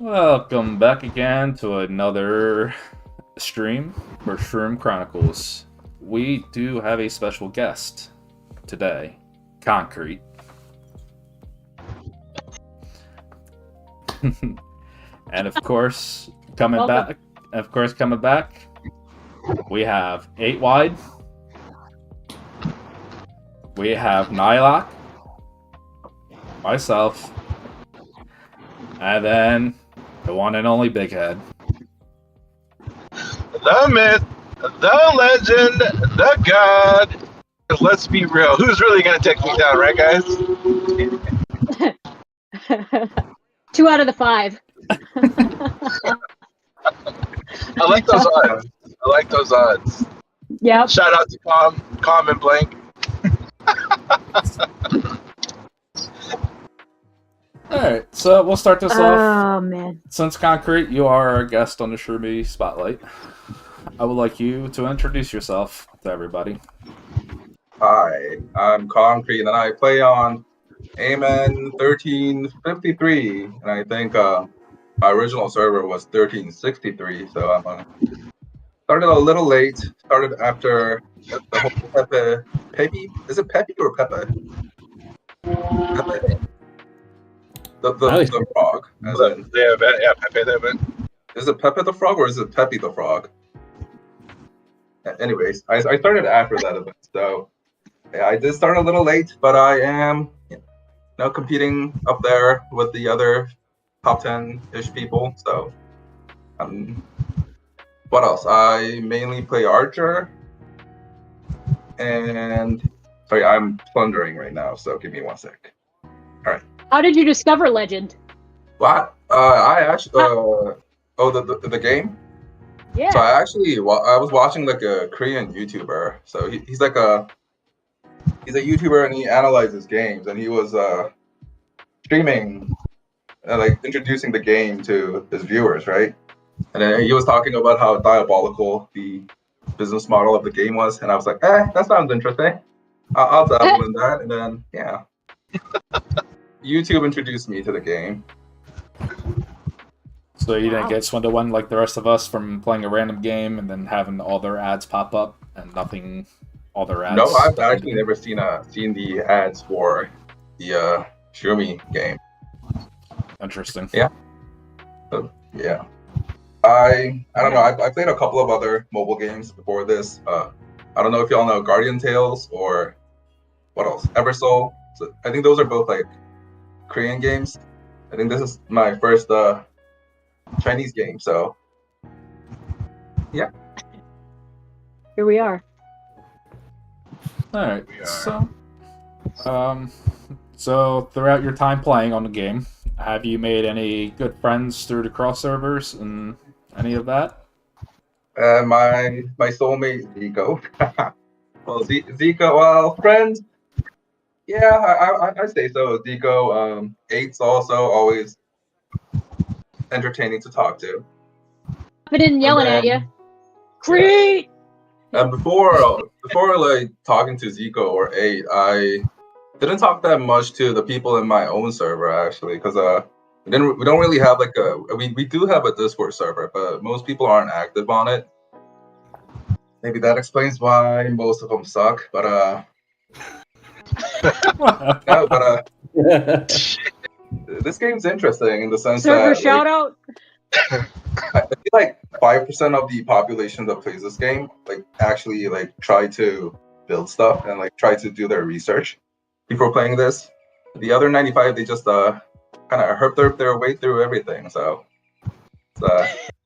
Welcome back again to another stream for Shroom Chronicles. We do have a special guest today, Conrete. And of course, coming back, we have 8 Wide. We have Nylok, myself, and then the one and only Bighead. The myth, the legend, the god. Let's be real. Who's really going to take me down, right, guys? 2 out of the 5. I like those odds. Yep. Shout out to Calm and Blank. Alright, so we'll start this off. Oh, man. Since Conrete, you are our guest on the Shroomie Spotlight, I would like you to introduce yourself to everybody. Hi, I'm Conrete, and I play on Amen 1353, and I think my original server was 1363, so I'm started a little late. Started after the whole Pepe. Is it Pepe or Pepe? Pepe. The frog. Pepe. Is it Pepe the frog or is it Pepe the frog? Anyways, I started after that event, so yeah, I did start a little late, but I am now competing up there with the other top 10-ish people. So, what else? I mainly play Archer, and sorry, I'm plundering right now, so give me one sec. All right. How did you discover Legend? What? I actually the game. Yeah. So I was watching like a Korean YouTuber. So he's a YouTuber and he analyzes games, and he was streaming, like introducing the game to his viewers, right? And then he was talking about how diabolical the business model of the game was, and I was like, that sounds interesting. I'll dabble in that, and then yeah, YouTube introduced me to the game. So you didn't get swindled like the rest of us from playing a random game and then having all their ads pop up and nothing, all their ads. No, I've actually never seen the ads for the Shroomie game. Interesting. Yeah. So, yeah. I don't know. I played a couple of other mobile games before this. I don't know if y'all know Guardian Tales or what else? Eversoul. So I think those are both like Korean games. I think this is my first Chinese game, so yeah. Here we are. All right. So throughout your time playing on the game, have you made any good friends through the cross servers and any of that? My soulmate Zico. Well, Zico. Well, friends. Yeah, I say so. Zico. Eight's also always entertaining to talk to. I didn't yelling at you. Great. Before like talking to Zico or 8, I didn't talk that much to the people in my own server actually, because we don't really have like we do have a Discord server, but most people aren't active on it. Maybe that explains why most of them suck, but no, but this game's interesting in the sense Server that shout out. I feel like 5% of the population that plays this game like actually like try to build stuff and like try to do their research before playing this. The other 95, they just kind of herp their way through everything. So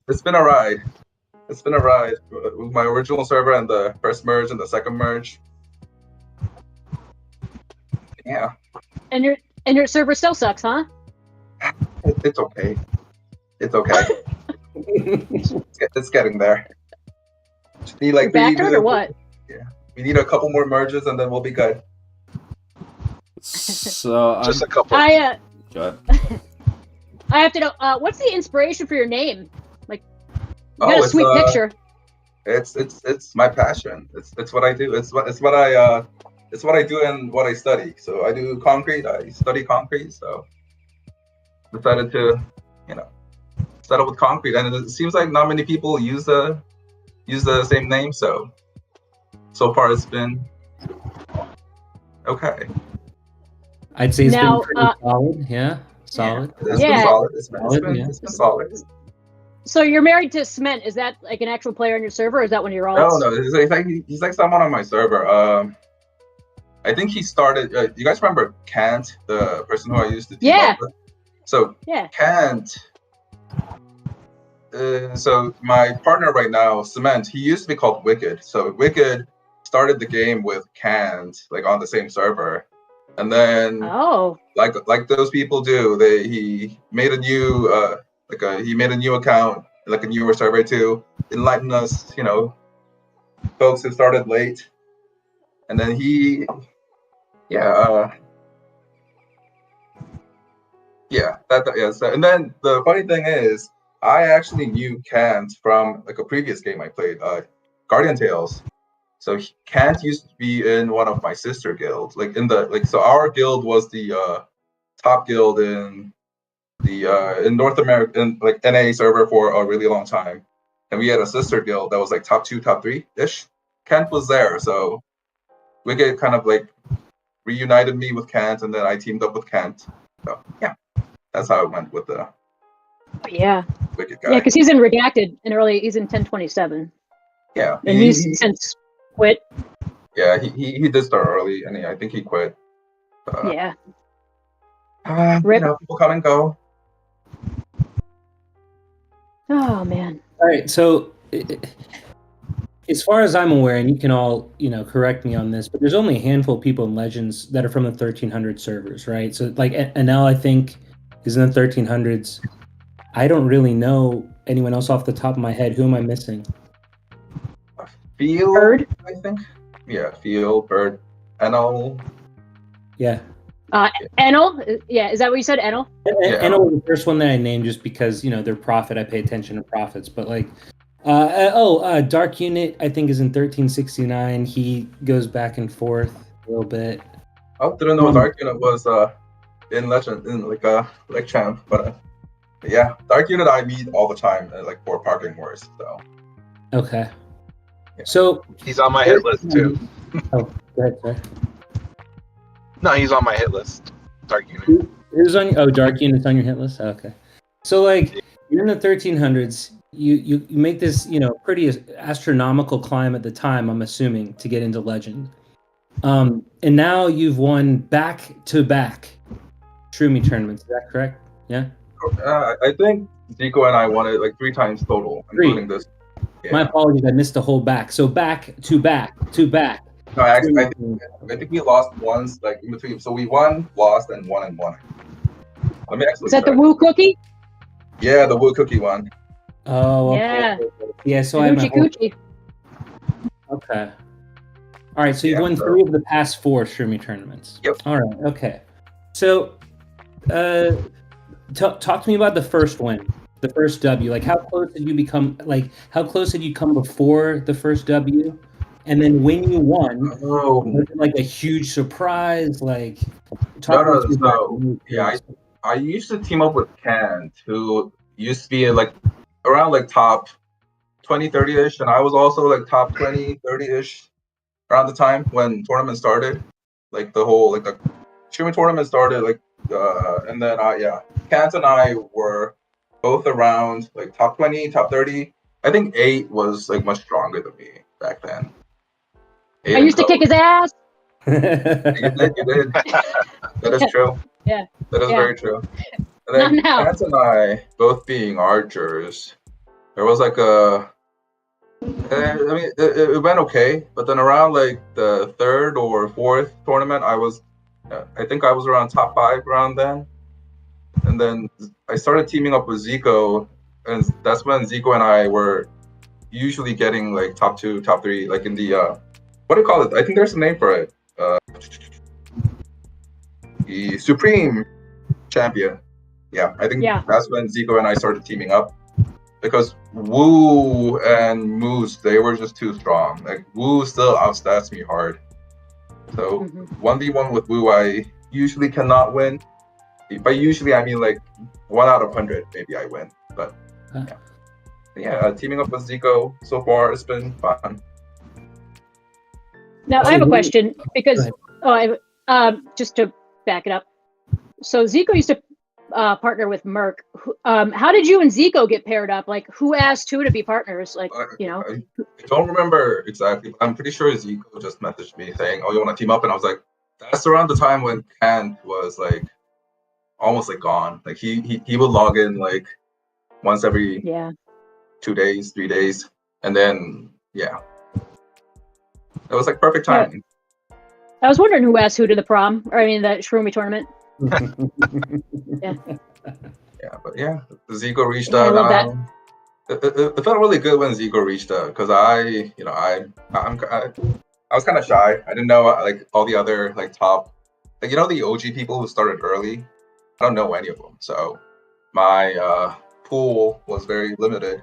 it's been a ride. It's been a ride with my original server and the first merge and the second merge. Yeah. And your server still sucks, huh? It's okay. It's okay. It's getting there. Just need like Backward or what? Yeah, we need a couple more merges and then we'll be good. So Just a couple. I Go ahead. I have to know. What's the inspiration for your name? Like, you Oh, got a it's, sweet picture. It's my passion. It's what I do. It's what I do and what I study. So I do concrete. I study concrete. So decided to, settled with Conrete, and it seems like not many people use the same name. So far it's been okay. I'd say it's Now, been pretty solid. Yeah, solid. It's Yeah. been solid. It's Solid, been yeah. solid. so you're married to Cement. Is that like an actual player on your server, or is that one of your alts? No, he's like someone on my server. I think he started. You guys remember Kant, the person who I used to team up with? So Yeah. Kant. So my partner right now, Cement, he used to be called Wicked. So Wicked started the game with Kant, like on the same server, and then Oh. like those people do, he made a new he made a new account, like a newer server to enlighten us, folks who started late, and then so, and then the funny thing is, I actually knew Kant from like a previous game I played, Guardian Tales. So Kant used to be in one of my sister guilds, so our guild was the top guild in in North America, in like NA server for a really long time, and we had a sister guild that was like top 2, top 3 ish. Kant was there, so we get kind of like reunited me with Kant, and then I teamed up with Kant. So yeah, that's how it went with the Yeah. Wicked guy. Yeah, because he's in Redacted he's in 1027. Yeah, And he's since quit. Yeah, he did start early, and I think he quit. Yeah. Rip. People come and go. Oh man. All right, so as far as I'm aware, and you can all correct me on this, but there's only a handful of people in Legends that are from the 1300 servers, right? So like Anel, I think, is in the 1300s. I don't really know anyone else off the top of my head. Who am I missing? Field, Bird? I think. Yeah, Field, Bird, Enel. Yeah. Enel? Yeah, is that what you said, Enel? Enel was the first one that I named just because, they're profit. I pay attention to profits. But like, Dark Unit, I think, is in 1369. He goes back and forth a little bit. I didn't know Dark Unit was in Legend, in like champ, but yeah, Dark Unit I meet all the time, like for parking wars. So. Okay. So he's on my hit list too. Oh, go ahead, sorry. No, he's on my hit list. Dark Unit. Who's on? Oh, Dark Unit's on your hit list. Okay. So like, you're in the 1300s. You make this pretty astronomical climb at the time. I'm assuming to get into Legend. And now you've won back-to-back Shroomie tournaments. Is that correct? Yeah. I think Zico and I won it like 3 times total, including this. Yeah. My apologies, I missed the whole back. So back-to-back. No, actually, I think we lost once, like in between. So we won, lost, and won and won. Let me actually. Is that the Woo Cookie? Yeah, the Woo Cookie one. Oh, okay. Yeah. Yeah, so I Coochie. Okay. All right, so you've won 3 of the past 4 Shroomie tournaments. Yep. All right, okay. So, talk to me about the first win, the first W. Like, how close did you become? Like, how close did you come before the first W? And then when you won, was it like a huge surprise? Like, I used to team up with Kant, who used to be like around like top 20, 30-ish, and I was also like top 20, 30-ish around the time when tournament started. Like the whole like the Shroomie tournament started, like and then Kant and I were both around like top 20, top 30. I think 8 was like much stronger than me back then. I used to kick his ass. You did. That is true. Yeah. That is very true. And then Kant and I, both being archers, there was like it went okay, but then around like the 3rd or 4th tournament, I think I was around top 5 around then. And then I started teaming up with Zico, and that's when Zico and I were usually getting like top 2, top 3, like in the what do you call it? I think there's a name for it. The Supreme Champion. Yeah, I think that's when Zico and I started teaming up. Because Woo and Moose, they were just too strong. Like, Woo still outstats me hard. So, 1v1 with Woo, I usually cannot win. By usually, I mean like 1 out of 100, maybe I win. But Okay. Yeah, teaming up with Zico so far has been fun. Now I have a question because Go just to back it up. So Zico used to partner with Merck. How did you and Zico get paired up? Like, who asked who to be partners? Like, you know. I don't remember exactly. But I'm pretty sure Zico just messaged me saying, "Oh, you want to team up?" And I was like, "That's around the time when Kant was like almost like gone. Like he would log in like once every 2 days, 3 days, and then yeah, it was like perfect timing." I was wondering who asked who to the prom, or I mean the Shroomie tournament. Yeah, but yeah, Zico reached I out. love that. It felt really good when Zico reached out because I was kind of shy. I didn't know like all the other like top, like the OG people who started early. I don't know any of them, so my pool was very limited,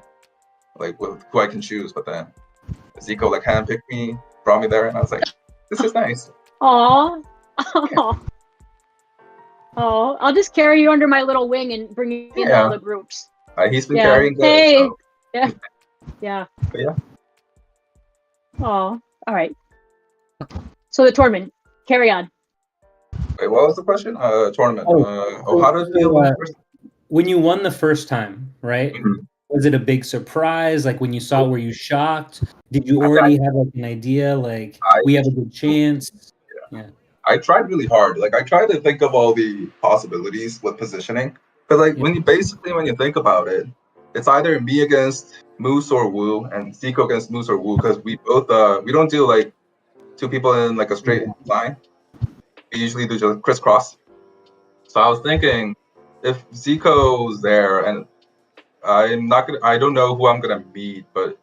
like with who I can choose. But then Zico like handpicked me, brought me there, and I was like, this is nice. Aw. Oh, I'll just carry you under my little wing and bring you into all the groups. He's been carrying good. Hey. So. Yeah. But yeah. Oh, all right. So the tournament, carry on. Wait, what was the question? Tournament. How did it feel? When you won the first time, right? Mm-hmm. Was it a big surprise? Like when you saw, were you shocked? Did you already have like an idea? Like we have a good chance. Yeah. I tried really hard. Like I tried to think of all the possibilities with positioning. Because like when you think about it, it's either me against Moose or Wu and Zico against Moose or Wu, because we both we don't do like two people in like a straight line. We usually do just crisscross. So I was thinking if Zico's there and I don't know who I'm gonna meet, but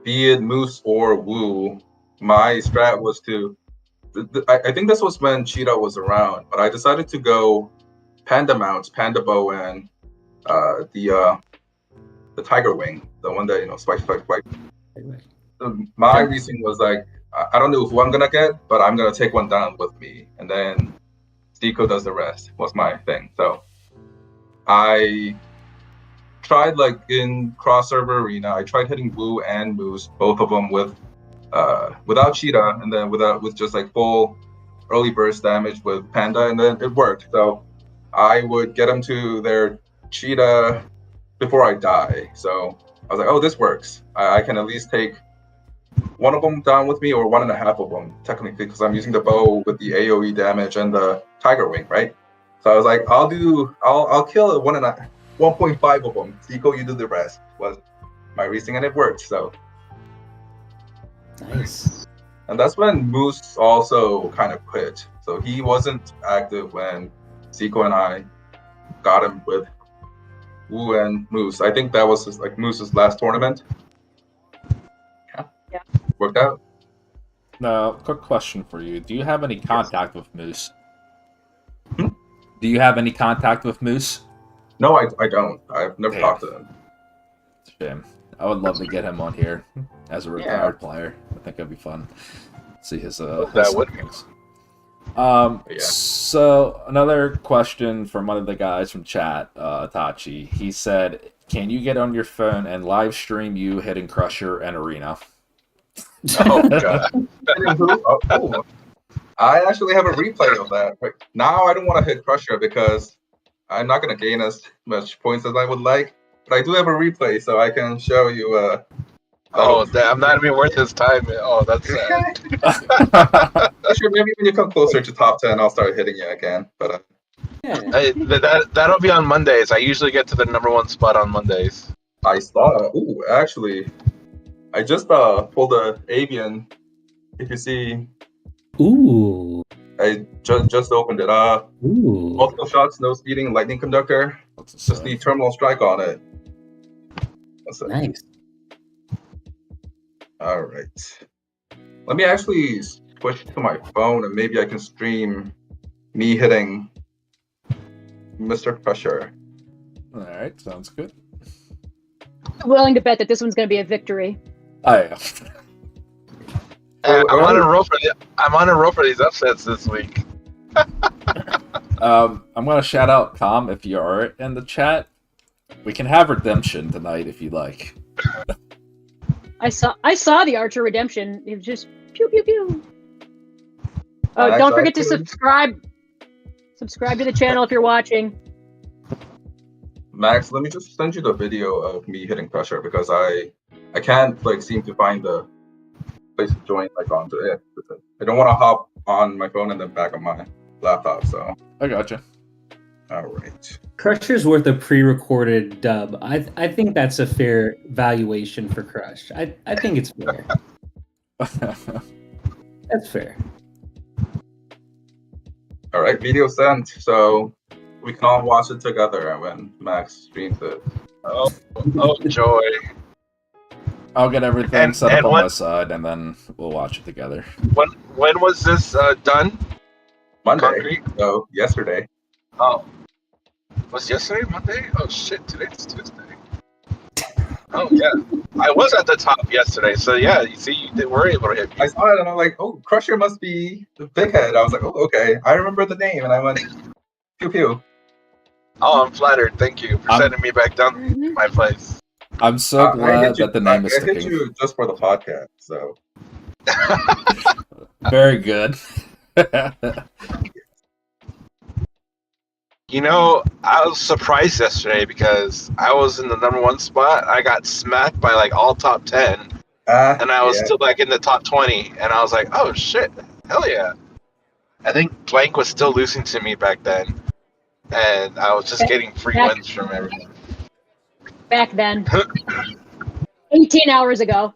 be it Moose or Wu, my strat was to I think this was when Cheetah was around, but I decided to go Panda mounts, Panda bow, and the Tiger Wing, the one that swipe. So my reasoning was like, I don't know who I'm gonna get, but I'm gonna take one down with me, and then Zico does the rest. Was my thing. So I tried like in cross server arena, I tried hitting Wu and Moose, both of them without Cheetah, and then with just like full early burst damage with Panda, and then it worked. So I would get them to their Cheetah before I die. So I was like, oh, this works. I can at least take one of them down with me, or 1.5 of them technically, because I'm using the bow with the AoE damage and the Tiger Wing, right? So I was like, I'll kill 1.5 of them. Zico, you do the rest. Was my reasoning, and it worked. So nice. And that's when Moose also kind of quit. So he wasn't active when Zico and I got him with Wu and Moose. I think that was like Moose's last tournament. Yeah. Worked out. Now, quick question for you. Do you have any contact with Moose? Hmm? Do you have any contact with Moose? No, I don't. I've never talked to him. It's a shame. I would love to get him on here as a retired player. I think that'd be fun. See his that would be. So another question from one of the guys from chat, Tachi. He said, "Can you get on your phone and live stream you hitting Crusher and Arena?" Oh god! Oh. I actually have a replay of that. But now I don't want to hit Crusher because I'm not going to gain as much points as I would like. But I do have a replay, so I can show you. I'm not even worth his time. Oh, that's sad. Sure, maybe when you come closer to top 10, I'll start hitting you again. But that'll be on Mondays. I usually get to the #1 spot on Mondays. I saw. Ooh, actually, I just pulled a avian. If you see. Ooh. I just opened it. Ooh. Multiple shots, no speeding, lightning conductor. Just the terminal strike on it. Nice. All right. Let me actually switch to my phone, and maybe I can stream me hitting Mr. Crusher. All right, sounds good. I'm willing to bet that this one's going to be a victory. I I'm on a roll for these upsets this week. I'm gonna shout out Com if you are in the chat. We can have redemption tonight if you like. I saw the Archer Redemption. It was just pew pew pew. Oh, Nice, don't forget to nice. subscribe. Subscribe to the channel if you're watching. Max, let me just send you the video of me hitting pressure because I can't like seem to find the place to join like onto it. I don't want to hop on my phone and then back on my laptop. So I gotcha. all right. Crusher's worth a pre-recorded dub. I think that's a fair valuation for Crush. I think it's fair. That's fair. All right, video sent. So we can all watch it together when Max streams it. Oh joy. I'll get everything And- set up and on what- my side, and then we'll watch it together. When was this done? Monday. Concrete? So yesterday. Oh. Was yesterday Monday? Oh shit, today's Tuesday. Oh yeah. I was at the top yesterday, so yeah, you see, you were able to hit I me. saw it and I'm like, oh, Crusher must be the bighead. I was like, oh, okay. I remember the name, and I went, pew pew. Oh, I'm flattered. Thank you for sending me back down to my place. I'm so I glad hit you- that the name is I hit sticking. you just for the podcast. So Very good. You know, I was surprised yesterday because I was in the #1 spot. I got smacked by like all top 10, and I was yeah. still like in the top 20, and I was like, oh shit, hell yeah. I think Blank was still losing to me back then, and I was just getting free wins from everyone. Back then. 18 hours ago.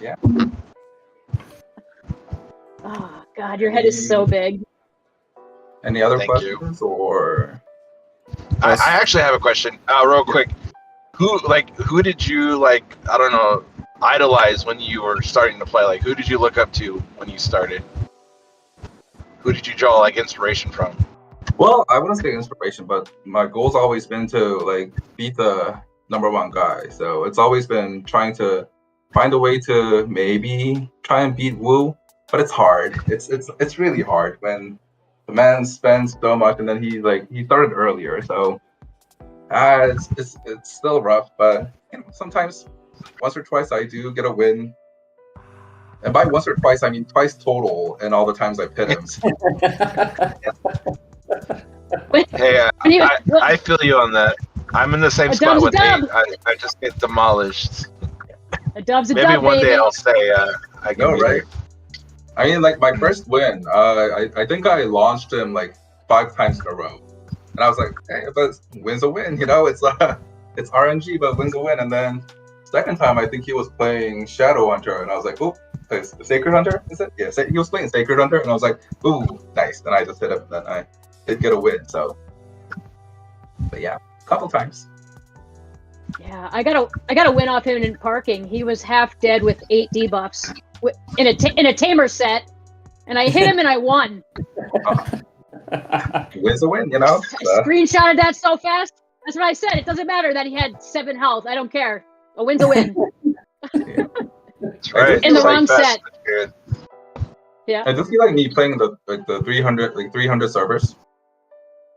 Yeah. Oh God, your head is so big. Any other Thank you. questions or? I actually have a question, real quick. Who did you like? I don't know, idolize when you were starting to play? Like, who did you look up to when you started? Who did you draw like inspiration from? Well, I wouldn't say inspiration, but my goal's always been to like beat the #1 guy. So it's always been trying to find a way to maybe try and beat Wu, but it's hard. It's really hard when the man spends so much and then he started earlier. So it's still rough, but you know, sometimes once or twice I do get a win. And by once or twice, I mean twice total, and all the times I've hit him. Hey, I feel you on that. I'm in the same A spot dub's a with dub. Nate. I just get demolished. A dub's a Maybe dub, one baby. day I'll say I can No, beat right? it. I mean, like my first win, I think I launched him like 5 times in a row, and I was like, hey, but win's a win, you know? It's RNG, but win's a win. And then second time, I think he was playing Shadow Hunter, and I was like, oh, it's Sacred Hunter, is it? Yeah, he was playing Sacred Hunter, and I was like, ooh, nice. Then I just hit him, and then I did get a win. So, but yeah, a couple times. Yeah, I got a win off him in parking. He was half dead with 8 debuffs in a tamer set, and I hit him and I won. Win's a win, you know? I screenshotted that so fast. That's what I said. It doesn't matter that he had 7 health. I don't care. A win's a win. That's right. In the It's wrong fast set. and good. Yeah. I just feel like me playing the 300 servers.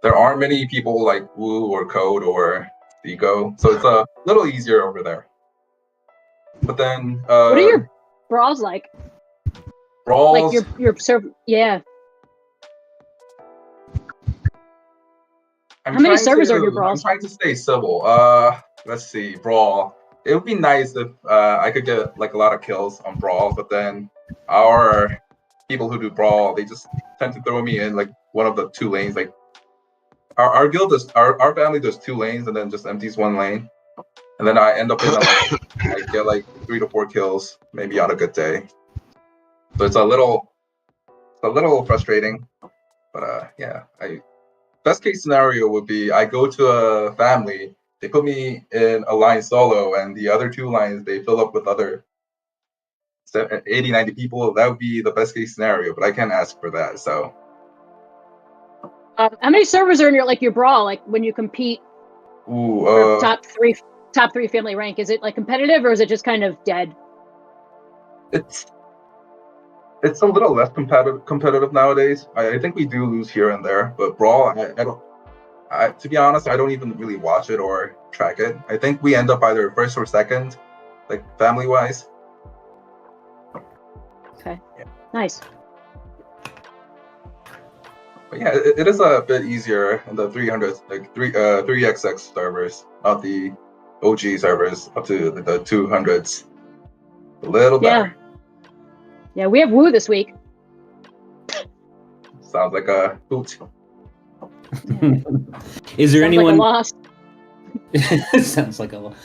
There aren't many people like Wu or Code or Zico, so it's a little easier over there. But then, What are your brawls like? brawls? Like your server? Yeah. I'm how many trying servers are to- your brawls? I'm trying to stay civil. Let's see, brawl. It would be nice if I could get like a lot of kills on brawl, but then our people who do brawl, they just tend to throw me in like one of the 2 lanes. Like our guild does, our family does 2 lanes and then just empties 1 lane, and then I end up in I get like 3 to 4 kills maybe on a good day. So it's a little frustrating, but yeah, best case scenario would be I go to a family, they put me in a line solo, and the other 2 lines they fill up with other 80, 90 people. That would be the best case scenario, but I can't ask for that. So How many servers are in your brawl? Like when you compete for top three family rank, is it like competitive or is it just kind of dead? it's a little less competitive nowadays. I think we do lose here and there, but Brawl, I don't. To be honest, I don't even really watch it or track it. I think we end up either first or second, like family-wise. Okay. Yeah. Nice. But yeah, it is a bit easier in the 300s, like 3xx servers, not the OG servers up to the 200s. A little better. Yeah, we have Woo this week. Sounds like a hoot. Is there Sounds anyone? Like a loss. Sounds like a loss.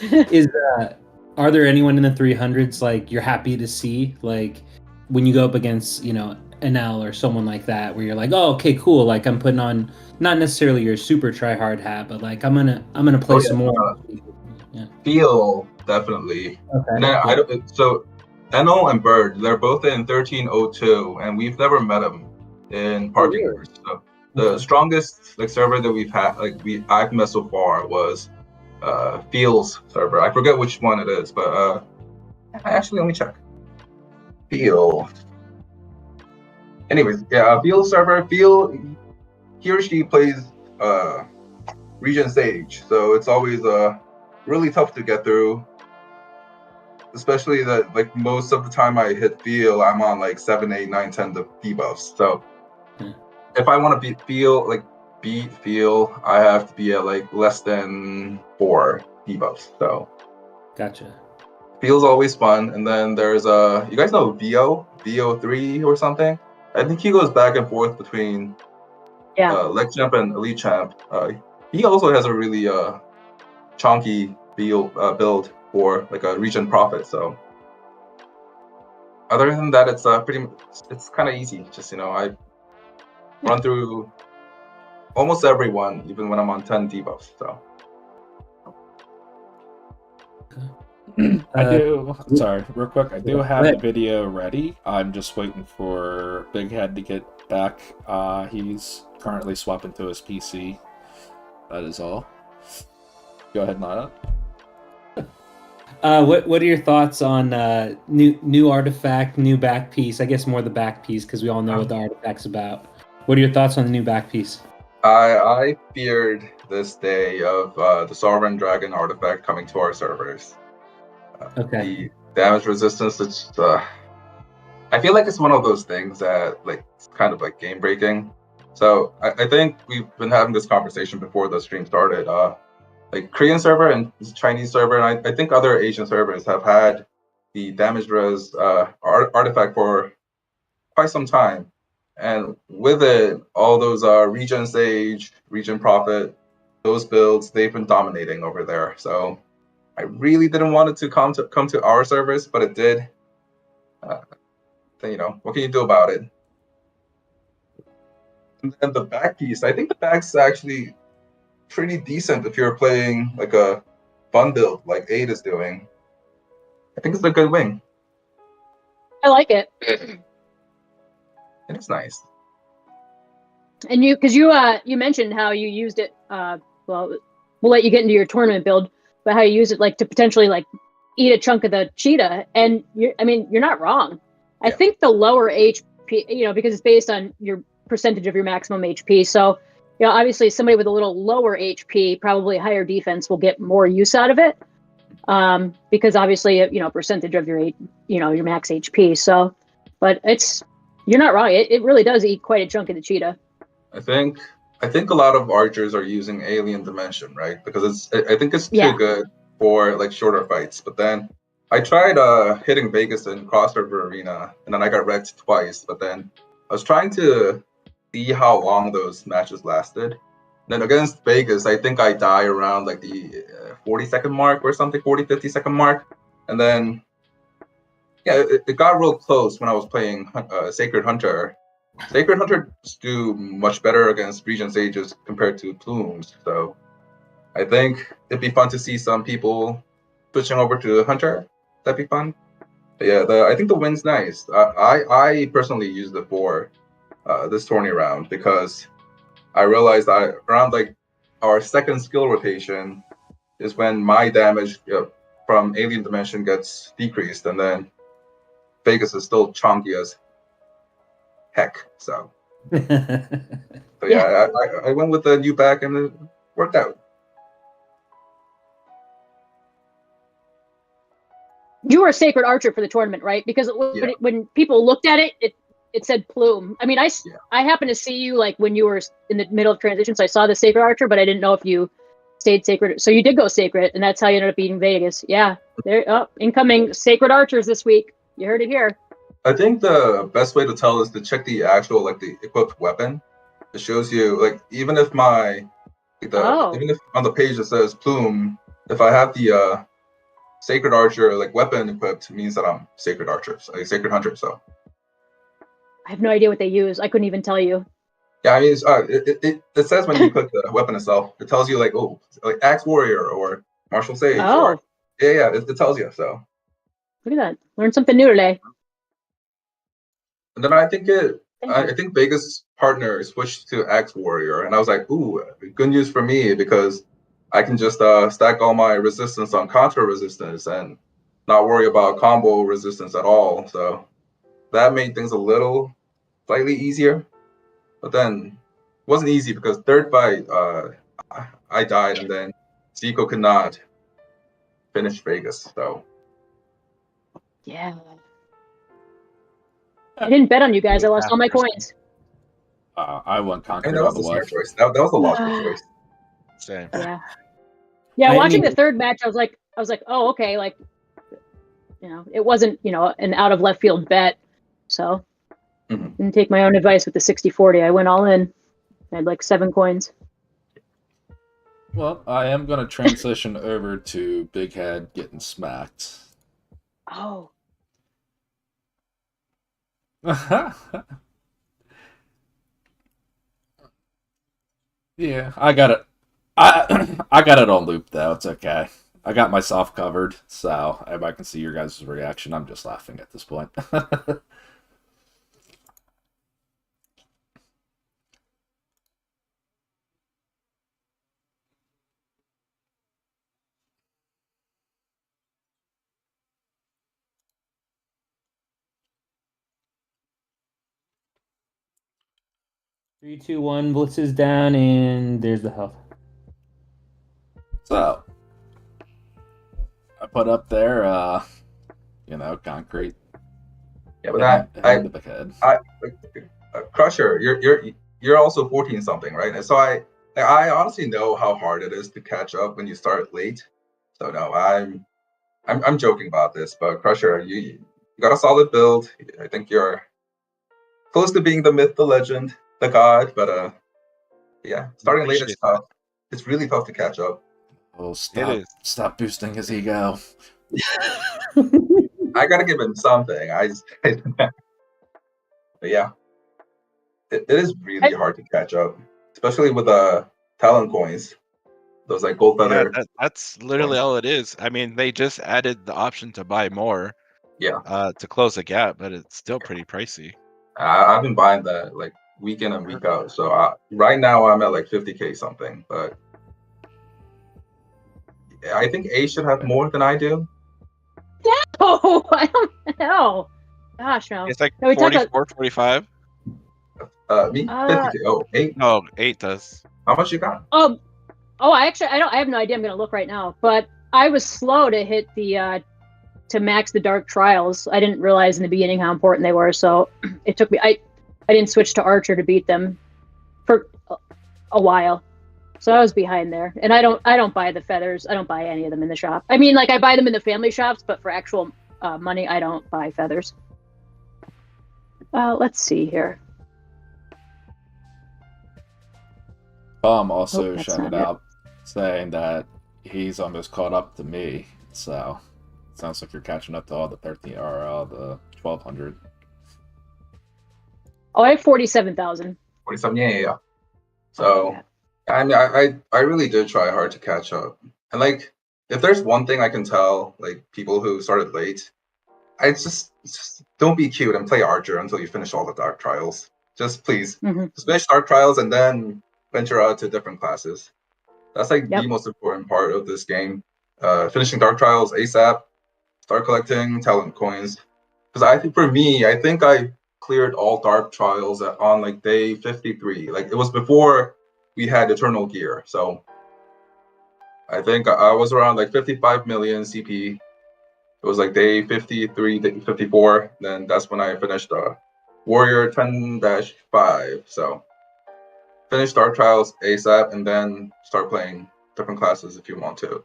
Are there anyone in the 300s like you're happy to see, like when you go up against NL or someone like that, where you're like, oh, okay, cool. Like I'm putting on not necessarily your super try hard hat, but like I'm gonna play some more. Feel definitely. Okay. And then I don't. So NL and Bird, they're both in 1302, and we've never met them in Park Universe. So the strongest like server that we've had, I've met so far was Feel's server. I forget which one it is, but actually let me check. Feel. Anyways, yeah, Feel server. Feel, he or she plays region stage, so it's always really tough to get through. Especially that like most of the time I hit Feel, I'm on like 7, 8, 9, 10 debuffs. So if I want to beat Feel, I have to be at like less than 4 debuffs. So gotcha. Feel's always fun. And then there's you guys know VO3 or something? I think he goes back and forth between Leg Champ and Elite Champ. He also has a really chunky build for like a region profit. So other than that, it's it's kind of easy. Just I run through almost everyone, even when I'm on 10 debuffs. So Sorry, real quick. I do have the video ready. I'm just waiting for Bighead to get back. He's currently swapping to his PC. That is all. Go ahead, Nada. What are your thoughts on new artifact, new back piece? I guess more the back piece because we all know what the artifact's about. What are your thoughts on the new back piece? I feared this day of the Sovereign Dragon artifact coming to our servers. The damage resistance, it's I feel like it's one of those things that like it's kind of like game breaking. So I think we've been having this conversation before the stream started. Like Korean server and Chinese server, and I think other Asian servers have had the damage res artifact for quite some time. And with it, all those region sage, region profit, those builds, they've been dominating over there. So I really didn't want it to come to our servers, but it did. Then, what can you do about it? And then the back piece, I think the back's actually pretty decent if you're playing like a fun build like 8 is doing. I think it's a good wing. I like it. It's nice. And you mentioned how you used it. Well, we'll let you get into your tournament build, but how you use it like to potentially like eat a chunk of the cheetah. And you're not wrong. I think the lower HP, because it's based on your percentage of your maximum HP. So, obviously somebody with a little lower HP, probably higher defense, will get more use out of it. Because obviously, percentage of your your max HP. So, but you're not wrong. It really does eat quite a chunk of the cheetah. I think a lot of archers are using Alien Dimension, right? Because I think it's too good for like shorter fights. But then I tried hitting Vegas in Crossover Arena, and then I got wrecked twice. But then I was trying to see how long those matches lasted. Then against Vegas, I think I die around like the 40-second mark or something, 50-second mark. And then, it got real close when I was playing Sacred Hunter. Sacred Hunters do much better against region sages compared to plumes. So I think it'd be fun to see some people switching over to Hunter. That'd be fun. But I think the win's nice. I personally used it for this tourney round because I realized around like our second skill rotation is when my damage from Alien Dimension gets decreased, and then Vegas is still chunky as heck. So yeah, I went with the new back and it worked out. You were a Sacred Archer for the tournament, right? Because when people looked at it, it said Plume. I mean, I happened to see you like when you were in the middle of transition, so I saw the Sacred Archer, but I didn't know if you stayed Sacred. So you did go Sacred, and that's how you ended up beating Vegas. Yeah, incoming Sacred Archers this week. You heard it here. I think the best way to tell is to check the actual the equipped weapon. It shows you even if even if on the page it says Plume, if I have the Sacred Archer weapon equipped, means that I'm Sacred Archer, Sacred Hunter. So I have no idea what they use. I couldn't even tell you. Yeah, I mean, it says when you click the weapon itself, it tells you Axe Warrior or Martial Sage. Oh, it tells you. So look at that, learned something new today. And then I think Vegas partner switched to Axe Warrior, and I was like, ooh, good news for me because I can just stack all my resistance on contra resistance and not worry about combo resistance at all. So that made things slightly easier. But then it wasn't easy because third fight, I died, and then Zico could not finish Vegas. So yeah, I didn't bet on you guys. I lost all my coins. I won Conrete. That was a smart choice. That was a logical choice. Same. Yeah. Watching the third match, I was like, oh, okay, it wasn't an out of left field bet, so didn't take my own advice with the 60-40. I went all in. I had 7 coins. Well, I am going to transition over to Bighead getting smacked. Oh. Yeah, I got it. I got it on loop though. It's okay. I got myself covered, so everybody can see your guys' reaction. I'm just laughing at this point. 3, 2, 1. Blitz is down, and there's the health. So I put up there, Conrete. Yeah, but I Crusher, you're also 14 something, right? And so I honestly know how hard it is to catch up when you start late. So no, I'm joking about this, but Crusher, you got a solid build. I think you're close to being the myth, the legend, the god, but yeah, starting late is tough. It's really tough to catch up. Oh, stop boosting his ego. I gotta give him something. But yeah, it is really hard to catch up, especially with talent coins. Those gold feather. Yeah, that's literally all it is. I mean, they just added the option to buy more. Yeah. To close the gap, but it's still pretty pricey. I've been buying that week in and week out. So right now I'm at 50K something, but I think A should have more than I do. No, I don't know. Gosh, no. It's 44, 45. Me? 50K. Oh, 8? No, 8 does. How much you got? I have no idea. I'm gonna look right now, but I was slow to hit the to max the Dark Trials. I didn't realize in the beginning how important they were, so it took me. I didn't switch to Archer to beat them for a while, so I was behind there. And I don't buy the feathers. I don't buy any of them in the shop. I mean, I buy them in the family shops, but for actual money, I don't buy feathers. Let's see here. Also shouted out saying that he's almost caught up to me, so sounds like you're catching up to all the 13 or the 1200. Oh, I have 47,000. 47, yeah. So I mean, I really did try hard to catch up, and if there's one thing I can tell people who started late, I just don't be cute and play Archer until you finish all the Dark Trials. Just please, just finish Dark Trials and then venture out to different classes. That's the most important part of this game. Finishing Dark Trials ASAP, start collecting talent coins. Because I think I cleared all dark trials on like day 53. Like it was before we had Eternal Gear, so I think I was around like 55 million CP. It was like day 53, day 54. Then that's when I finished Warrior 10-5. So finish Dark Trials ASAP and then start playing different classes if you want to.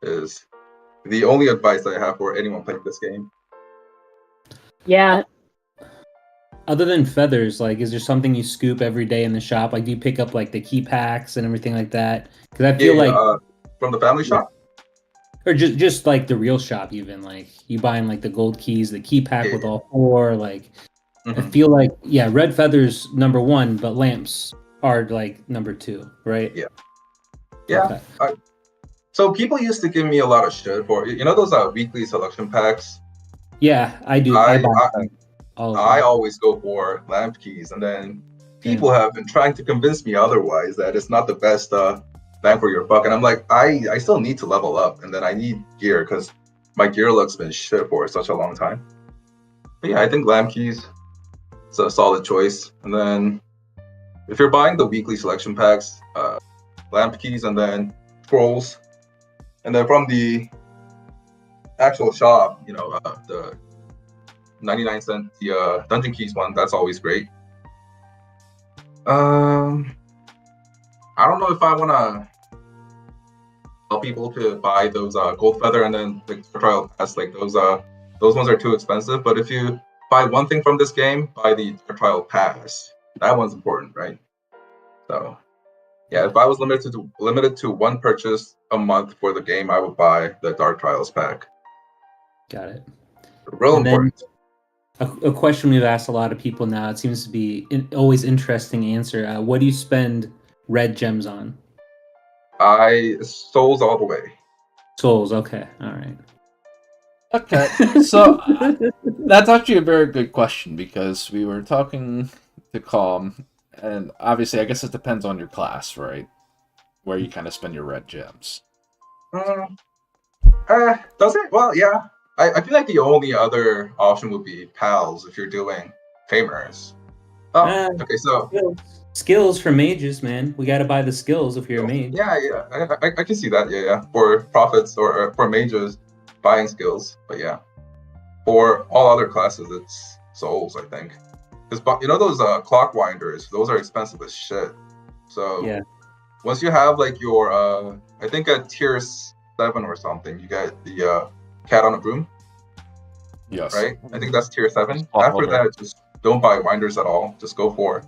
Is the only advice I have for anyone playing this game. Yeah. Other than feathers, like, is there something you scoop every day in the shop? Like, do you pick up like the key packs and everything like that? Because I feel from the family shop, or just like the real shop, even like you buying like the gold keys, the key pack with all 4. Like, I feel like red feathers #1, but lamps are like #2, right? Yeah. Okay. So people used to give me a lot of shit for those weekly selection packs. Yeah, I do. I always go for lamp keys, and then people have been trying to convince me otherwise, that it's not the best bang for your buck. And I'm like, I still need to level up, and then I need gear because my gear luck's been shit for such a long time. But yeah, I think lamp keys is a solid choice. And then if you're buying the weekly selection packs, lamp keys and then scrolls, and then from the actual shop, the 99-cent, the dungeon keys one, that's always great. I don't know if I want to tell people to buy those gold feather and then the trial pass. Like those ones are too expensive. But if you buy one thing from this game, buy the trial pass. That one's important, right? So yeah, if I was limited to one purchase a month for the game, I would buy the Dark Trials pack. Got it. Real important. A question we've asked a lot of people now. It seems to be always interesting answer. What do you spend red gems on? Souls all the way. Souls. Okay. All right. Okay. So that's actually a very good question, because we were talking to Calm, and obviously I guess it depends on your class, right? Where you kind of spend your red gems. Does it? Well, yeah. I feel like the only other option would be pals if you're doing tamers. Okay, so skills for mages, man. We got to buy the skills if you're a mage. Yeah, I can see that. Yeah, for prophets or for mages, buying skills. But yeah, for all other classes, it's souls, I think. Because those clock winders, those are expensive as shit. So once you have like your, I think at tier 7 or something, you get the cat on a broom. Yes. Right? I think that's tier 7. After that, just don't buy winders at all. Just go for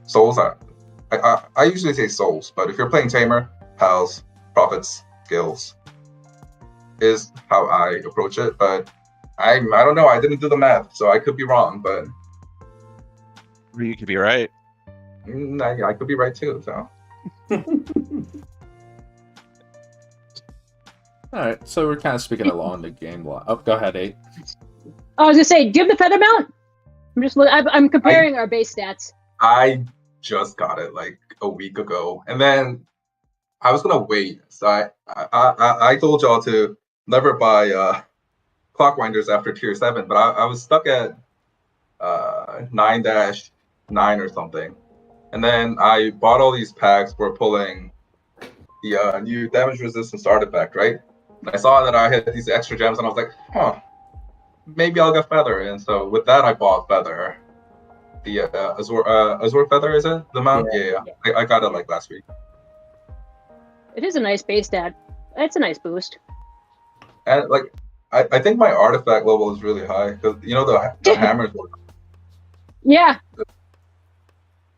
souls. I usually say souls, but if you're playing tamer, pals, prophets, skills is how I approach it. But I don't know. I didn't do the math, so I could be wrong. But you could be right. I could be right too. So. All right, so we're kind of speaking along the game. Oh, go ahead, 8. I was gonna say, do you have the feather mount? I'm comparing our base stats. I just got it like a week ago, and then I was gonna wait. So I told y'all to never buy clockwinders after tier 7, but I was stuck at 9-9 or something, and then I bought all these packs for pulling the new damage resistance artifact, right? And I saw that I had these extra gems, and I was like, maybe I'll get feather. And so with that, I bought feather. The Azure feather, is it? The mount? Yeah. I got it like last week. It is a nice base stat. It's a nice boost. And like, I think my artifact level is really high because the hammers work. Yeah.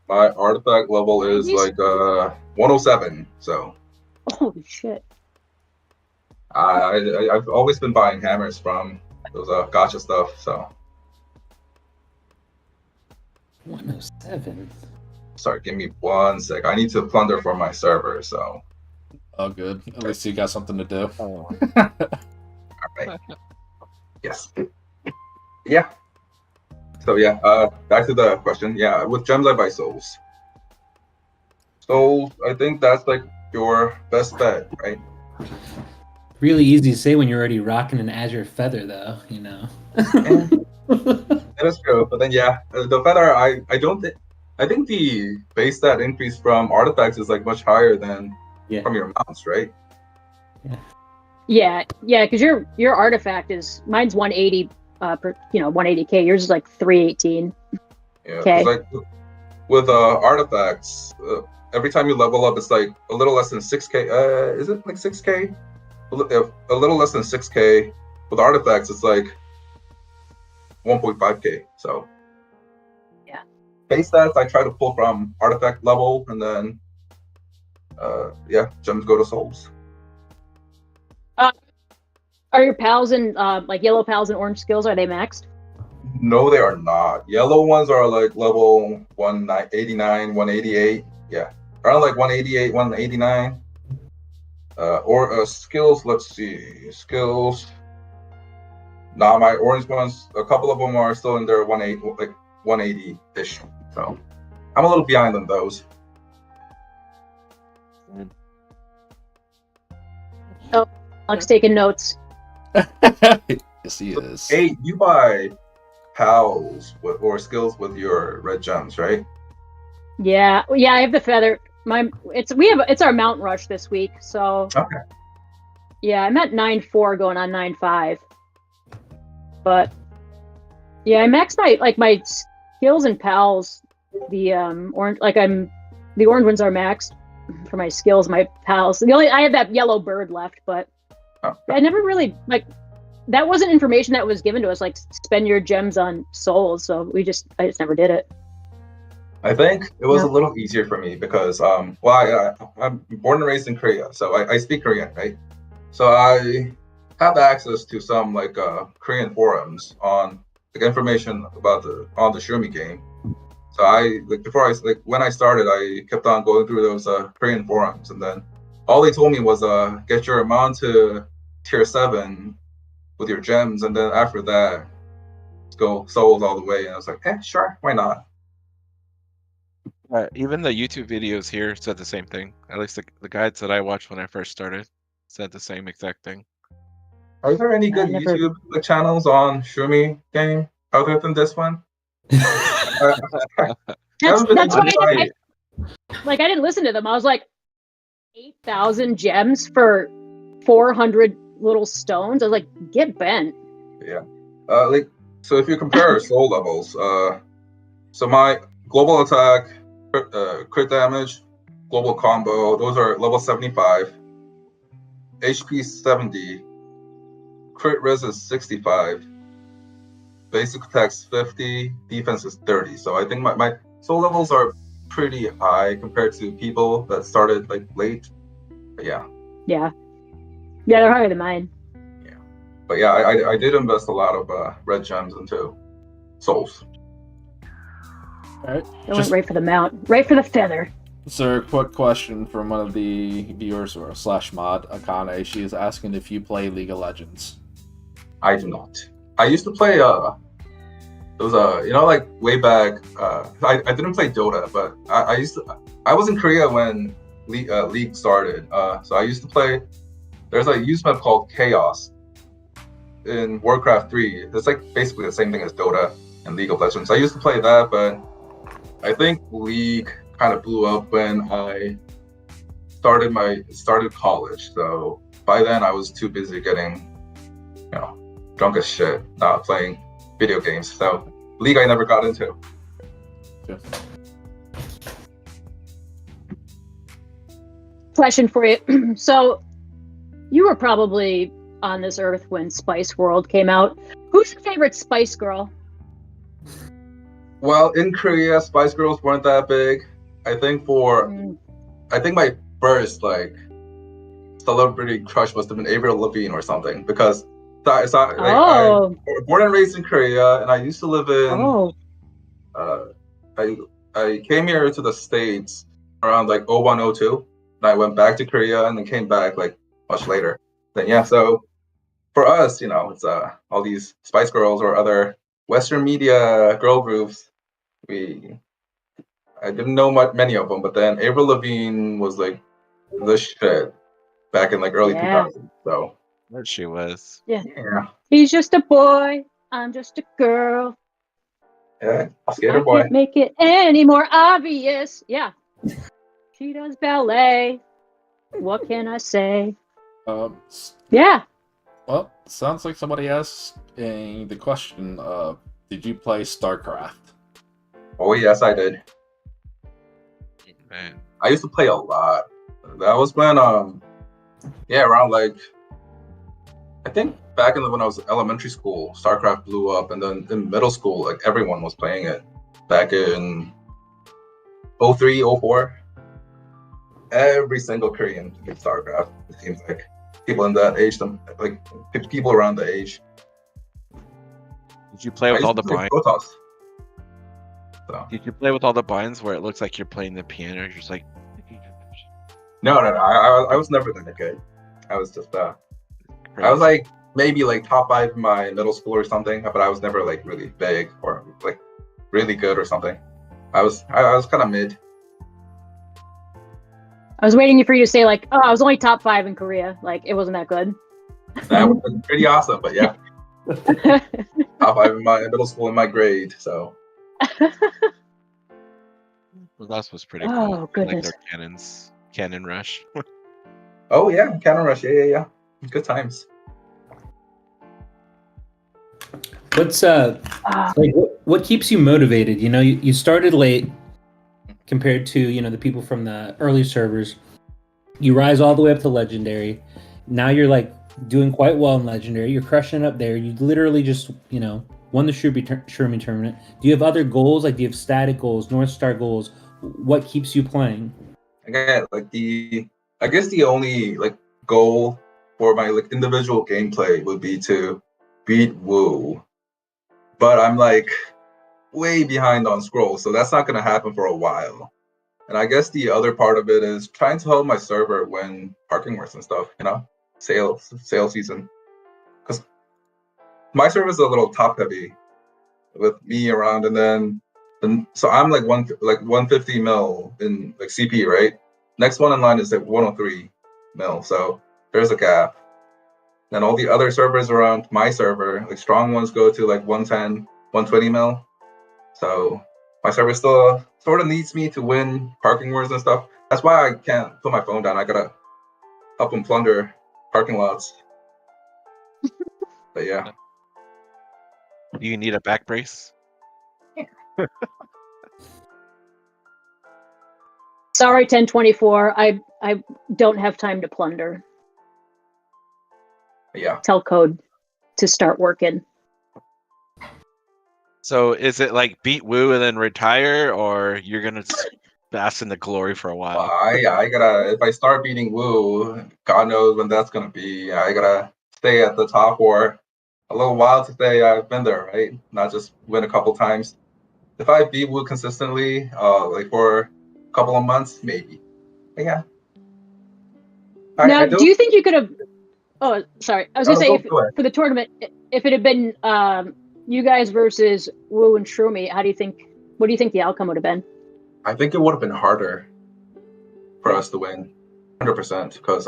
My artifact level is like 107. So. Holy shit. I've always been buying hammers from those gacha stuff, so. 107. Sorry, give me 1 sec. I need to plunder for my server, so. Oh, good. At least you got something to do. All right. Yes. Yeah. So yeah, back to the question. Yeah, with gems I buy souls. Souls, I think that's like your best bet, right? Really easy to say when you're already rocking an Azure feather, though. That is true. But then yeah, the feather I don't think I think the base stat increase from artifacts is like much higher than from your mounts, right? Yeah, because your artifact is mine's 180 per 180k. Yours is like 318. Yeah, Okay. like with artifacts, every time you level up, it's like a little less than 6k. Is it like 6k? A little less than 6k. With artifacts, it's like 1.5k. So yeah, base stats I try to pull from artifact level, and then gems go to souls. Are your pals and like yellow pals and orange skills, are they maxed? No, they are not. Yellow ones are like level 189, 188. Yeah, around like 188, 189. Or skills. Let's see, skills. Nah, my orange ones. A couple of them are still in their 180-ish. So I'm a little behind on those. Oh, Alex taking notes. Yes, he is. Hey, you buy pals or skills with your red gems, right? Yeah. I have the feather. It's our mount rush this week, so Okay. yeah, I'm at 9.4 going on 9.5. But yeah, I maxed my skills and pals. The orange the orange ones are maxed for my skills. My pals. I have that yellow bird left, but I never really that wasn't information that was given to us. Like spend your gems on souls. So I just never did it. I think it was a little easier for me because I'm born and raised in Korea, so I speak Korean, right? So I have access to some Korean forums on information about on the Shroomie game. So when I started, I kept on going through those Korean forums, and then all they told me was get your amount to tier 7 with your gems, and then after that, go souls all the way. And I was like, sure, why not? Even the YouTube videos here said the same thing. At least the guides that I watched when I first started said the same exact thing. Are there any good YouTube channels on Shroomie game other than this one? That's why I didn't listen to them. I was like, 8,000 gems for 400 little stones. I was like, get bent. Yeah. So if you compare soul levels, so my global attack, crit damage, global combo, those are level 75. HP 70. Crit res is 65. Basic attack's 50. Defense is 30. So I think my soul levels are pretty high compared to people that started late. But yeah. Yeah, they're higher than mine. Yeah. But yeah, I did invest a lot of red gems into souls. All right. I went right for the mount, right for the feather. So, a quick question from one of the viewers or /mod, Akane. She is asking if you play League of Legends. I do not. I used to play those way back. I didn't play Dota, but I was in Korea when League started. So I used to play. There's a use map called Chaos in Warcraft 3. It's basically the same thing as Dota and League of Legends. I used to play that, but I think League kind of blew up when I started college. So by then I was too busy getting, drunk as shit, not playing video games. So League I never got into. Yeah. Question for you. So you were probably on this earth when Spice World came out. Who's your favorite Spice Girl? Well, in Korea, Spice Girls weren't that big. I think my first celebrity crush must have been Avril Lavigne or something, because I'm born and raised in Korea, and I used to live in. I came here to the States around 0102, and I went back to Korea and then came back much later. Then yeah, so for us, it's all these Spice Girls or other Western media girl groups. I didn't know many of them, but then Avril Lavigne was the shit back in early 2000s. So There she was. Yeah. He's just a boy. I'm just a girl. Yeah, I skater boy. can't make it any more obvious. Yeah. She does ballet. What can I say? Yeah. Well, sounds like somebody asking the question of, did you play StarCraft? Oh yes, I did. Man. I used to play a lot. That was when around like, I think back when I was in elementary school, StarCraft blew up, and then in middle school, like everyone was playing it. Back in 03, 04, every single Korean played StarCraft. It seems like people in that age, like people around the age. Did you play with all the binds? So. Did you play with all the binds where it looks like you're playing the piano? You're just like. No. I was never that good. I was just I was like maybe like top 5 in my middle school or something, but I was never like really big or like really good or something. I was kind of mid. I was waiting for you to say like, oh, I was only top 5 in Korea. Like it wasn't that good. That would have been pretty awesome, but yeah. Top 5 in my middle school in my grade, so. Well, that was pretty Oh, cool. goodness. Like their cannon rush. Oh yeah, Cannon Rush, yeah. Good times. What's like what keeps you motivated? You know, you started late compared to, you know, the people from the early servers. You rise all the way up to legendary. Now you're like doing quite well in legendary. You're crushing it up there. You literally just, you know, won the Shroomie tournament. Do you have other goals? Like, do you have static goals, North Star goals? What keeps you playing? Again, like I guess the only like goal for my like individual gameplay would be to beat Wu, but I'm like way behind on scroll, so that's not gonna happen for a while. And I guess the other part of it is trying to help my server win parking wars and stuff, you know, sale season, because my server is a little top heavy with me around, and then so I'm like 150 mil in like CP, right? Next one in line is like 103 mil, so there's a gap. Then all the other servers around my server, like strong ones, go to like 110, 120 mil. So my server still sort of needs me to win parking wars and stuff. That's why I can't put my phone down. I gotta help them plunder parking lots. But yeah. Do you need a back brace? Sorry, 1024. I don't have time to plunder. Yeah. Tell code to start working. So is it like beat Wu and then retire, or you're gonna bask in the glory for a while? I gotta, if I start beating Wu, God knows when that's gonna be. I gotta stay at the top for a little while to say I've been there, right? Not just win a couple times. If I beat Wu consistently, like for a couple of months, maybe. But yeah. Now, do you think you could have? Oh, sorry. I was gonna say for the tournament, if it had been you guys versus Wu and Shroomie, what do you think the outcome would have been? I think it would have been harder for us to win, 100%, because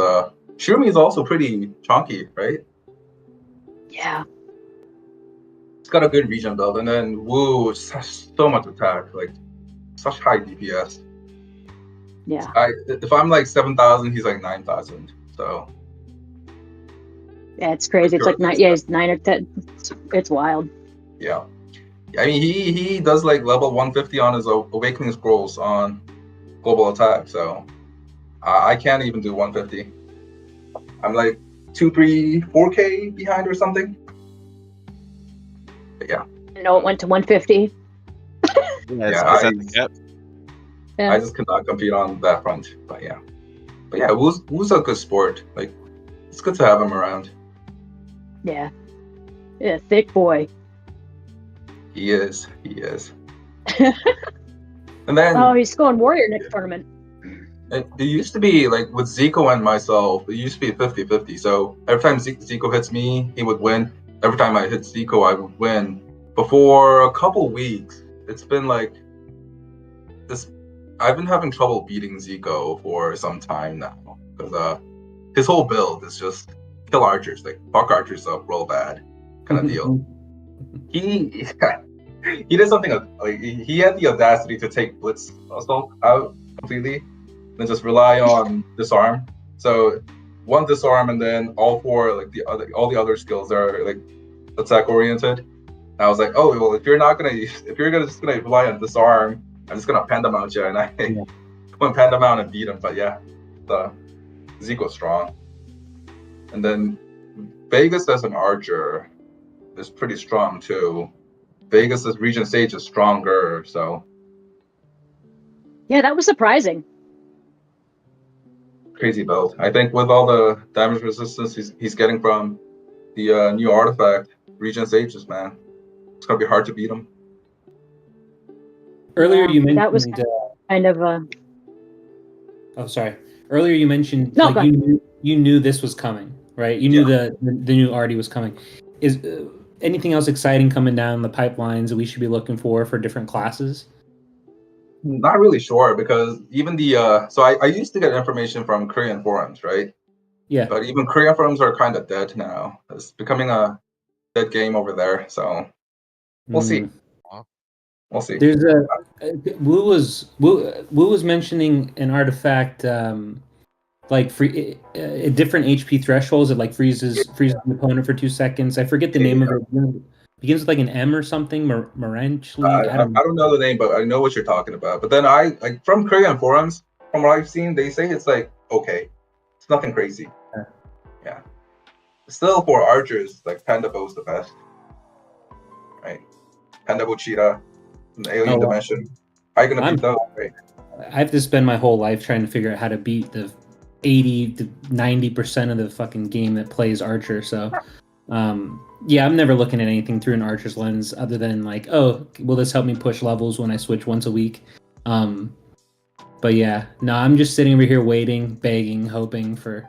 Shroomie is also pretty chunky, right? Yeah. It's got a good region build, and then Wu has so much attack, like such high DPS. Yeah. If I'm like 7,000, he's like 9,000. So. Yeah, it's crazy. It's like he's 9 or 10. It's wild. Yeah. I mean, he does like level 150 on his Awakening Scrolls on Global Attack, so I can't even do 150. I'm like 2, 3, 4K behind or something. But yeah. No, it went to 150. I just could not compete on that front. But yeah. Wu's a good sport. Like, it's good to have him around. Yeah. Yeah, thick boy. He is. And then he's going Warrior next tournament. It used to be like with Zico and myself, it used to be 50-50. So every time Zico hits me, he would win. Every time I hit Zico, I would win. But for a couple weeks, it's been like this. I've been having trouble beating Zico for some time now because his whole build is just kill archers, like fuck archers up real bad kind of deal. he he did something like he had the audacity to take Blitz assault out completely, and just rely on disarm. So one disarm, and then all the other skills are like attack oriented. And I was like, oh well, if you're just gonna rely on disarm, I'm just gonna panda mount you, and I went panda mount and beat him. But yeah, the Zeke was strong, and then Vegas as an archer is pretty strong too. Vegas as Regent Sage is stronger, so Yeah, that was surprising. crazy build. I think with all the damage resistance he's getting from the new artifact, Regent Sages, man, it's gonna be hard to beat him. Earlier you mentioned that was kind of oh, sorry. Earlier you mentioned No, like you knew this was coming, right? You knew the new Artie was coming. Is anything else exciting coming down the pipelines that we should be looking for different classes? Not really sure, because even the so I used to get information from Korean forums, right? Yeah. But even Korean forums are kind of dead now. It's becoming a dead game over there. So we'll see. We'll see. There's Wu was mentioning an artifact like free different HP thresholds. It like freezes an opponent for 2 seconds. I forget the name of it. Begins with like an M or something. Maranchli. I don't know the name, but I know what you're talking about. But then I like from Korean forums, from what I've seen, they say it's like okay, it's nothing crazy. Yeah. Still for archers, like Panda Bow's the best, right? Panda Bow Cheetah, an alien dimension. How are you gonna beat those? Right? I have to spend my whole life trying to figure out how to beat the 80 to 90% of the fucking game that plays archer. So. Yeah, I'm never looking at anything through an archer's lens other than like, oh, will this help me push levels when I switch once a week? But yeah, no, I'm just sitting over here waiting, begging, hoping for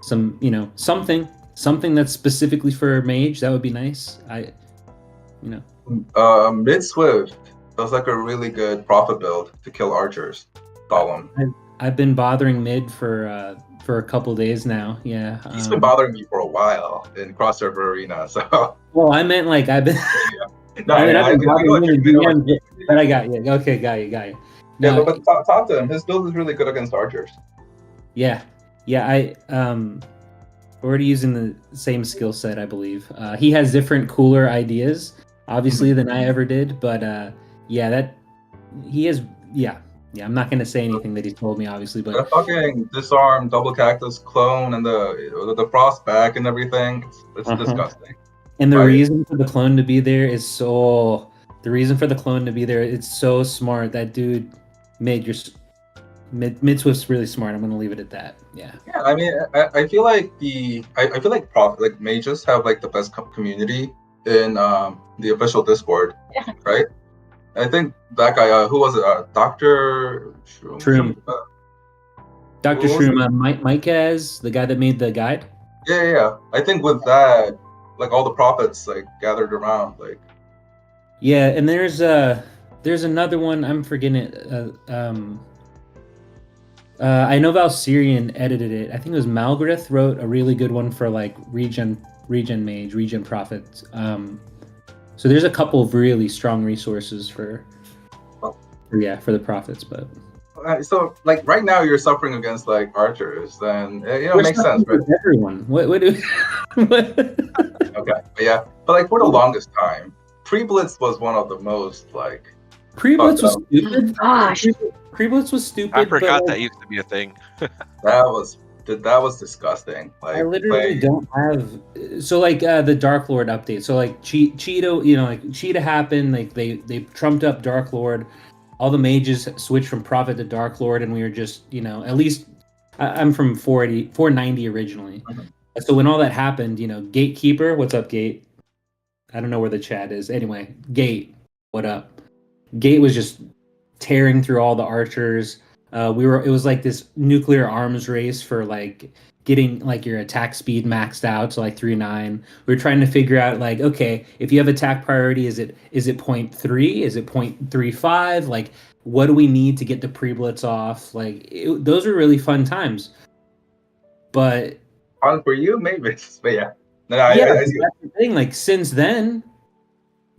some, something that's specifically for mage. That would be nice. Mid Swift does like a really good profit build to kill archers. Solemn. I've been bothering mid for a couple days now. Yeah, he's been bothering me for a while in cross server arena. So well, I meant like I've been. No, I've been bothering you in DM, but I got you. Okay, got you. No, yeah, but talk to him. His build is really good against archers. Yeah. I already using the same skill set, I believe. He has different, cooler ideas, obviously, than I ever did. But that he is. Yeah, I'm not gonna say anything that he told me, obviously, but the fucking disarm, double cactus clone, and the frost back and everything. It's disgusting. And the reason for the clone to be there it's so smart. That dude mid Swift's really smart. I'm gonna leave it at that. Yeah. Yeah, I mean, I feel like mages have like the best community in the official Discord, right? I think that guy, who was it? Dr. Shroom. Dr. Shroom, Mike as the guy that made the guide. Yeah. I think with that, like all the prophets like gathered around, like. Yeah, and there's another one. I'm forgetting it. I know Valsyrian edited it. I think it was Malgrith wrote a really good one for like regen mage, regen prophet. So there's a couple of really strong resources for the prophets, but so like right now you're suffering against like archers, then it makes sense, right? Everyone, what? Okay, but like for the longest time, pre-blitz was one of the most like. Pre-blitz was stupid. Gosh, pre-blitz was stupid. I forgot that used to be a thing. That was disgusting. Like I literally don't have the Dark Lord update. So like Cheetah, Cheetah happened. Like they trumped up Dark Lord. All the mages switched from Prophet to Dark Lord, and we were just at least I'm from 490 originally. Mm-hmm. So when all that happened, Gatekeeper, what's up, Gate? I don't know where the chat is. Anyway, Gate, what up? Gate was just tearing through all the archers. It was like this nuclear arms race for like getting like your attack speed maxed out to like 3.9. We were trying to figure out like, okay, if you have attack priority, is it 0.3? Is it 0.35? Like, what do we need to get the pre-blitz off? Like, those are really fun times. But fun for you, maybe. But yeah. No, Yeah, I see. that's the thing. Like since then,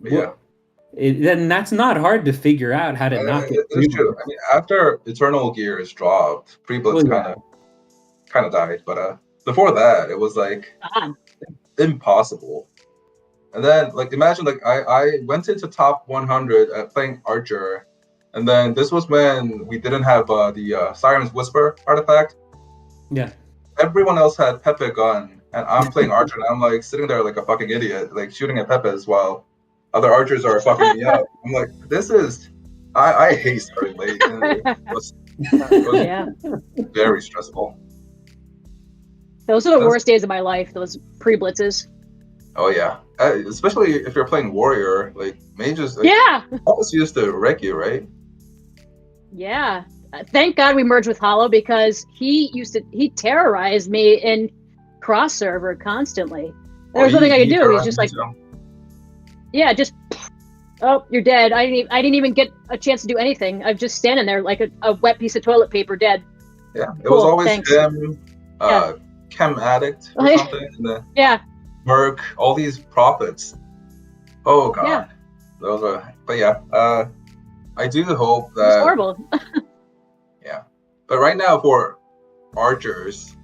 Yeah, then that's not hard to figure out how to not get. it is true. I mean, after Eternal Gears dropped, pre-blitz Well, kind of died. But before that, it was like God. impossible. And then, like, imagine, like, I went into top 100 at playing Archer, and then this was when we didn't have the Siren's Whisper artifact. Yeah. Everyone else had Pepe gun, and I'm playing Archer, and I'm like sitting there like a fucking idiot, like shooting at Pepe's while other archers are fucking me up. I'm like, this is, I hate starting late. And it was Yeah. very stressful. Those are the worst days of my life, those pre-blitzes. Oh yeah, especially if you're playing warrior, like mages. Like, Yeah. always used to wreck you, right? Yeah. Thank God we merged with Hollow because he terrorized me in cross server constantly. There was nothing I could do. He was just like, yeah, just, oh, you're dead. I didn't even get a chance to do anything. I'm just standing there like a wet piece of toilet paper, dead. Yeah, it Cool, was always thanks. him, Chem Addict or something, and then Yeah. Merc, all these prophets. Oh god, Yeah. Those are. But yeah, I do hope It was that. horrible. Yeah, but right now for archers,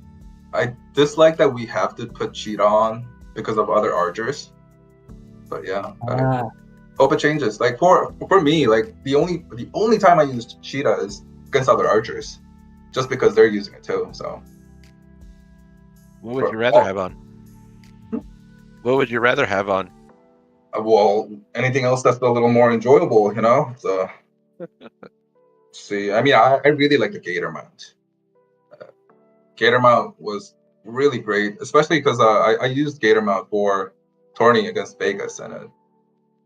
I dislike that we have to put cheetah on because of other archers. But yeah, I hope it changes. Like for me, like the only time I use cheetah is against other archers, just because they're using it too. So. What would you rather have on? What would you rather have on? Well, anything else that's a little more enjoyable, you know. So, see, I mean, I really like the Gator mount. Gator mount was really great, especially because I used Gator mount for tourney against Vegas, and it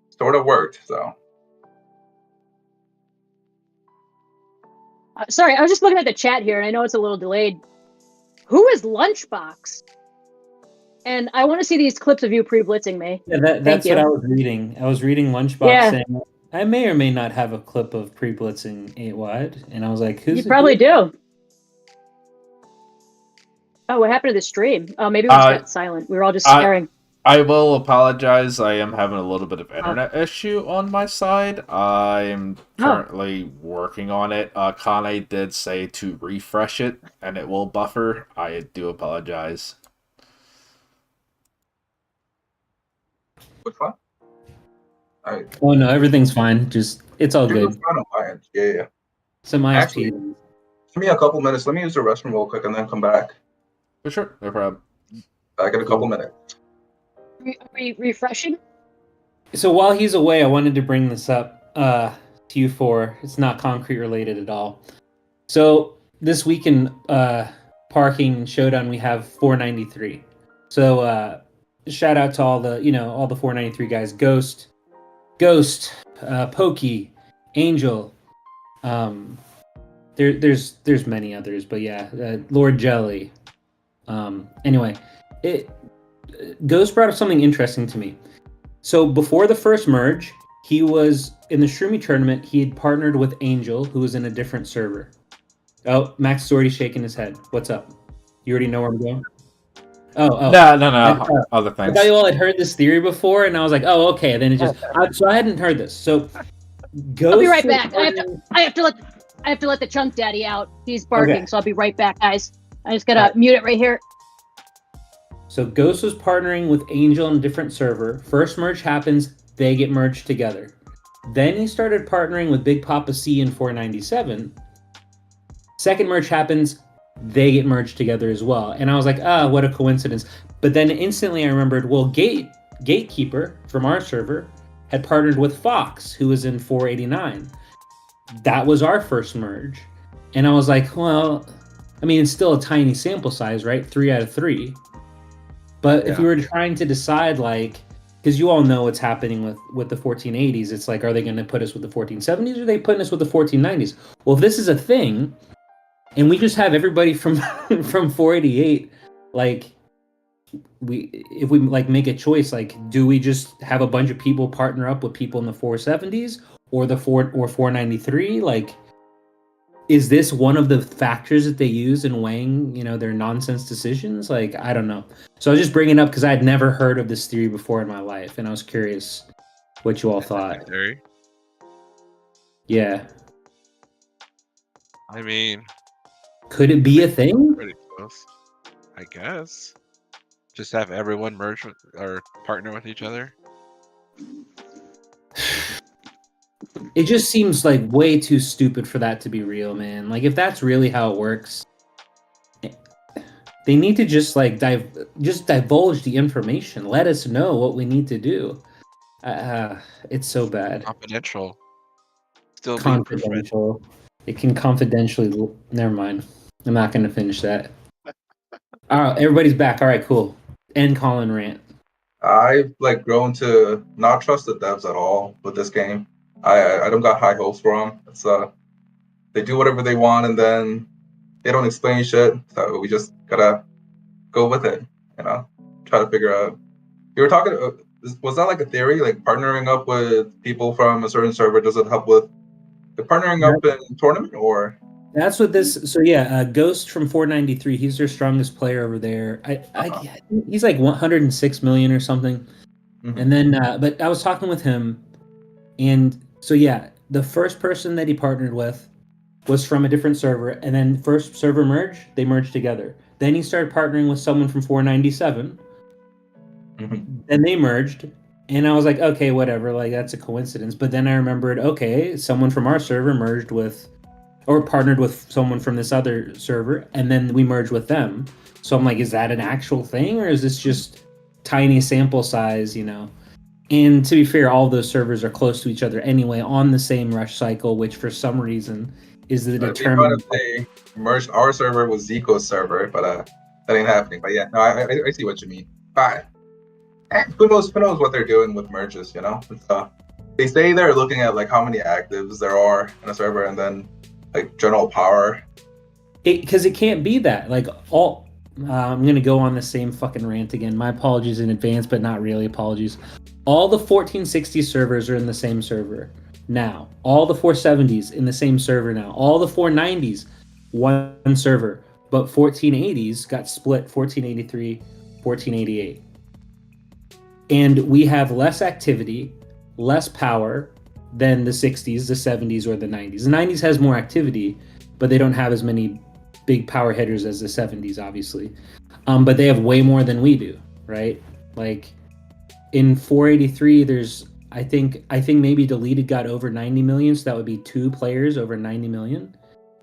sort of worked. So. Sorry, I was just looking at the chat here, and I know it's a little delayed. Who is Lunchbox? And I want to see these clips of you pre-blitzing me. Yeah, that's what I was reading. I was reading Lunchbox saying, I may or may not have a clip of pre-blitzing 8 wide, and I was like, "Who's?" You probably do. Oh, what happened to the stream? Oh, maybe we just got silent. We were all just staring. I will apologize. I am having a little bit of internet issue on my side. I'm currently working on it. Conrete did say to refresh it, and it will buffer. I do apologize. Which one? Oh no, everything's fine. Just it's all good. Yeah. Some ISP. Actually, give me a couple minutes. Let me use the restroom real quick and then come back. For sure, no problem. Back in a couple minutes. Are we refreshing? So while he's away, I wanted to bring this up to you four. It's not Conrete related at all. So this week in parking showdown, we have 493. So shout out to all the all the 493 guys. Ghost, Pokey, Angel. There's many others, but yeah, Lord Jelly. Anyway, Ghost brought up something interesting to me. So before the first merge, he was in the Shroomie tournament. He had partnered with Angel, who was in a different server. Oh, Max is already shaking his head. What's up? You already know where I'm going? Oh. No. Other things. I thought you all had heard this theory before, and I was like, oh, okay. Then it just so I hadn't heard this. So Ghost. I'll be right back. I have to let the chunk daddy out. He's barking, so I'll be right back, guys. I just gotta mute it right here. So Ghost was partnering with Angel on a different server. First merge happens, they get merged together. Then he started partnering with Big Papa C in 497. Second merge happens, they get merged together as well. And I was like, what a coincidence. But then instantly I remembered, well, Gatekeeper from our server had partnered with Fox, who was in 489. That was our first merge. And I was like, well, I mean, it's still a tiny sample size, right? 3 out of 3. But if we were trying to decide, like, because you all know what's happening with the 1480s, it's like, are they going to put us with the 1470s or are they putting us with the 1490s? Well, if this is a thing, and we just have everybody from 488, like, if we like make a choice, like, do we just have a bunch of people partner up with people in the 470s or the 493? Like, is this one of the factors that they use in weighing, their nonsense decisions? Like, I don't know. So I was just bringing it up because I had never heard of this theory before in my life, and I was curious what you all thought. Theory? Yeah. I mean, could it be a thing? Pretty close, I guess. Just have everyone merge with, or partner with each other. It just seems like way too stupid for that to be real, man. Like, if that's really how it works, they need to just like divulge the information. Let us know what we need to do. It's so bad. Confidential. Still Confidential. It can confidentially. Never mind. I'm not going to finish that. All right, everybody's back. All right, cool. End Colin rant. I've like grown to not trust the devs at all with this game. I don't got high hopes for them. It's they do whatever they want and then they don't explain shit. So we just gotta go with it, try to figure out. You were talking. Was that like a theory, like partnering up with people from a certain server? Does it help with the partnering up in tournament or? That's what this. So yeah, Ghost from 493. He's their strongest player over there. He's like 106 million or something. Mm-hmm. And then, but I was talking with him, and so yeah, the first person that he partnered with was from a different server, and then first server merge, they merged together. Then he started partnering with someone from 497. Mm-hmm. Then they merged, and I was like, okay, whatever, like that's a coincidence. But then I remembered, okay, someone from our server merged with, or partnered with someone from this other server, and then we merged with them. So I'm like, is that an actual thing, or is this just tiny sample size, And to be fair, all those servers are close to each other anyway on the same rush cycle, which for some reason is the determinant. They merged our server with Zico's server, but that ain't happening. But yeah, no, I see what you mean. But who knows what they're doing with merges, they say they're looking at like how many actives there are in a server and then like general power. Because it can't be that. Like all, I'm gonna go on the same fucking rant again. My apologies in advance, but not really apologies. All the 1460 servers are in the same server now. All the 470s in the same server now. All the 490s, one server. But 1480s got split 1483, 1488. And we have less activity, less power than the 60s, the 70s, or the 90s. The 90s has more activity, but they don't have as many big power hitters as the 70s, obviously. But they have way more than we do, right? Like in 483, there's I think maybe Deleted got over 90 million, so that would be 2 players over 90 million.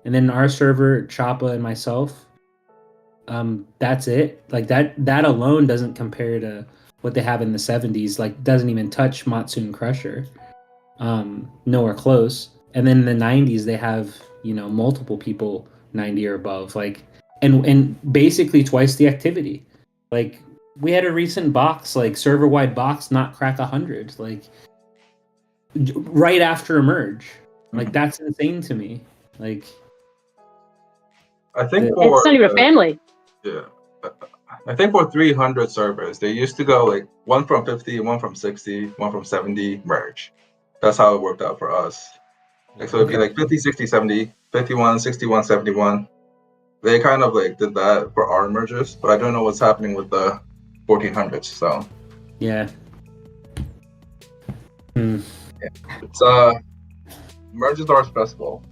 And then our server, Choppa and myself, that's it. Like that alone doesn't compare to what they have in the 70s. Like doesn't even touch Matsun Crusher. Nowhere close. And then in the 90s they have, multiple people 90 or above, like and basically twice the activity. Like we had a recent box, like server-wide box, not crack 100, like right after a merge. Like that's insane to me. Like I think it's not even a family. Yeah. I think for 300 servers, they used to go like one from 50, one from 60, one from 70 merge. That's how it worked out for us. Like, so it'd be like 50, 60, 70, 51, 61, 71. They kind of like did that for our mergers, but I don't know what's happening with the 1400s. So yeah. It's merges are stressful.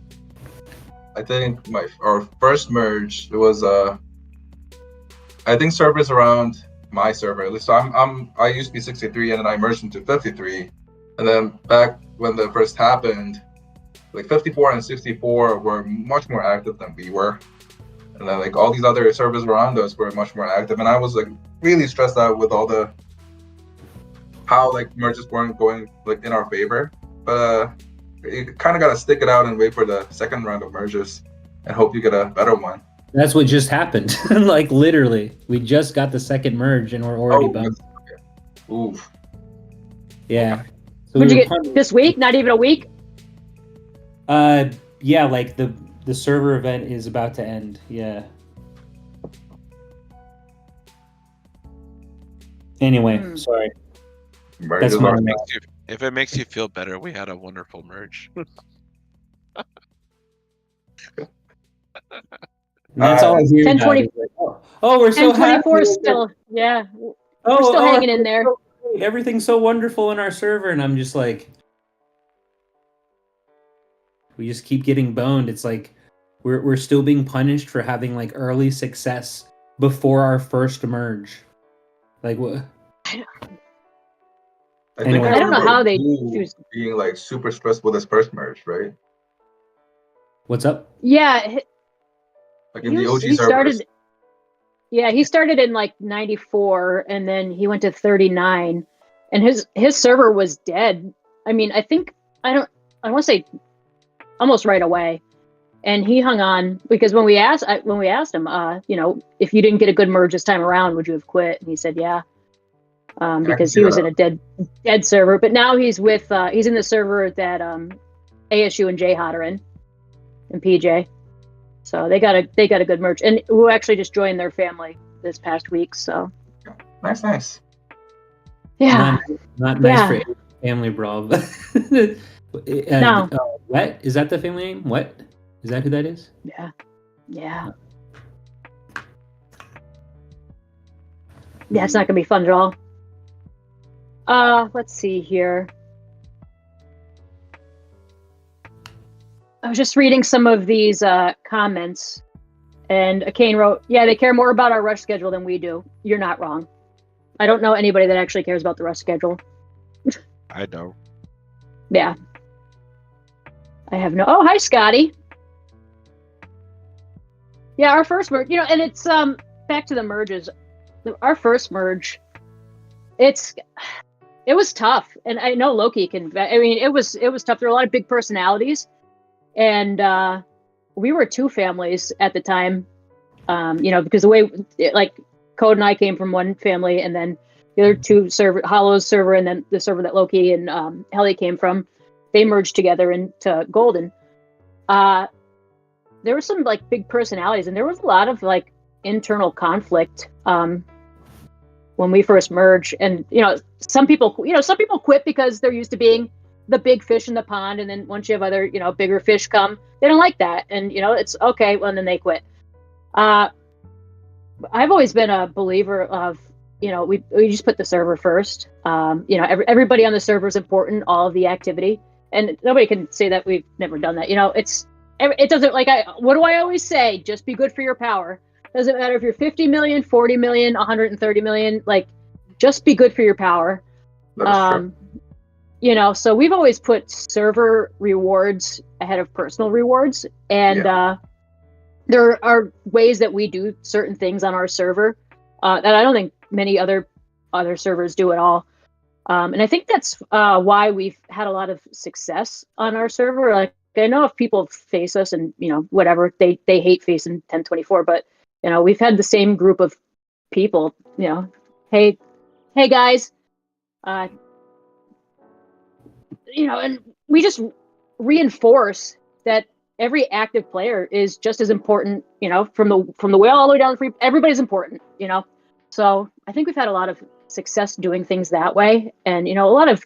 I think our first merge, it was I think servers around my server, at least. So I used to be 63 and then I merged into 53. And then back when the first happened, like 54 and 64 were much more active than we were. And then like all these other servers around us were much more active. And I was like really stressed out with all the how like merges weren't going like in our favor. But you kind of got to stick it out and wait for the second round of merges and hope you get a better one. That's what just happened. Like literally, we just got the second merge and we're already bumped. Okay. Oof. Yeah. So would you get this week? Not even a week? Yeah, like the server event is about to end. Yeah. Anyway, sorry. Merges if it makes you feel better, we had a wonderful merge. And that's all I hear. 1020 Like, oh, we're so happy. 1024 is still, yeah. We're still hanging in there. Everything's so wonderful in our server, and I'm just like, we just keep getting boned. It's like we're still being punished for having like early success before our first merge. Like what? I think I don't know how they choose being like super stressed with his first merge, right? What's up? Yeah, Like in the OG he servers. started. Yeah, he started in like 94, and then he went to 39, and his server was dead. I mean, I want to say almost right away, and he hung on because when we asked him, if you didn't get a good merge this time around, would you have quit? And he said, yeah, because he was in a dead server. But now he's with he's in the server that ASU and Jhot are in, and PJ. So they got a good merch, and who actually just joined their family this past week. So nice. Yeah, not nice for family brawl. No. Wet, is that the family name? What is that? Who that is? Yeah. It's not gonna be fun at all. Let's see here. I was just reading some of these comments, and Akane wrote, yeah, they care more about our rush schedule than we do. You're not wrong. I don't know anybody that actually cares about the rush schedule. I know. Yeah. I have no... Oh, hi, Scotty. Yeah, our first merge, and it's back to the merges. Our first merge, it was tough, and I know Loki can... I mean, it was tough. There were a lot of big personalities, and we were two families at the time, because the way, Code and I came from one family, and then the other two Hollow's server, and then the server that Loki and Helly came from, they merged together into Golden. There were some big personalities, and there was a lot of internal conflict when we first merged. And some people quit because they're used to being the big fish in the pond, and then once you have other bigger fish come, they don't like that, and it's okay. Well, and then they quit. I've always been a believer of we just put the server first. Everybody on the server is important, all of the activity, and nobody can say that we've never done that. It doesn't, what do I always say? Just be good for your power. Doesn't matter if you're 50 million, 40 million, 130 million, just be good for your power. So we've always put server rewards ahead of personal rewards, and there are ways that we do certain things on our server that I don't think many other servers do at all. And I think that's why we've had a lot of success on our server. I know if people face us and whatever, they hate facing 1024, but we've had the same group of people. Hey guys, and we just reinforce that every active player is just as important. From the whale all the way down the free, everybody's important. So I think we've had a lot of success doing things that way, and a lot of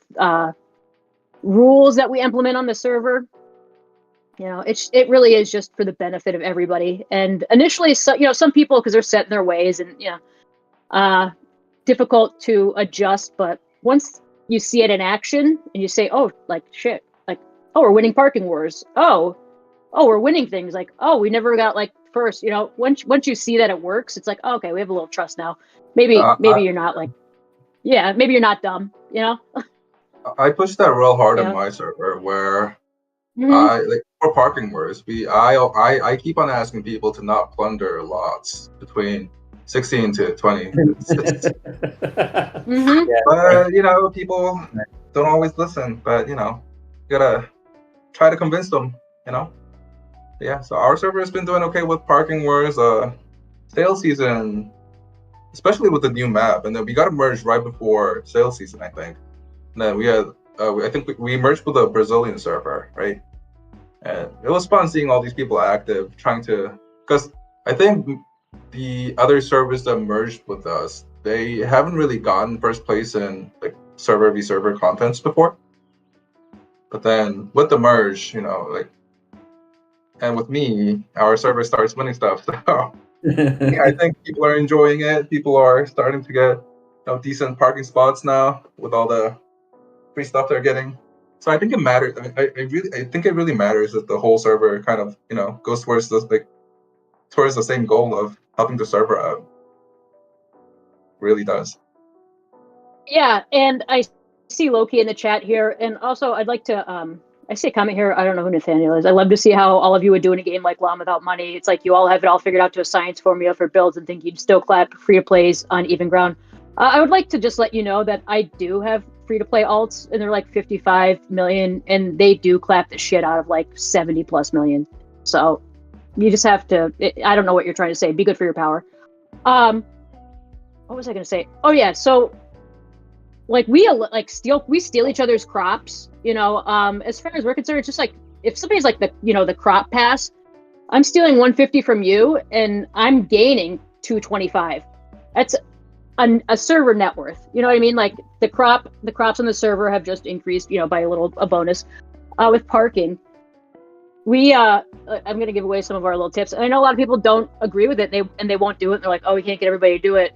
rules that we implement on the server. It really is just for the benefit of everybody. And initially, some people, because they're set in their ways, and difficult to adjust. But once you see it in action, and you say, "Oh, shit!" "Oh, we're winning parking wars." Oh, we're winning things. "Oh, we never got first." Once you see that it works, it's oh, okay, we have a little trust now. Maybe you're not maybe you're not dumb. I pushed that real hard on my server where for parking wars, I keep on asking people to not plunder lots between 16 to 20. But people don't always listen. But you gotta try to convince them. Yeah. So our server has been doing okay with parking wars. Sales season, especially with the new map, and then we got to merge right before sales season, I think. And then we had, I think we merged with a Brazilian server, right? And it was fun seeing all these people active, because I think the other servers that merged with us, they haven't really gotten first place in server v server contents before. But then with the merge, and with me, our server starts winning stuff. So yeah, I think people are enjoying it. People are starting to get decent parking spots now with all the free stuff they're getting. So I think it matters. I think it really matters that the whole server kind of goes towards towards the same goal of helping the server out. Really does. Yeah, and I see Loki in the chat here, and also I'd like to I see a comment here. I don't know who Nathaniel is. I love to see how all of you would do in a game like LOM without money. It's like you all have it all figured out to a science formula for builds and think you'd still clap free to plays on even ground. I would like to just let you know that I do have free to play alts, and they're like 55 million, and they do clap the shit out of like 70 plus million. So you just have to. I don't know what you're trying to say. Be good for your power. What was I going to say? Oh yeah, so like we steal each other's crops. As far as we're concerned, it's just like if somebody's like the crop pass, I'm stealing 150 from you, and I'm gaining 225. That's a server net worth. You know what I mean? Like the crops on the server have just increased, by a bonus. With parking, I'm gonna give away some of our little tips. And I know a lot of people don't agree with it, and they won't do it. They're like, oh, we can't get everybody to do it.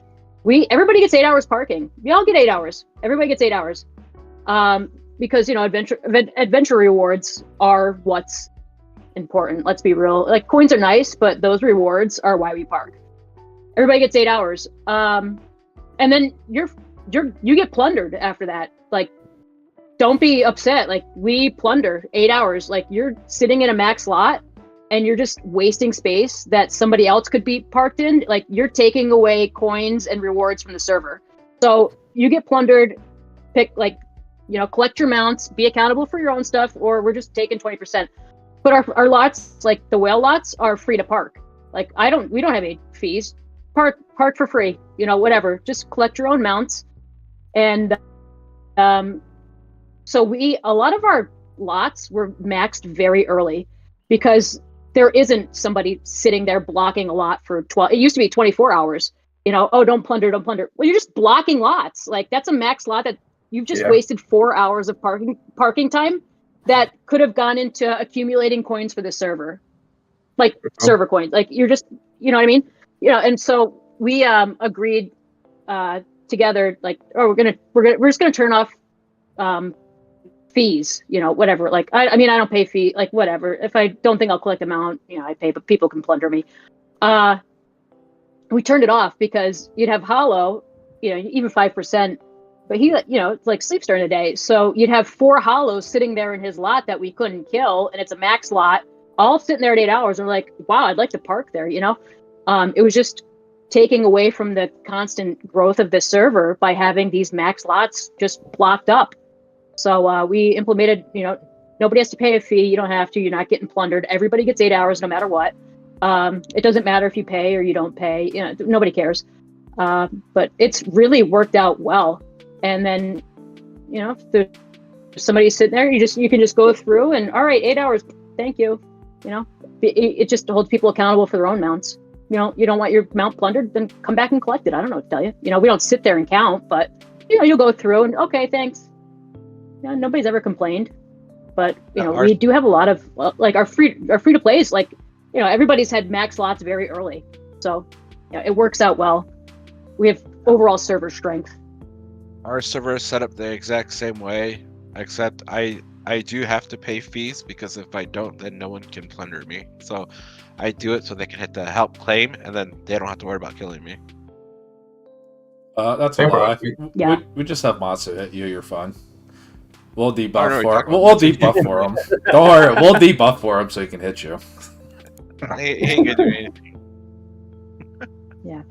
Everybody gets 8 hours parking. We all get 8 hours. Everybody gets 8 hours. Because adventure rewards are what's important. Let's be real. Like coins are nice, but those rewards are why we park. Everybody gets 8 hours. And then you get plundered after that. Like, don't be upset. Like, we plunder 8 hours. Like, you're sitting in a max lot and you're just wasting space that somebody else could be parked in. Like, you're taking away coins and rewards from the server. So you get plundered. Collect your mounts, be accountable for your own stuff, or we're just taking 20%. But our lots, like the whale lots, are free to park. Like, we don't have any fees. Park for free, whatever. Just collect your own mounts. And so a lot of our lots were maxed very early because there isn't somebody sitting there blocking a lot for 12. It used to be 24 hours. Oh, don't plunder. Well, you're just blocking lots. Like, that's a max lot that you've just wasted 4 hours of parking time that could have gone into accumulating coins for the server. Like server coins. Like, you're just, you know what I mean? And so we agreed together, like, oh, we're just gonna turn off fees, whatever. Like, I mean, I don't pay fee, like, whatever. If I don't think I'll collect them out, I pay, but people can plunder me. We turned it off because you'd have Hollow, even 5%, but he, like, sleeps during the day. So you'd have 4 Hollows sitting there in his lot that we couldn't kill, and it's a max lot, all sitting there at 8 hours. And we're like, wow, I'd like to park there, It was just taking away from the constant growth of the server by having these max lots just blocked up. So we implemented, nobody has to pay a fee. You don't have to. You're not getting plundered. Everybody gets 8 hours no matter what. It doesn't matter if you pay or you don't pay. Nobody cares. But it's really worked out well. And then, if there's somebody sitting there, you can just go through and, all right, 8 hours. Thank you. It just holds people accountable for their own mounts. You don't want your mount plundered, then come back and collect it. I don't know what to tell you. We don't sit there and count, but you'll go through and, okay, thanks. Nobody's ever complained, but we do have a lot of like our free to plays. Like, everybody's had max lots very early, so it works out well. We have overall server strength. Our server is set up the exact same way, except I do have to pay fees because if I don't, then no one can plunder me. So I do it so they can hit the help claim, and then they don't have to worry about killing me. That's a lie. We just have mods to hit you. You're fine. We'll debuff for him. We'll debuff for him. Don't worry. We'll debuff for him so he can hit you. He ain't gonna do anything. Yeah.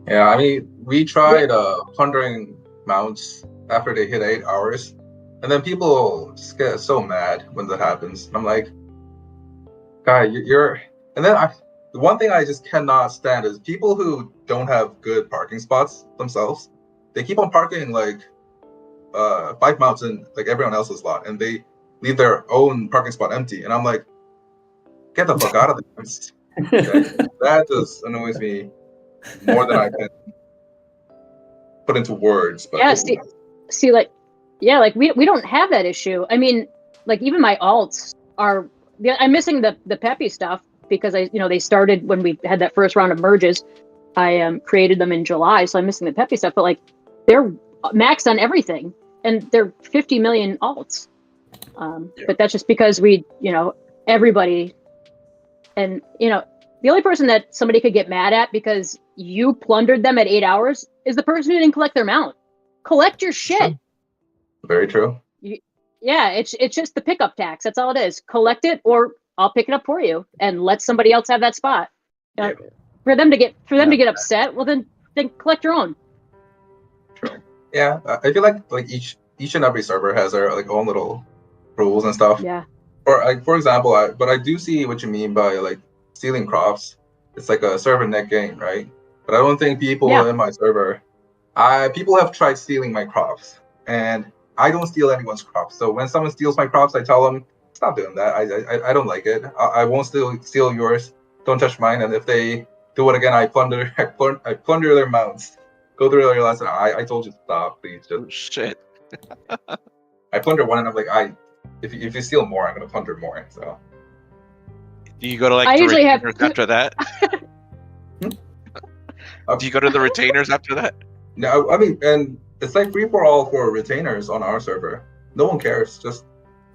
Yeah, I mean, we tried plundering mounts after they hit 8 hours, and then people just get so mad when that happens. And I'm like, guy, you're. And then the one thing I just cannot stand is people who don't have good parking spots themselves. They keep on parking like 5 mounts in like everyone else's lot, and they leave their own parking spot empty. And I'm like, get the fuck out of this. That just annoys me more than I can put into words. But yeah, see, like we don't have that issue. I mean, like, even my alts are I'm missing the peppy stuff because they started when we had that first round of merges. I created them in July, so I'm missing the peppy stuff. But like, they're maxed on everything, and they're 50 million alts. But that's just because everybody, and the only person that somebody could get mad at because you plundered them at 8 hours is the person who didn't collect their mount. Collect your shit. Very true. Yeah, it's just the pickup tax. That's all it is. Collect it, or I'll pick it up for you and let somebody else have that spot. For them to get upset, well then collect your own. True. Yeah, I feel like each and every server has their like own little rules and stuff. Yeah. For example, I do see what you mean by like stealing crops. It's like a server net gain, right? But I don't think people in my server, people have tried stealing my crops, and I don't steal anyone's crops. So when someone steals my crops, I tell them, stop doing that. I don't like it. I won't steal yours. Don't touch mine. And if they do it again, I plunder their mounts. Go through their lesson. I told you to stop, please. Shit. I plunder one, and I'm like, if you steal more, I'm gonna plunder more. So. Do you go to like I the usually have retainers after that? Do you go to the retainers after that? No, I mean, and it's like free for all for retainers on our server. No one cares. Just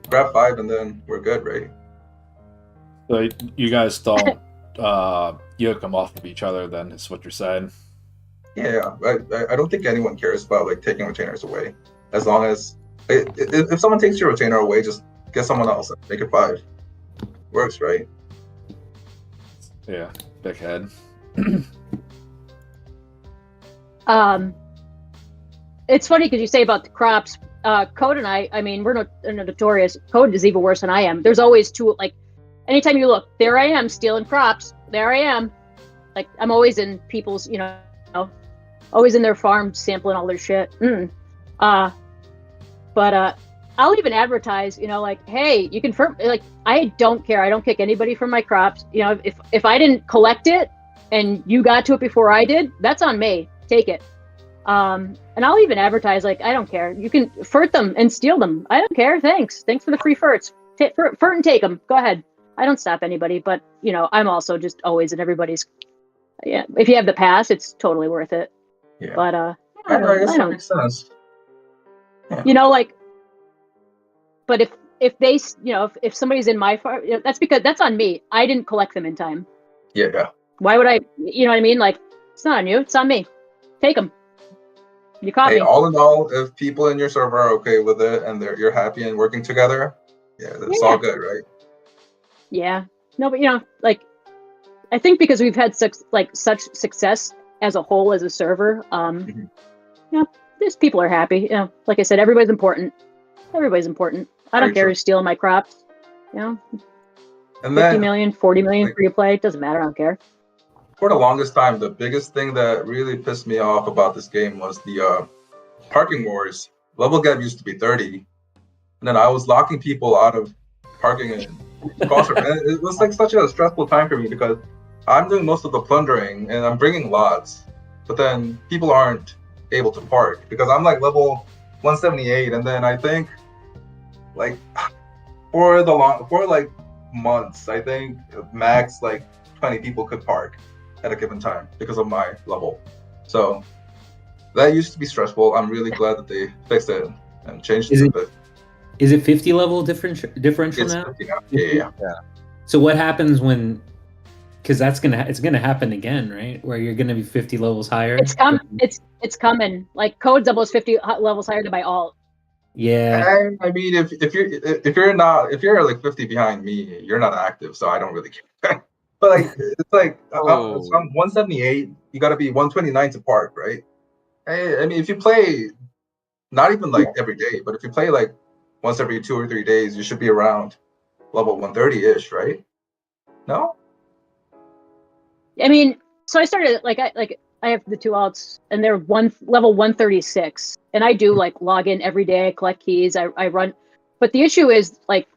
grab 5 and then we're good, right? So you guys don't yoke them off of each other, then is what you're saying? Yeah, I don't think anyone cares about like taking retainers away. As long as if someone takes your retainer away, just get someone else and make it 5. Works, right? Yeah, big head. It's funny because you say about the crops. Code and I mean, we're notorious. Code is even worse than I am. There's always two, like, anytime you look, there I am stealing crops. There I am. Like, I'm always in people's, always in their farm sampling all their shit. But I'll even advertise, like, hey, you confirm, like, I don't care. I don't kick anybody from my crops. If I didn't collect it and you got to it before I did, that's on me. Take it. And I'll even advertise, like, I don't care. You can furt them and steal them. I don't care. Thanks for the free furts. Furt and take them. Go ahead. I don't stop anybody, but I'm also just always in everybody's. Yeah, if you have the pass, it's totally worth it. Yeah. But I guess that makes sense. Yeah. But if they, if somebody's in my farm, that's because that's on me. I didn't collect them in time. Yeah. Why would I? You know what I mean? Like, it's not on you. It's on me. Take them. You caught me. All in all, if people in your server are okay with it and you're happy and working together, that's all good, right? Yeah. No, but like, I think because we've had such success as a whole as a server, these people are happy. Like I said, everybody's important. I don't care who's stealing my crops. And 50 million, 40 million free to play, it doesn't matter. I don't care. For the longest time, the biggest thing that really pissed me off about this game was the parking wars. Level gap used to be 30, and then I was locking people out of parking and crossroads. And it was like such a stressful time for me because I'm doing most of the plundering and I'm bringing lots, but then people aren't able to park because I'm like level 178, and then I think like for like months, I think max like 20 people could park at a given time because of my level. So that used to be stressful. I'm really glad that they fixed it and changed it a bit. Is it 50 level differential now? 50 now. Yeah. So what happens when? Because it's gonna happen again, right? Where you're gonna be 50 levels higher. It's coming. Like Code's almost 50 levels higher than my alt. Yeah. I mean, if you're like 50 behind me, you're not active, so I don't really care. But like it's like it's 178, you gotta be 129 to park, right? I mean, if you play not even like every day, but if you play like once every 2 or 3 days, you should be around level 130-ish, right? No? I mean, so I started I have the 2 alts and they're level 136, and I do like log in every day, I collect keys, I run, but the issue is like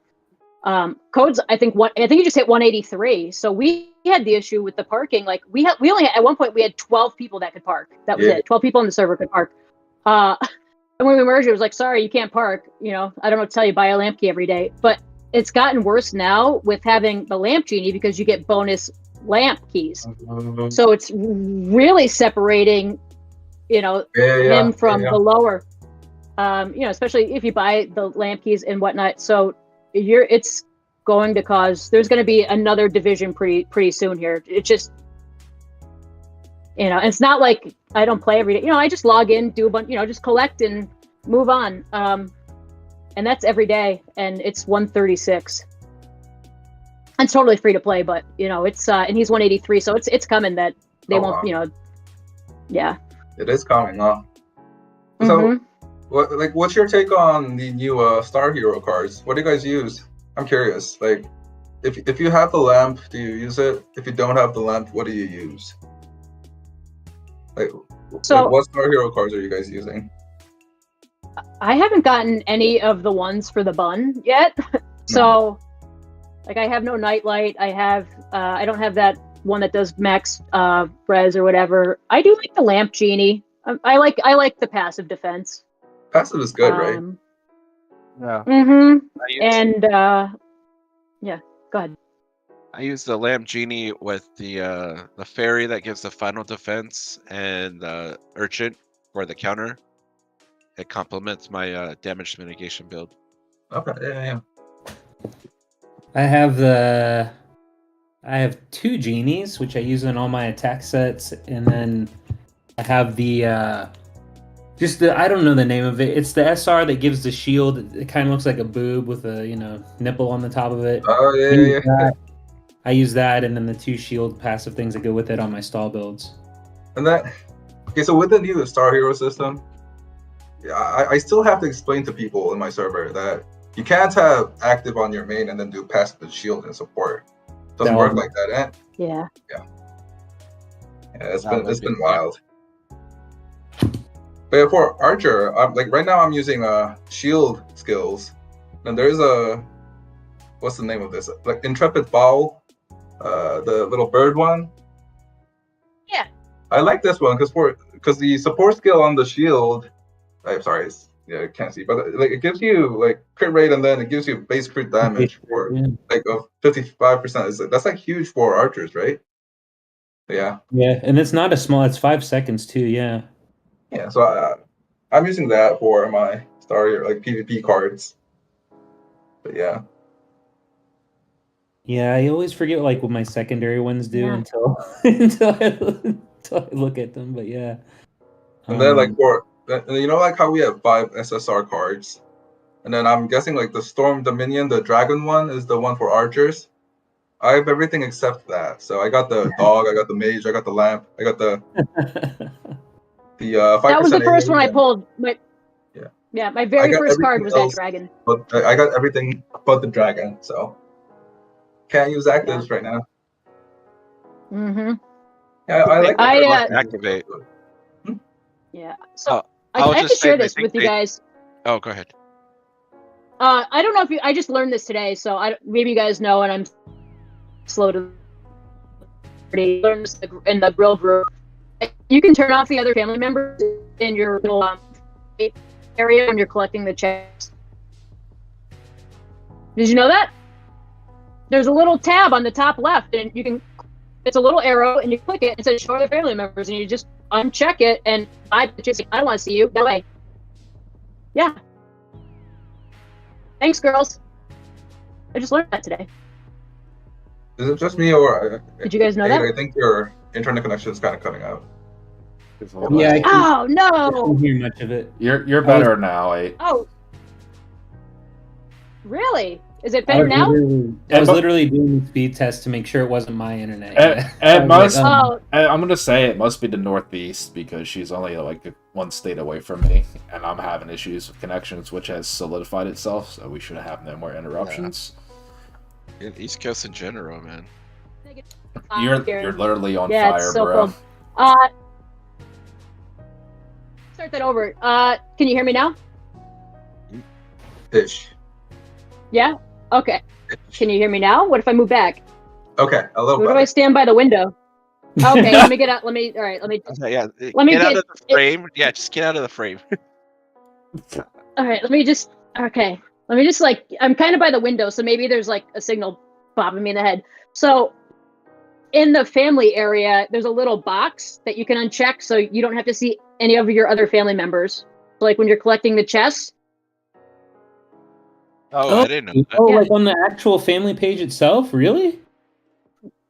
Codes. I think you just hit 183. So we had the issue with the parking. Like we only at one point we had 12 people that could park. That was it. 12 people on the server could park. And when we merged, it was like, sorry, you can't park. I don't know what to tell you. Buy a lamp key every day. But it's gotten worse now with having the lamp genie because you get bonus lamp keys. So it's really separating, him from the lower. Especially if you buy the lamp keys and whatnot. So it's going to cause. There's going to be another division pretty soon here. It's just. It's not like I don't play every day. I just log in, do a bunch, just collect and move on. And that's every day, and it's 136. It's totally free to play, but it's and he's 183, so it's coming that they won't, wow. Yeah. It is coming, huh? So, what's your take on the new Star Hero cards? What do you guys use? I'm curious. Like, if you have the lamp, do you use it? If you don't have the lamp, what do you use? Like, what Star Hero cards are you guys using? I haven't gotten any of the ones for the bun yet. So, I have no nightlight. I don't have that one that does max res or whatever. I do like the lamp genie. I like the passive defense. Passive is good, right? Yeah. And yeah, go ahead. I use the lamp genie with the fairy that gives the final defense and the urchin for the counter. It complements my damage mitigation build. Okay, yeah. I have 2 genies, which I use in all my attack sets, and then I have the I don't know the name of it. It's the SR that gives the shield. It kind of looks like a boob with a nipple on the top of it. Oh yeah. I use that, and then the 2 shield passive things that go with it on my stall builds. And so with the new Star Hero system, I still have to explain to people in my server that you can't have active on your main and then do passive and shield and support. Doesn't work like that, eh? Yeah. Yeah, it's been wild. But for Archer, right now I'm using shield skills, and there's what's the name of this? Like Intrepid Bowl, the little bird one. Yeah. I like this one because the support skill on the shield. I'm sorry, I can't see, but it gives you crit rate, and then it gives you base crit damage for of 55%. That's huge for archers, right? Yeah. Yeah, and it's not it's 5 seconds too. Yeah. Yeah, so I'm using that for my Star PvP cards. But yeah. Yeah, I always forget what my secondary ones do until I look at them. But yeah. And then for how we have 5 SSR cards, and then I'm guessing the Storm Dominion, the Dragon one, is the one for archers. I have everything except that. So I got the dog, I got the mage, I got the lamp, I got the 5%. That was the first one I pulled. My very first card was that dragon. But I got everything but the dragon, so can't use actives right now. Yeah, I like activate. Yeah, so I have to share this with you guys. Oh, go ahead. I don't know if I just learned this today, so maybe you guys know, and I'm slow to learn this in the grill group. You can turn off the other family members in your little area when you're collecting the checks. Did you know that? There's a little tab on the top left, and it's a little arrow, and you click it, and it says show other family members, and you just uncheck it, and I don't want to see you. No way. Yeah. Thanks, girls. I just learned that today. Is it just me, or did you guys know that? I think your internet connection is kind of cutting out. Yeah. Oh no! I don't hear much of it. You're better now. Oh. Really? Is it better now? I was literally doing the speed test to make sure it wasn't my internet. It must. I'm gonna say it must be the Northeast because she's only one state away from me, and I'm having issues with connections, which has solidified itself. So we should have no more interruptions. Yeah. East Coast in general, man. You're literally on fire, so bro. Cool. Start that over. Can you hear me now? Ish. Yeah. Okay. Can you hear me now? What if I move back? Okay, a little bit. What do I stand by the window? Okay, let me get out. All right, let me. Yeah. Let me get out of the frame. Yeah, just get out of the frame. All right, let me just. Okay. Let me just like, I'm kind of by the window, so maybe there's like a signal bobbing me in the head. So in the family area, there's a little box that you can uncheck so you don't have to see any of your other family members. So like when you're collecting the chests. Oh, I didn't know that. Oh, like on the actual family page itself? Really?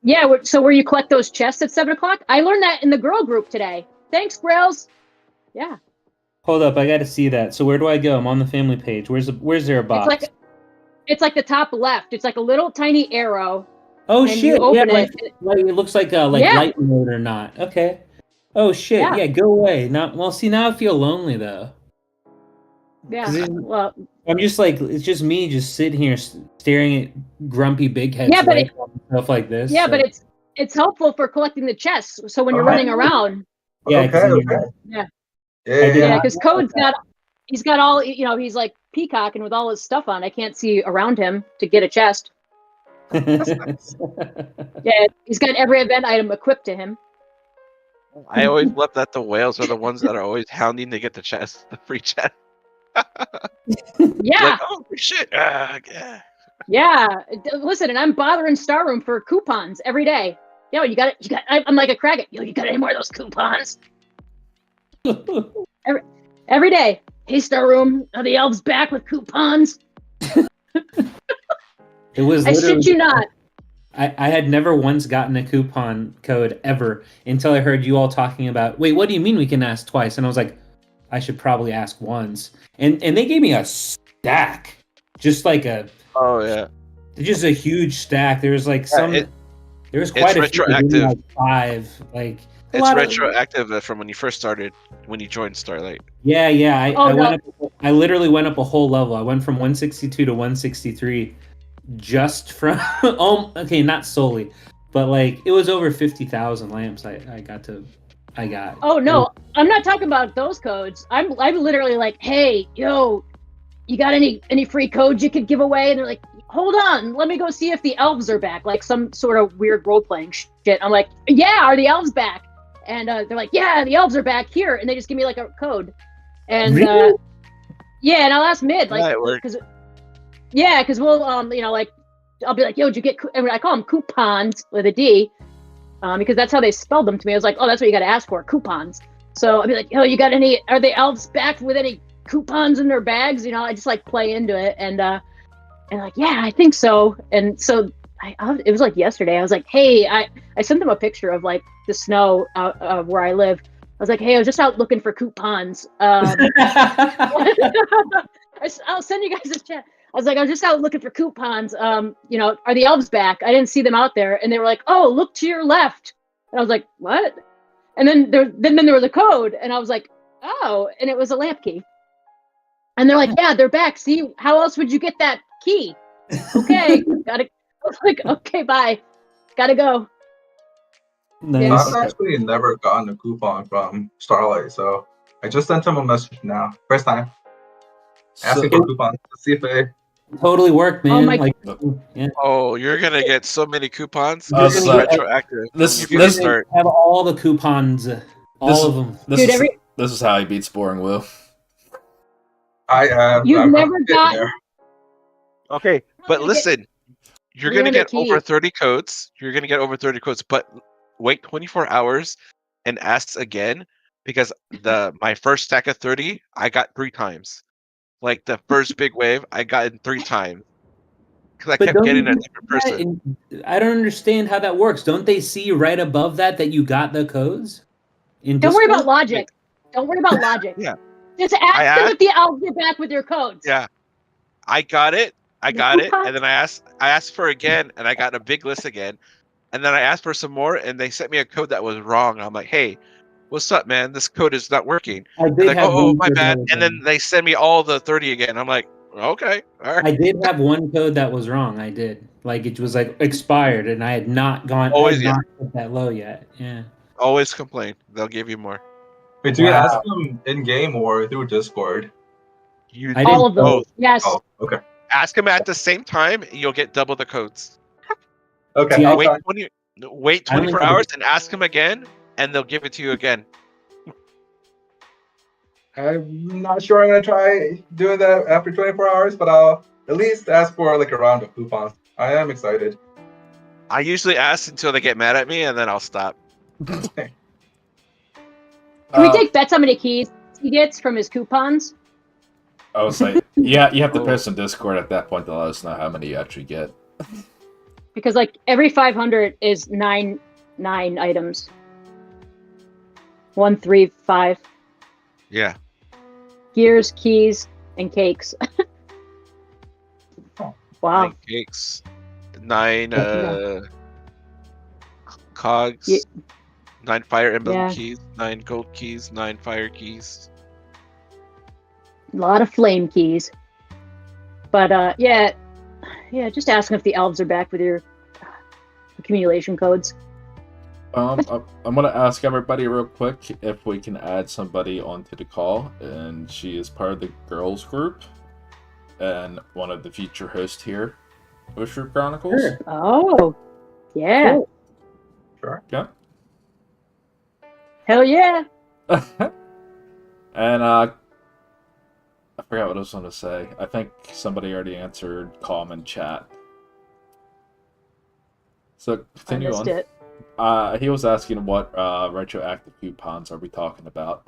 Yeah, so where you collect those chests at 7 o'clock? I learned that in the girl group today. Thanks, Grails. Yeah. Hold up, I got to see that. So where do I go? I'm on the family page. Where's there a box? It's like the top left. It's like a little tiny arrow. Oh and shit! You open yeah, it. like it looks like light mode or not. Okay. Oh shit! Yeah, go away. See, now I feel lonely though. Yeah. Well, I'm just like, it's just me just sitting here staring at grumpy big heads and stuff like this. Yeah, so. But it's helpful for collecting the chests. So when you're running around. Yeah. Yeah. Because Code's he's got all, he's like peacocking with all his stuff on. I can't see around him to get a chest. Yeah, he's got every event item equipped to him. I always love that the whales are the ones that are always hounding to get the free chest. Yeah. Like, oh shit! Yeah. Yeah. Listen, and I'm bothering Starroom for coupons every day. Yo, you got it. I'm like a crack it. Yo, you got any more of those coupons? every day. Hey, Starroom, are the elves back with coupons? It was. I shit you not. I had never once gotten a coupon code ever until I heard you all talking about. Wait, what do you mean we can ask twice? And I was like, I should probably ask once. And they gave me a stack, just like a. Oh yeah. Just a huge stack. There was like some. There was quite a retroactive. Few, like 5. Like it's retroactive from when you first started, when you joined Starlight. Yeah. I literally went up a whole level. I went from 162 to 163, just from. Okay, not solely, but like it was over 50,000 lamps. I got. Oh no, I'm not talking about those codes. I'm literally like, hey, yo, you got any free codes you could give away? And they're like, hold on, let me go see if the elves are back, like some sort of weird role-playing shit. I'm like, yeah, are the elves back? And they're like, yeah, the elves are back here, and they just give me like a code. And really? Yeah, and I'll ask Mid, like, because we'll like, I'll be like, yo, did you get? I call them coupons with a D, because that's how they spelled them to me. I was like, oh, that's what you got to ask for, coupons. So I'll be like, yo, you got any? Are the elves back with any coupons in their bags? I just like play into it, and like, yeah, I think so. And so it was like yesterday. I was like, hey, I sent them a picture of like the snow of where I live. I was like, hey, I was just out looking for coupons. I'll send you guys a chat. I was like, I was just out looking for coupons. Are the elves back? I didn't see them out there. And they were like, oh, look to your left. And I was like, what? And then there was a code. And I was like, oh, and it was a lamp key. And they're like, yeah, they're back. See, how else would you get that key? Okay, I was like, okay, bye. Gotta go. Nice. I've actually never gotten a coupon from Starlight, so I just sent him a message now. First time. Asking for coupons to see if they totally worked, man. Oh my yeah. Oh, you're gonna get so many coupons. This is retroactive. Have all the coupons, all of them. This is how he beats boring Will. You've never got. Okay, but listen, you're gonna get over 30 codes. You're gonna get over 30 codes, but wait 24 hours and ask again, because my first stack of 30 I got 3 times. Like the first big wave, I got it 3 times because I kept getting a different person. I don't understand how that works. Don't they see right above that you got the codes? Don't worry about logic. Don't worry about logic. Yeah. Just ask them if the elves are back with your codes. Yeah. I got it. And then I asked for again, and I got a big list again. And then I asked for some more, and they sent me a code that was wrong. I'm like, hey, what's up, man? This code is not working. Like, oh, my bad. And then they send me all the 30 again. I'm like, okay, all right. I did have one code that was wrong. I did. Like, it was like expired, and I had not gone not that low yet. Yeah. Always complain. They'll give you more. Wait, do you ask them in game or through Discord? All of them. Both. Yes. Oh, okay. Ask them at the same time. You'll get double the codes. Okay. See, wait 24 hours and ask them again, and they'll give it to you again. I'm not sure I'm gonna try doing that after 24 hours, but I'll at least ask for like a round of coupons. I am excited. I usually ask until they get mad at me, and then I'll stop. Can we take bets how many keys he gets from his coupons? I was like, yeah, you have to post in Discord at that point to let us know how many you actually get. Because like every 500 is nine items. 1, 3, 5. Yeah. Gears, keys, and cakes. Wow. 9 cakes, 9 Yeah. cogs, Yeah. 9 fire emblem Yeah. keys, 9 gold keys, 9 fire keys. A lot of flame keys. But yeah, just asking if the elves are back with your accumulation codes. I'm gonna ask everybody real quick if we can add somebody onto the call, and she is part of the girls group and one of the feature hosts here, Oshru Chronicles. Sure. Oh, yeah. Cool. Sure. Yeah. Hell yeah. And I forgot what I was going to say. I think somebody already answered common chat. So continue I missed on. it. He was asking what retroactive coupons are we talking about?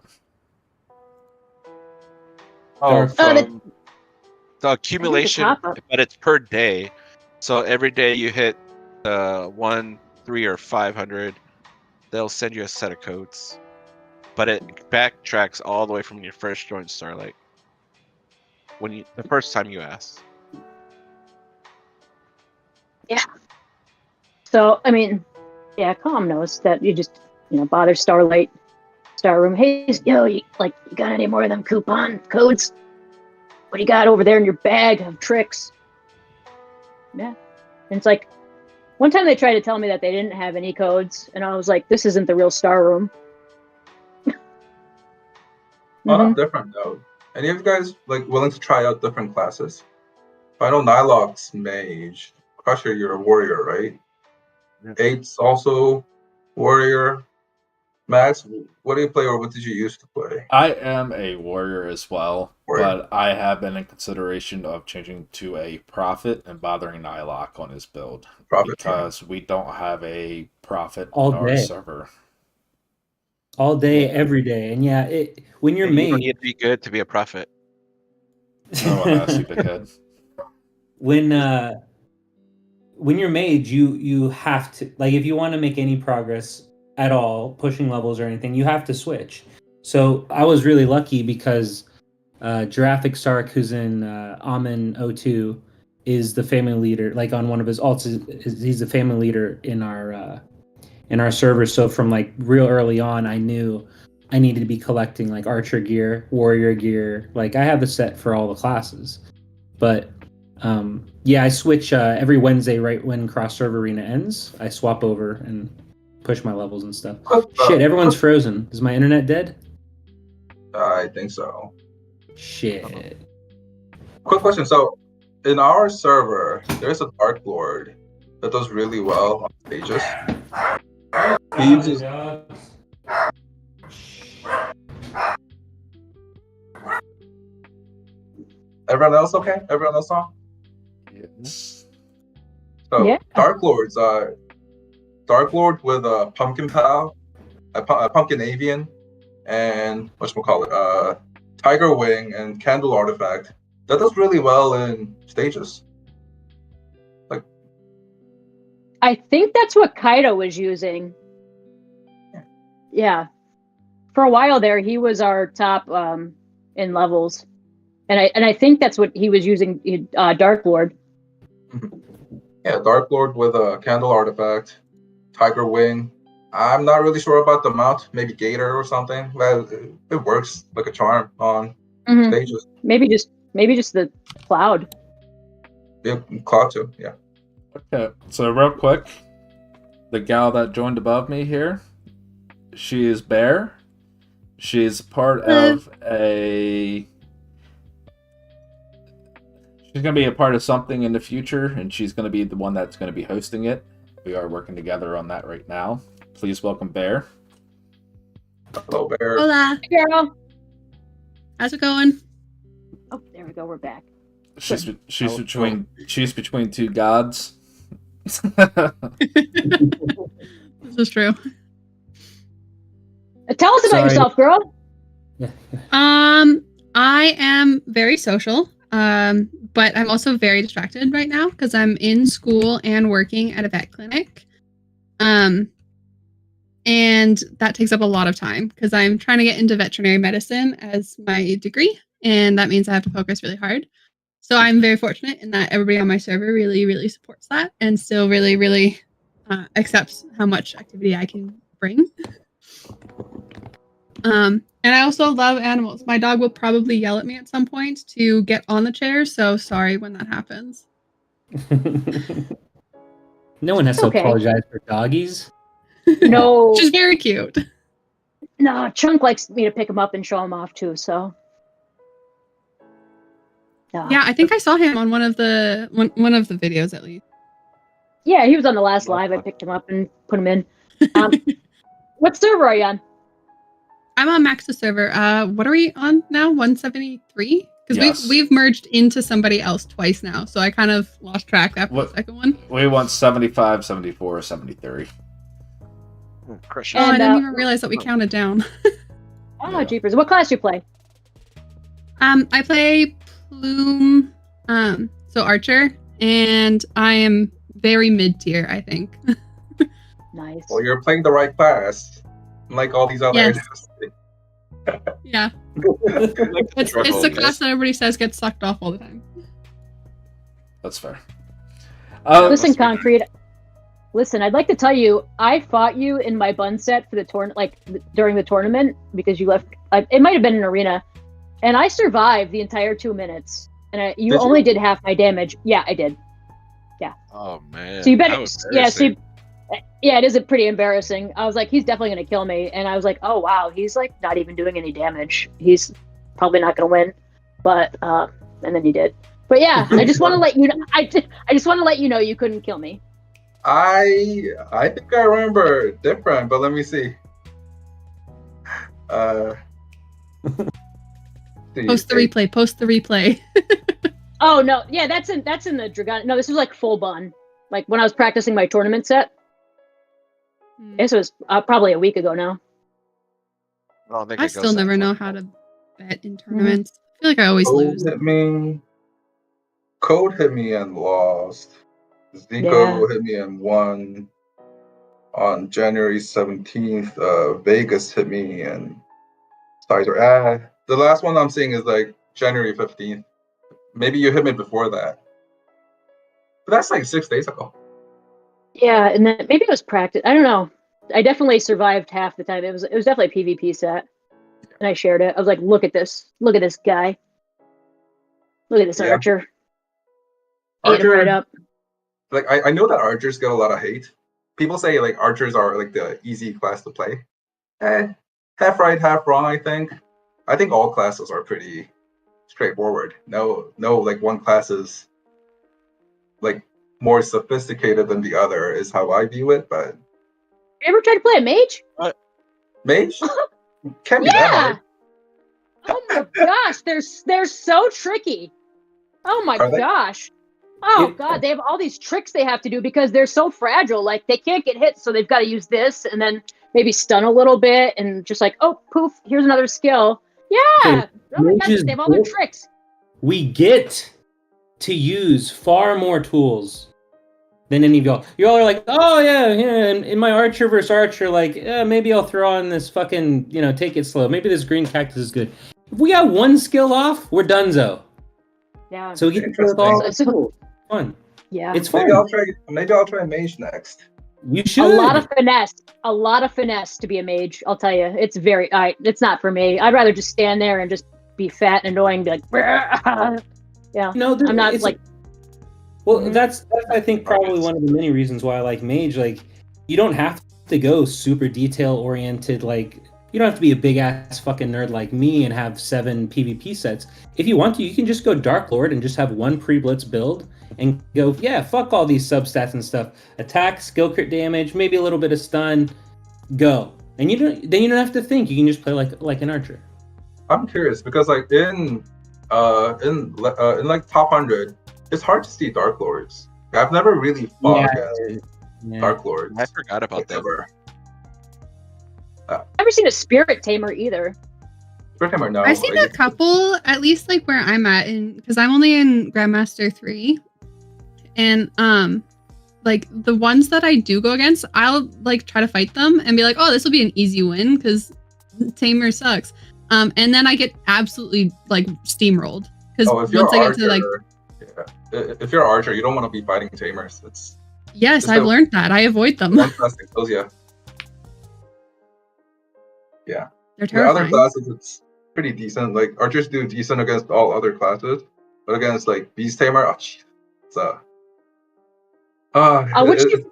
Oh, Dark. from the accumulation, top-up. but it's per day. So every day you hit 1, 3, or 500, they'll send you a set of codes. But it backtracks all the way from your first join Starlight. The first time you asked. So, I mean, yeah, Calm knows that you just, bother Starlight, Star Room. Hey, yo, you got any more of them coupon codes? What do you got over there in your bag of tricks? Yeah. And it's like, one time they tried to tell me that they didn't have any codes, and I was like, this isn't the real Star Room. Well, not different though. Any of you guys willing to try out different classes? I know Nyloc's mage. Crusher, you're a warrior, right? Yeah. 8's also warrior. Max, what do you play, or what did you used to play? I am a warrior as well, Warrior. but I have been in consideration of changing to a prophet and bothering Nylock on his build. Prophet, because we don't have a prophet All on our day. server. All day, every day. And yeah, when you're And you don't mage, need to be good to be a prophet. No one asked you, Bighead. when you're mage, you have to, if you want to make any progress at all, pushing levels or anything, you have to switch. So I was really lucky because Giraffic Stark, who's in Amen 02, is the family leader. On one of his alts, he's the family leader in our server. So from real early on, I knew I needed to be collecting archer gear, warrior gear. I have a set for all the classes, but yeah, I switch every Wednesday right when Cross Server Arena ends. I swap over and push my levels and stuff. Shit, everyone's frozen. Is my internet dead? I think so. Shit. Quick question. So, in our server, there's a Dark Lord that does really well on stages. He uses. Everyone else okay? Everyone else on? Yes. So, Yeah. Dark Lords are Dark Lord with a Pumpkin Pal, a Pumpkin Avian, and whatchamacallit, Tiger Wing and Candle Artifact. That does really well in stages. I think that's what Kaido was using. Yeah. For a while there, he was our top in levels. And I think that's what he was using, Dark Lord. Yeah, Dark Lord with a Candle Artifact, Tiger Wing. I'm not really sure about the mount. Maybe Gator or something. It works like a charm on stages. Maybe just the Cloud. Yeah, Cloud too. Yeah. Okay, so real quick, the gal that joined above me here, she is Bear. She's part of a... She's going to be a part of something in the future, and she's going to be the one that's going to be hosting it. We are working together on that right now. Please welcome Bear. Hello, Bear. Hola. Girl. How's it going? Oh, there we go. We're back. She's between two gods. This is true. Tell us about yourself, girl. I am very social, but I'm also very distracted right now because I'm in school and working at a vet clinic. And that takes up a lot of time because I'm trying to get into veterinary medicine as my degree, and that means I have to focus really hard. So I'm very fortunate in that everybody on my server really, really supports that and still really, really accepts how much activity I can bring. And I also love animals. My dog will probably yell at me at some point to get on the chair, so sorry when that happens. No one has to apologize for doggies. No. She's very cute. No, Chunk likes me to pick him up and show him off too, so. No. Yeah, I think I saw him on one of the videos at least. Yeah, he was on the last live. I picked him up and put him in. What server are you on? I'm on Max's server. What are we on now? 173? Because Yes. we've merged into somebody else twice now, so I kind of lost track after the second one. We want 75, 74, 73. Crush Oh, I And, didn't even realize that we counted down. Oh, jeepers. What class do you play? I play Plume, so Archer, and I am very mid-tier, I think. Nice. Well, you're playing the right class, unlike all these other. Yes. Yeah. It's the class that everybody says gets sucked off all the time. That's fair. Listen, Concrete. Listen, I'd like to tell you, I fought you in my bun set for the during the tournament because you left. It might have been an arena, and I survived the entire 2 minutes. And you only did half my damage. Yeah, I did. Yeah. Oh man. So you better. Yeah, it is pretty embarrassing. I was like, he's definitely gonna kill me, and I was like, oh wow, he's like not even doing any damage. He's probably not gonna win, but and then he did. But yeah, I just want to let you know. I just want to let you know you couldn't kill me. I think I remember different, but let me see. Post the replay. Oh no, yeah, that's in the Dragon. No, this was like full bun. Like when I was practicing my tournament set. This was probably a week ago now. I still never know how to bet in tournaments. I feel like I always lose. Code hit me and lost. Zico hit me and won. On January 17th, Vegas hit me and Cider. The last one I'm seeing is like January 15th. Maybe you hit me before that. But that's like 6 days ago. Yeah, and then maybe it was practice. I don't know. I definitely survived half the time. It was definitely a PvP set. And I shared it. I was like, look at this guy. Look at this Archer. Ate him right up. Like I know that Archers get a lot of hate. People say like Archers are like the easy class to play. Half right, half wrong, I think. I think all classes are pretty straightforward. No, like one class is like more sophisticated than the other is how I view it, but you ever tried to play a mage? Mage? Can't be that hard. Oh my gosh, they're so tricky. Oh my gosh. Oh god, they have all these tricks they have to do because they're so fragile. Like they can't get hit, so they've got to use this and then maybe stun a little bit and just like, oh poof, here's another skill. Yeah. Oh my gosh, they have all their tricks. We get to use far more tools than any of y'all. Y'all are like, oh yeah, in my Archer versus Archer, like, maybe I'll throw on this fucking, take it slow. Maybe this green cactus is good. If we got one skill off, we're donezo. Yeah. So we get to play with all the tools. Fun. Yeah. It's fun. Maybe I'll try mage next. You should. A lot of finesse to be a mage. I'll tell you, it's it's not for me. I'd rather just stand there and just be fat and annoying, be like, yeah. No, I'm not like. Well, that's I think probably one of the many reasons why I like mage. Like, you don't have to go super detail oriented. Like, you don't have to be a big ass fucking nerd like me and have 7 PvP sets. If you want to, you can just go Dark Lord and just have one pre-blitz build and go, yeah, fuck all these substats and stuff. Attack, skill crit damage, maybe a little bit of stun, go. And then you don't have to think. You can just play like an Archer. I'm curious because like in like top 100, it's hard to see Dark Lords. I've never really fought against Dark Lords. I forgot about that. I've never seen a Spirit Tamer either. Spirit Tamer, no. I've seen a couple, at least like where I'm at, because I'm only in Grandmaster 3, and like the ones that I do go against, I'll like try to fight them and be like, oh, this will be an easy win because Tamer sucks. And then I get absolutely like steamrolled because once I get to like, if you're an archer, you don't want to be fighting Tamers. I've learned that. I avoid them. One class that kills you. Yeah. They're terrifying. The other classes, it's pretty decent. Like archers do decent against all other classes, but against like Beast Tamer, oh jeez,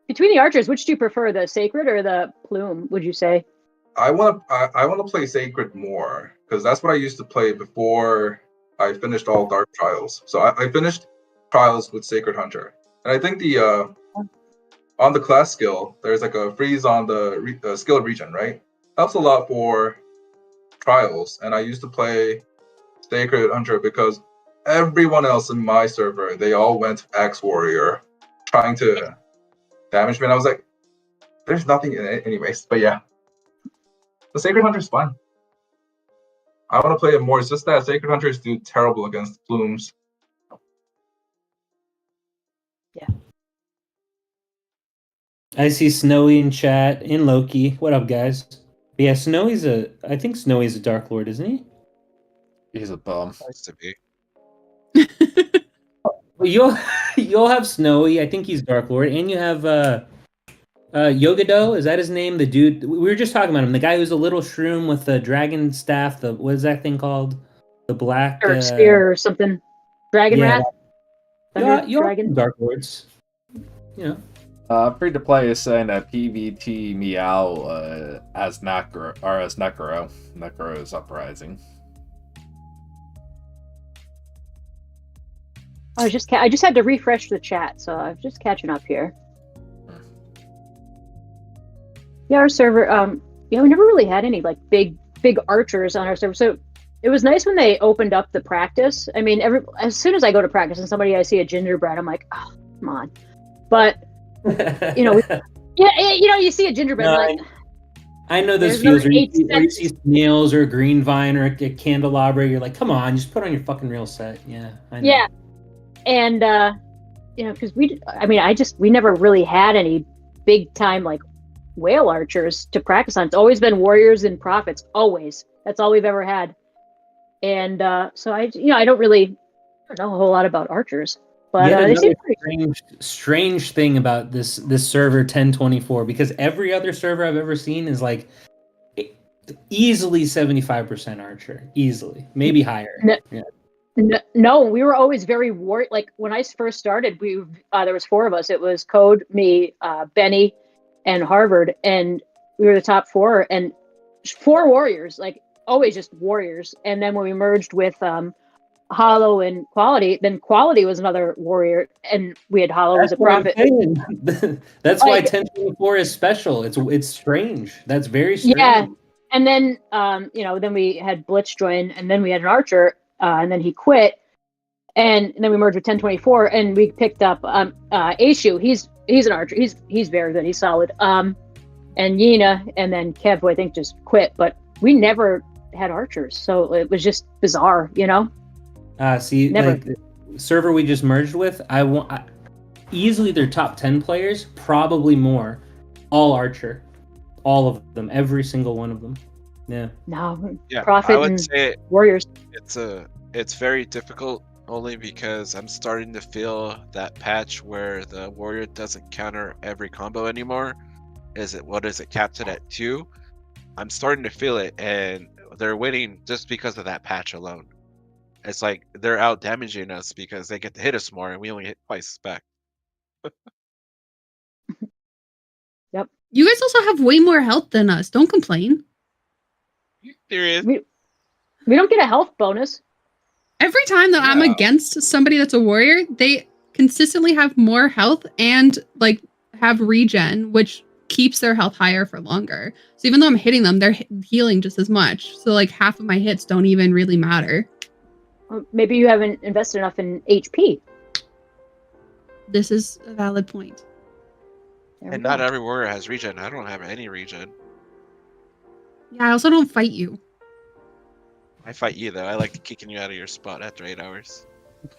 between the archers, which do you prefer, the Sacred or the Plume? Would you say? I want to play Sacred more because that's what I used to play before I finished all Dark Trials. So I finished Trials with Sacred Hunter, and I think the on the class skill there's like a freeze on the skill region, right? Helps a lot for Trials, and I used to play Sacred Hunter because everyone else in my server, they all went Axe Warrior trying to damage me, and I was like, there's nothing in it anyways. But yeah, the Sacred Hunter's fun. I want to play it more. It's just that Sacred Hunters do terrible against Plumes. Yeah. I see Snowy in chat, in Loki. What up, guys? But yeah, I think Snowy's a Dark Lord, isn't he? He's a bum. Nice to be. Well, you'll have Snowy. I think he's Dark Lord, and you have Yogado. Is that his name? The dude we were just talking about him. The guy who's a little shroom with the dragon staff. What is that thing called? The black spear or something. Dragon Wrath. Dragon Dark Lords. You know. Free to play is saying that PVT Meow as Necro. Necro is uprising. I just had to refresh the chat, so I'm just catching up here. Yeah, our server, we never really had any like big archers on our server, so it was nice when they opened up the practice. I mean, as soon as I go to practice and I see a gingerbread, I'm like, oh, come on. But you see a gingerbread, like. I know those feels where you see snails or a green vine or a candelabra. You're like, come on, just put on your fucking real set. Yeah, I know. Yeah. And, because we never really had any big time, like, whale archers to practice on. It's always been warriors and prophets, always. That's all we've ever had. And, so I don't know a whole lot about archers. But they seem pretty strange thing about this server 1024, because every other server I've ever seen is like easily 75% archer. Easily. Maybe higher. No, we were always very like when I first started, there was 4 of us. It was Code, me, Benny, and Harvard, and we were the top 4, and 4 warriors, like always just warriors. And then when we merged with Hollow and Quality, then Quality was another warrior, and we had Hollow as a prophet. That's why 1024 is special. It's strange. That's very strange. Yeah, and then then we had Blitz join, and then we had an archer. And then he quit, and then we merged with 1024, and we picked up Aishu. He's an archer. He's very good. He's solid. And Yina, and then Kev, who I think just quit. But we never had archers, so it was just bizarre, never. Like the server we just merged with, easily their top 10 players, probably more, all archer, all of them, every single one of them. Yeah. No. Yeah. Prophet I would and say warriors. It's very difficult only because I'm starting to feel that patch where the warrior doesn't counter every combo anymore. What is it capped at 2? I'm starting to feel it, and they're winning just because of that patch alone. It's like they're out damaging us because they get to hit us more, and we only hit twice spec. Yep. You guys also have way more health than us. Don't complain. Period. We don't get a health bonus. Every time that I'm against somebody that's a warrior, they consistently have more health and like have regen, which keeps their health higher for longer. So even though I'm hitting them, they're healing just as much. So like half of my hits don't even really matter. Well, maybe you haven't invested enough in HP. This is a valid point. And not every warrior has regen. I don't have any regen. Yeah, I also don't fight you. I fight you though. I like kicking you out of your spot after 8 hours.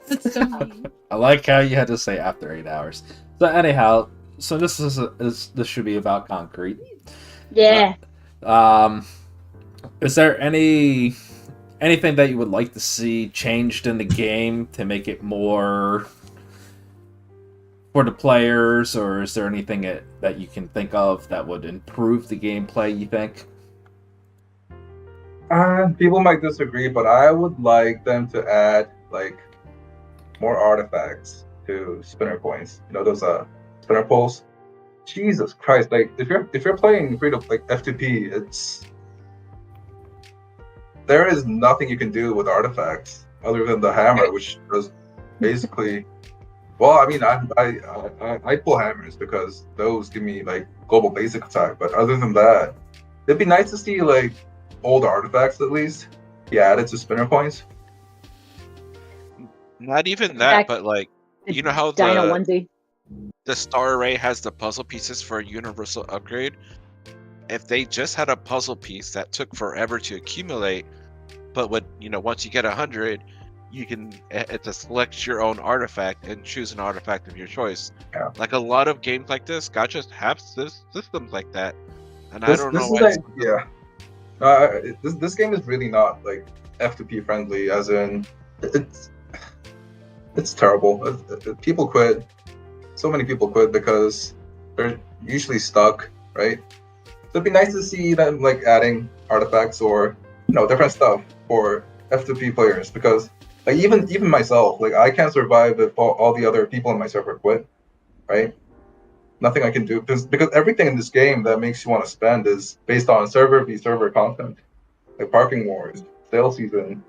That's so mean. I like how you had to say after 8 hours. So anyhow, so this this should be about Conrete. Yeah. Is there anything that you would like to see changed in the game to make it more for the players, or is there anything that you can think of that would improve the gameplay, you think? People might disagree, but I would like them to add like more artifacts to spinner coins. You know, those spinner poles. Jesus Christ! Like if you're playing free to like F2P, there is nothing you can do with artifacts other than the hammer, which does basically. Well, I mean, I pull hammers because those give me like global basic attack. But other than that, it'd be nice to see like old artifacts at least be added to spinner coins. Not even that, but like you know how the star array has the puzzle pieces for a universal upgrade. If they just had a puzzle piece that took forever to accumulate, but would once you get 100. You can just select your own artifact and choose an artifact of your choice. Yeah. Like a lot of games like this, gotcha have systems like that, and I don't know why. This game is really not like F2P friendly. As in, it's terrible. People quit. So many people quit because they're usually stuck, right? So it'd be nice to see them like adding artifacts or different stuff for F2P players because. Like even myself, like I can't survive if all the other people in my server quit, right? Nothing I can do because everything in this game that makes you want to spend is based on server v server content, like parking wars, sale season.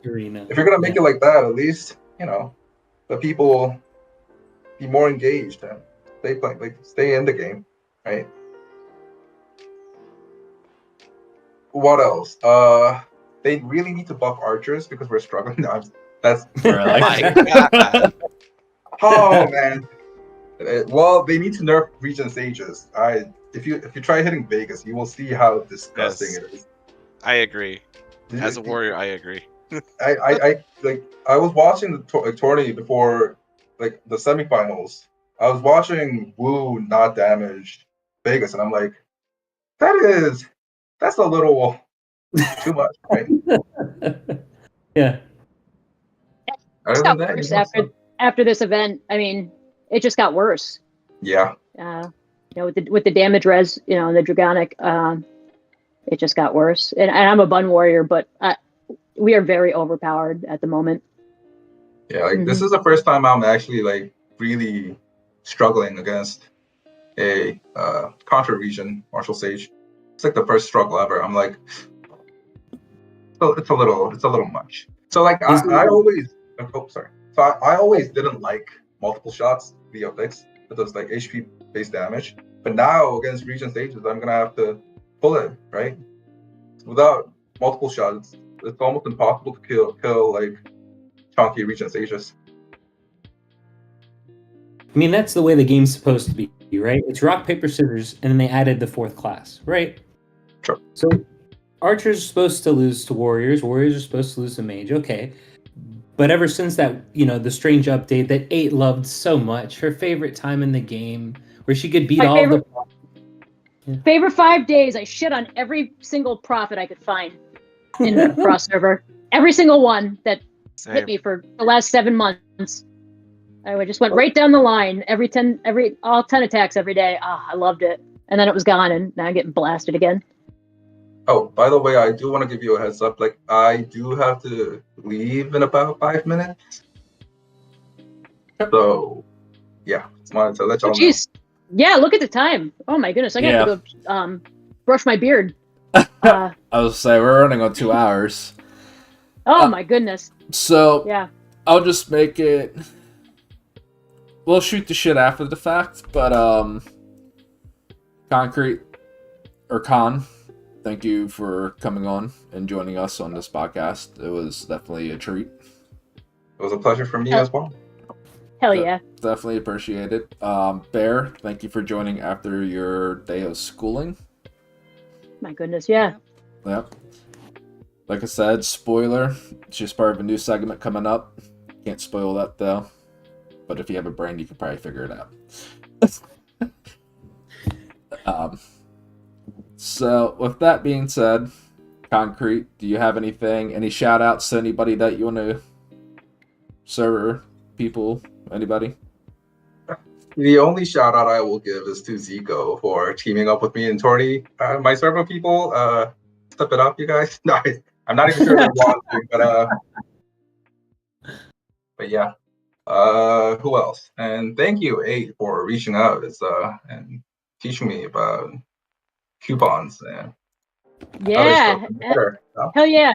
Arena. If you're gonna make it like that, at least the people be more engaged and stay in the game, right? What else? They really need to buff archers because we're struggling. That's oh man. Well, they need to nerf region sages. If you try hitting Vegas, you will see how disgusting it is. I agree. As a warrior, I agree. I was watching the tourney before like the semifinals. I was watching Wu not damage Vegas, and I'm like, that's a little too much, right? Yeah. It got worse after this event. I mean, it just got worse. Yeah. With the damage res, the Dragonic, it just got worse. And I'm a Bun Warrior, but we are very overpowered at the moment. Yeah, this is the first time I'm actually like really struggling against a contra region Martial Sage. It's like the first struggle ever. I'm like, it's a little much. So like I always didn't like multiple shots via fix with those like HP based damage. But now against region stages, I'm gonna have to pull it, right? Without multiple shots, it's almost impossible to kill like chunky region stages. I mean, that's the way the game's supposed to be, right? It's rock, paper, scissors, and then they added the fourth class, right? Sure. So archers are supposed to lose to warriors. Warriors are supposed to lose to mage. Okay. But ever since that, the strange update that 8 loved so much, her favorite time in the game, where she could beat favorite 5 days, I shit on every single prophet I could find in the cross server. Every single one that hit me for the last 7 months. I just went right down the line, all 10 attacks every day. I loved it. And then it was gone, and now I'm getting blasted again. Oh, by the way, I do want to give you a heads up. Like, I do have to leave in about 5 minutes. So, yeah, just wanted to let y'all know. Yeah, look at the time. Oh my goodness, I got to go brush my beard. I was say we're running on 2 hours. Oh my goodness. So yeah, I'll just make it. We'll shoot the shit after the fact, but Concrete or Con, thank you for coming on and joining us on this podcast. It was definitely a treat. It was a pleasure for me as well. Hell yeah. Definitely appreciate it. Bear, thank you for joining after your day of schooling. My goodness, yeah. Yep. Like I said, spoiler, it's just part of a new segment coming up. Can't spoil that though. But if you have a brain, you can probably figure it out. So with that being said, Concrete, do you have any shout outs to anybody that you want to server people? Anybody? The only shout out I will give is to Zico for teaming up with me in Tourney. My server people, step it up, you guys. No, I'm not even sure they want to, but yeah. Who else? And thank you, 8, for reaching out and teaching me about coupons. And Yeah. better, you know? Hell yeah.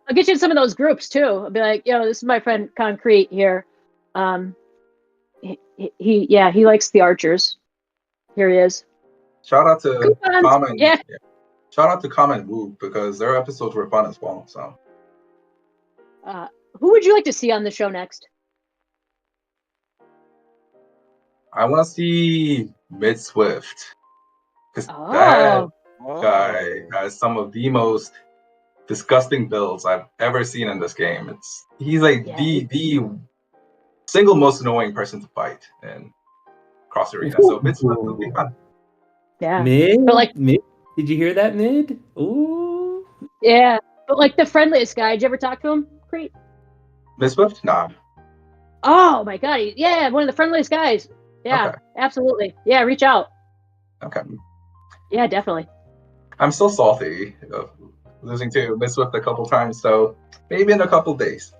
I'll get you in some of those groups too. I'll be like, yo, this is my friend Concrete here. He likes the archers. Here he is. Shout out to Coupons. Common. Yeah. Shout out to Common Woo because their episodes were fun as well. So Who would you like to see on the show next? I want to see Mid Swift because that guy has some of the most disgusting builds I've ever seen in this game. He's like the single most annoying person to fight in Cross Arena. So Mid Swift will be fun. Yeah. Mid? But like, Mid? Did you hear that, Mid? Ooh. yeah. But like the friendliest guy, did you ever talk to him, Crete? Mid Swift? Nah. Oh my god, one of the friendliest guys. Yeah, Okay. Absolutely. Yeah, reach out. Okay. Yeah, definitely. I'm still salty of losing to Mid Swift a couple times, so maybe in a couple days.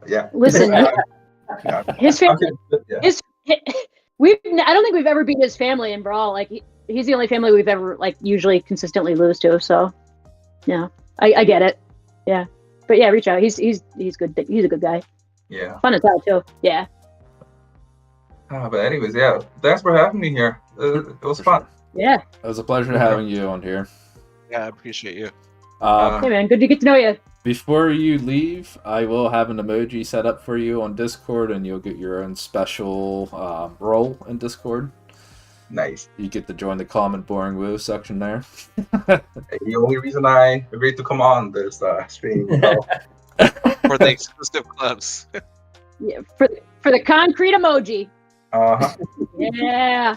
But yeah. Listen, Yeah. his family, Yeah. I don't think we've ever beat his family in Brawl. Like he's the only family we've ever like usually consistently lose to. So, yeah, I get it. Yeah, but yeah, reach out. He's good. He's a good guy. Yeah. Fun to talk to. Yeah. But anyways, yeah. Thanks for having me here. It was fun. Yeah. It was a pleasure having you on here. Yeah, I appreciate you. Hey man, good to get to know you. Before you leave, I will have an emoji set up for you on Discord, and you'll get your own special role in Discord. Nice. You get to join the Common Boring Woo section there. The only reason I agreed to come on this stream. So. For the exclusive clubs. Yeah, for the concrete emoji. Uh-huh. Yeah.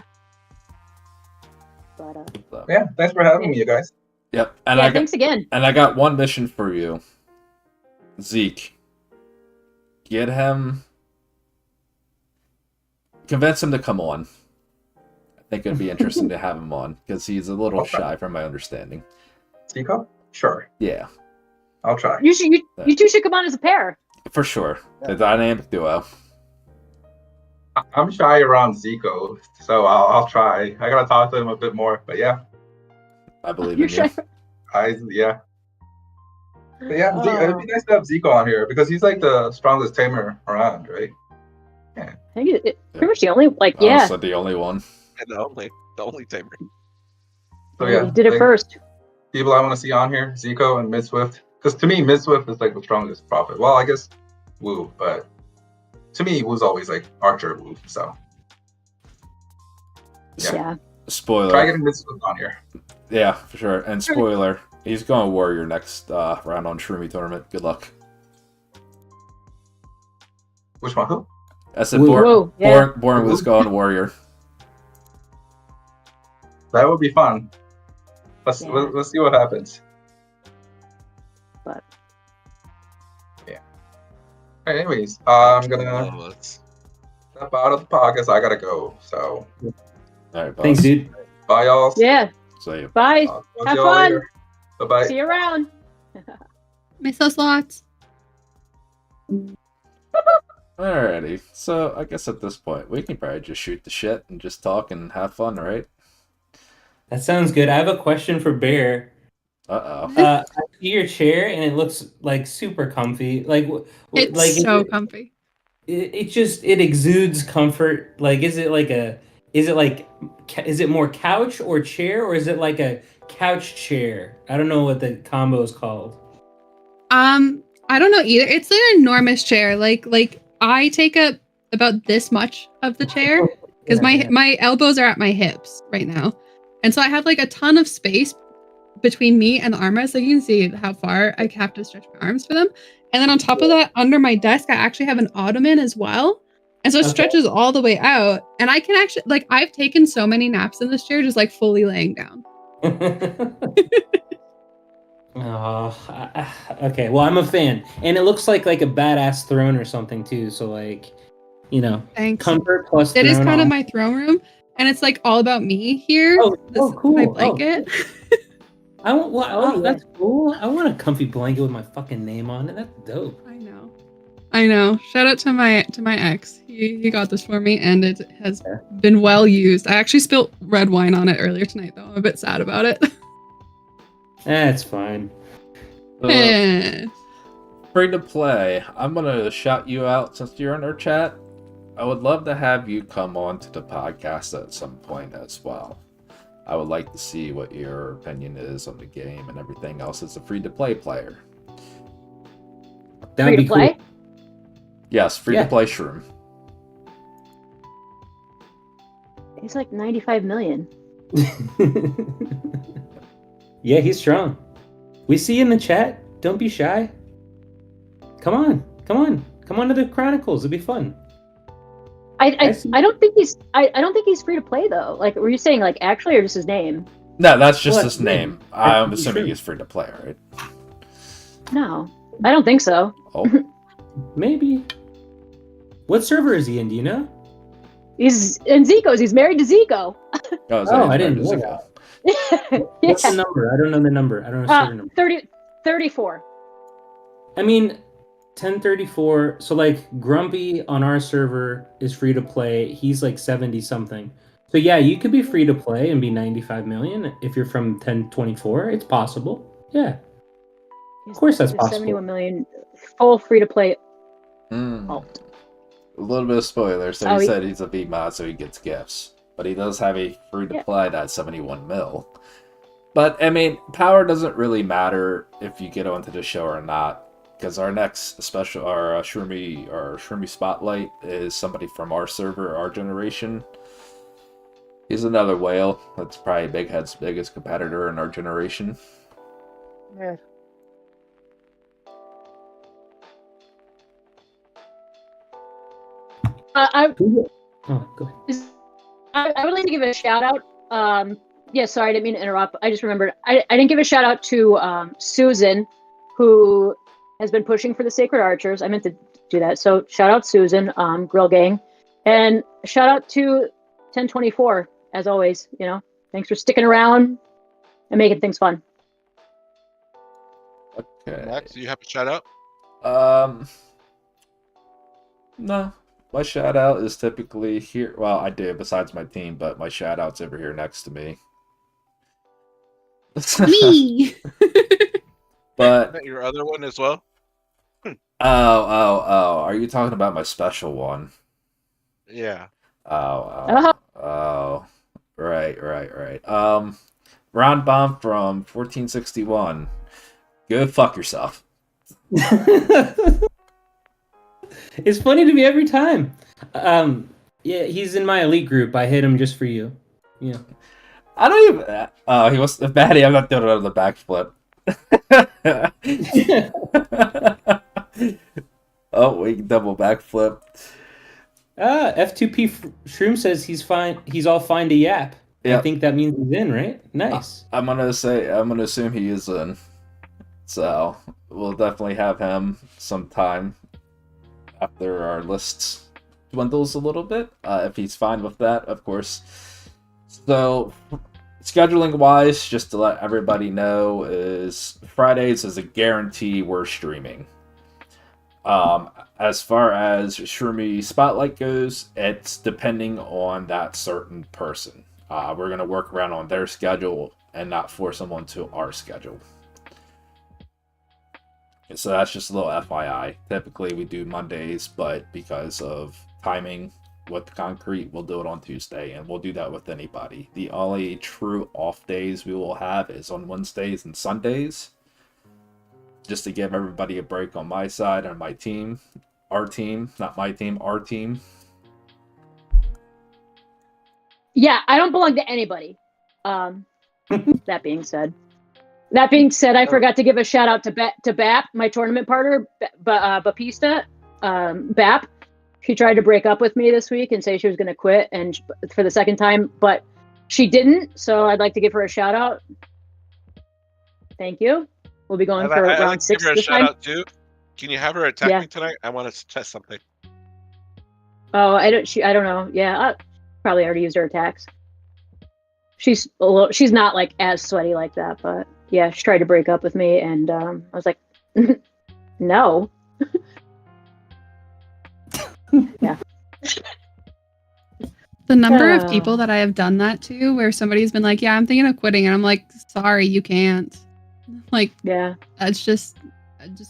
But, yeah, thanks for having me, you guys. Yep. And thanks again. And I got one mission for you. Zeke. Get him. Convince him to come on. I think it'd be interesting to have him on because he's a little shy from my understanding. Zico? Sure. Yeah. I'll try. You two should come on as a pair. For sure. The dynamic duo. I'm shy around Zico, so I'll try. I gotta talk to him a bit more, but yeah. I believe in you. Yeah. But yeah, it'd be nice to have Zico on here because he's like the strongest tamer around, right? Yeah. I think pretty much the only Honestly, the only one. And the only tamer. So yeah, he did it first. People I want to see on here, Zico and Mid Swift, because to me Mid Swift is like the strongest prophet. Well, I guess Woo, but to me Woo's always like Archer Woo. So yeah. Spoiler. Try getting Mid Swift on here. Yeah, for sure. And spoiler, he's going Warrior next round on Shroomie Tournament. Good luck. Which one? Who? I said Woo. Boring was going Warrior. That would be fun. Let's see what happens. But yeah. Anyways, I'm gonna step out of the podcast. I gotta go. So. All right, boss. Thanks, dude. Bye, y'all. Yeah. See you. Bye. Have fun. Bye bye. See you around. Miss those lots. Alrighty. So I guess at this point we can probably just shoot the shit and just talk and have fun, right? That sounds good. I have a question for Bear. Uh-oh. I see your chair and it looks like super comfy. It's so comfy. It exudes comfort. Like, is it like a is it like, is it more couch or chair, or is it like a couch chair? I don't know what the combo is called. I don't know either. It's an enormous chair. Like I take up about this much of the chair because my elbows are at my hips right now, and so I have like a ton of space between me and the armrest. Like you can see how far I have to stretch my arms for them. And then on top of that, under my desk, I actually have an ottoman as well. And so it stretches all the way out. And I can actually, like, I've taken so many naps in this chair, just like fully laying down. Okay. Well, I'm a fan, and it looks like a badass throne or something too. So like, you know, thanks. Comfort plus. It is kind of my throne room, and it's like all about me here. Oh, cool. My blanket. That's cool. I want a comfy blanket with my fucking name on it. That's dope. I know. Shout out to my ex. He got this for me, and it has been well used. I actually spilled red wine on it earlier tonight, though. I'm a bit sad about it. That's fine. Free to play. I'm gonna shout you out since you're in our chat. I would love to have you come on to the podcast at some point as well. I would like to see what your opinion is on the game and everything else as a free to play player. Free to play? Cool. Yes, free to play Shroom. He's like 95 million. Yeah, he's strong. We see you in the chat. Don't be shy. Come on to the Chronicles. It'll be fun. I don't think he's free to play though. Like, were you saying like actually or just his name? No, that's just his name. I'm assuming he's free to play, right? No, I don't think so. Oh, maybe. What server is he in? Do you know? He's in Zico's. He's married to Zico. I didn't know that. What's the number? I don't know the number. I don't know the server number. 34. I mean, 1034. So like Grumpy on our server is free to play. He's like 70 something. So yeah, you could be free to play and be 95 million if you're from 1024. It's possible. Yeah. Of course that's possible. 71 million full free to play. A little bit of spoiler. So he said he's a VMod, so he gets gifts. But he does have a free to play that's 71 mil. But I mean, power doesn't really matter if you get onto the show or not. Because our next special, our Shroomie Spotlight is somebody from our server, our generation. He's another whale. That's probably Bighead's biggest competitor in our generation. Yeah. I would like to give a shout out. Sorry, I didn't mean to interrupt. I just remembered. I didn't give a shout out to Susan, who has been pushing for the Sacred Archers. I meant to do that. So shout out Susan, Grill Gang, and shout out to 1024 as always. You know, thanks for sticking around and making things fun. Okay. Max, do you have a shout out? No. My shout out is typically here. Well, I do besides my team, but my shout out's over here next to me. Me. But your other one as well? Oh. Are you talking about my special one? Yeah. Oh. Right. Ron Bomb from 1461. Go fuck yourself. It's funny to me every time. Yeah, he's in my elite group. I hit him just for you. Yeah. I don't even. Oh, he was Batty. I'm not doing another backflip. Oh, we can double backflip. F2P Shroom says he's fine. He's all fine to yap. Yep. I think that means he's in, right? Nice. I'm gonna assume he is in. So we'll definitely have him sometime after our lists dwindles a little bit, if he's fine with that, of course. So, scheduling wise, just to let everybody know, is Fridays is a guarantee we're streaming. As far as Shroomie Spotlight goes, it's depending on that certain person. We're going to work around on their schedule and not force them onto our schedule. So that's just a little FYI. Typically we do Mondays, but because of timing with Concrete, we'll do it on Tuesday, and we'll do that with anybody. The only true off days we will have is on Wednesdays and Sundays, just to give everybody a break on my side and my team. Our team, not my team, our team. Yeah, I don't belong to anybody. That being said, I forgot to give a shout out to Bap, my tournament partner, Baptista. Bap, she tried to break up with me this week and say she was going to quit, and for the second time, but she didn't. So I'd like to give her a shout out. Thank you. We'll be going for round 6 give her a this shout time. out too. Can you have her attack me tonight? I want to test something. Oh, I don't know. Yeah, I probably already used her attacks. She's not like as sweaty like that, but yeah, she tried to break up with me, and I was like, no. Yeah. The number of people that I have done that to, where somebody's been like, "Yeah, I'm thinking of quitting," and I'm like, "Sorry, you can't." Like, yeah, that's just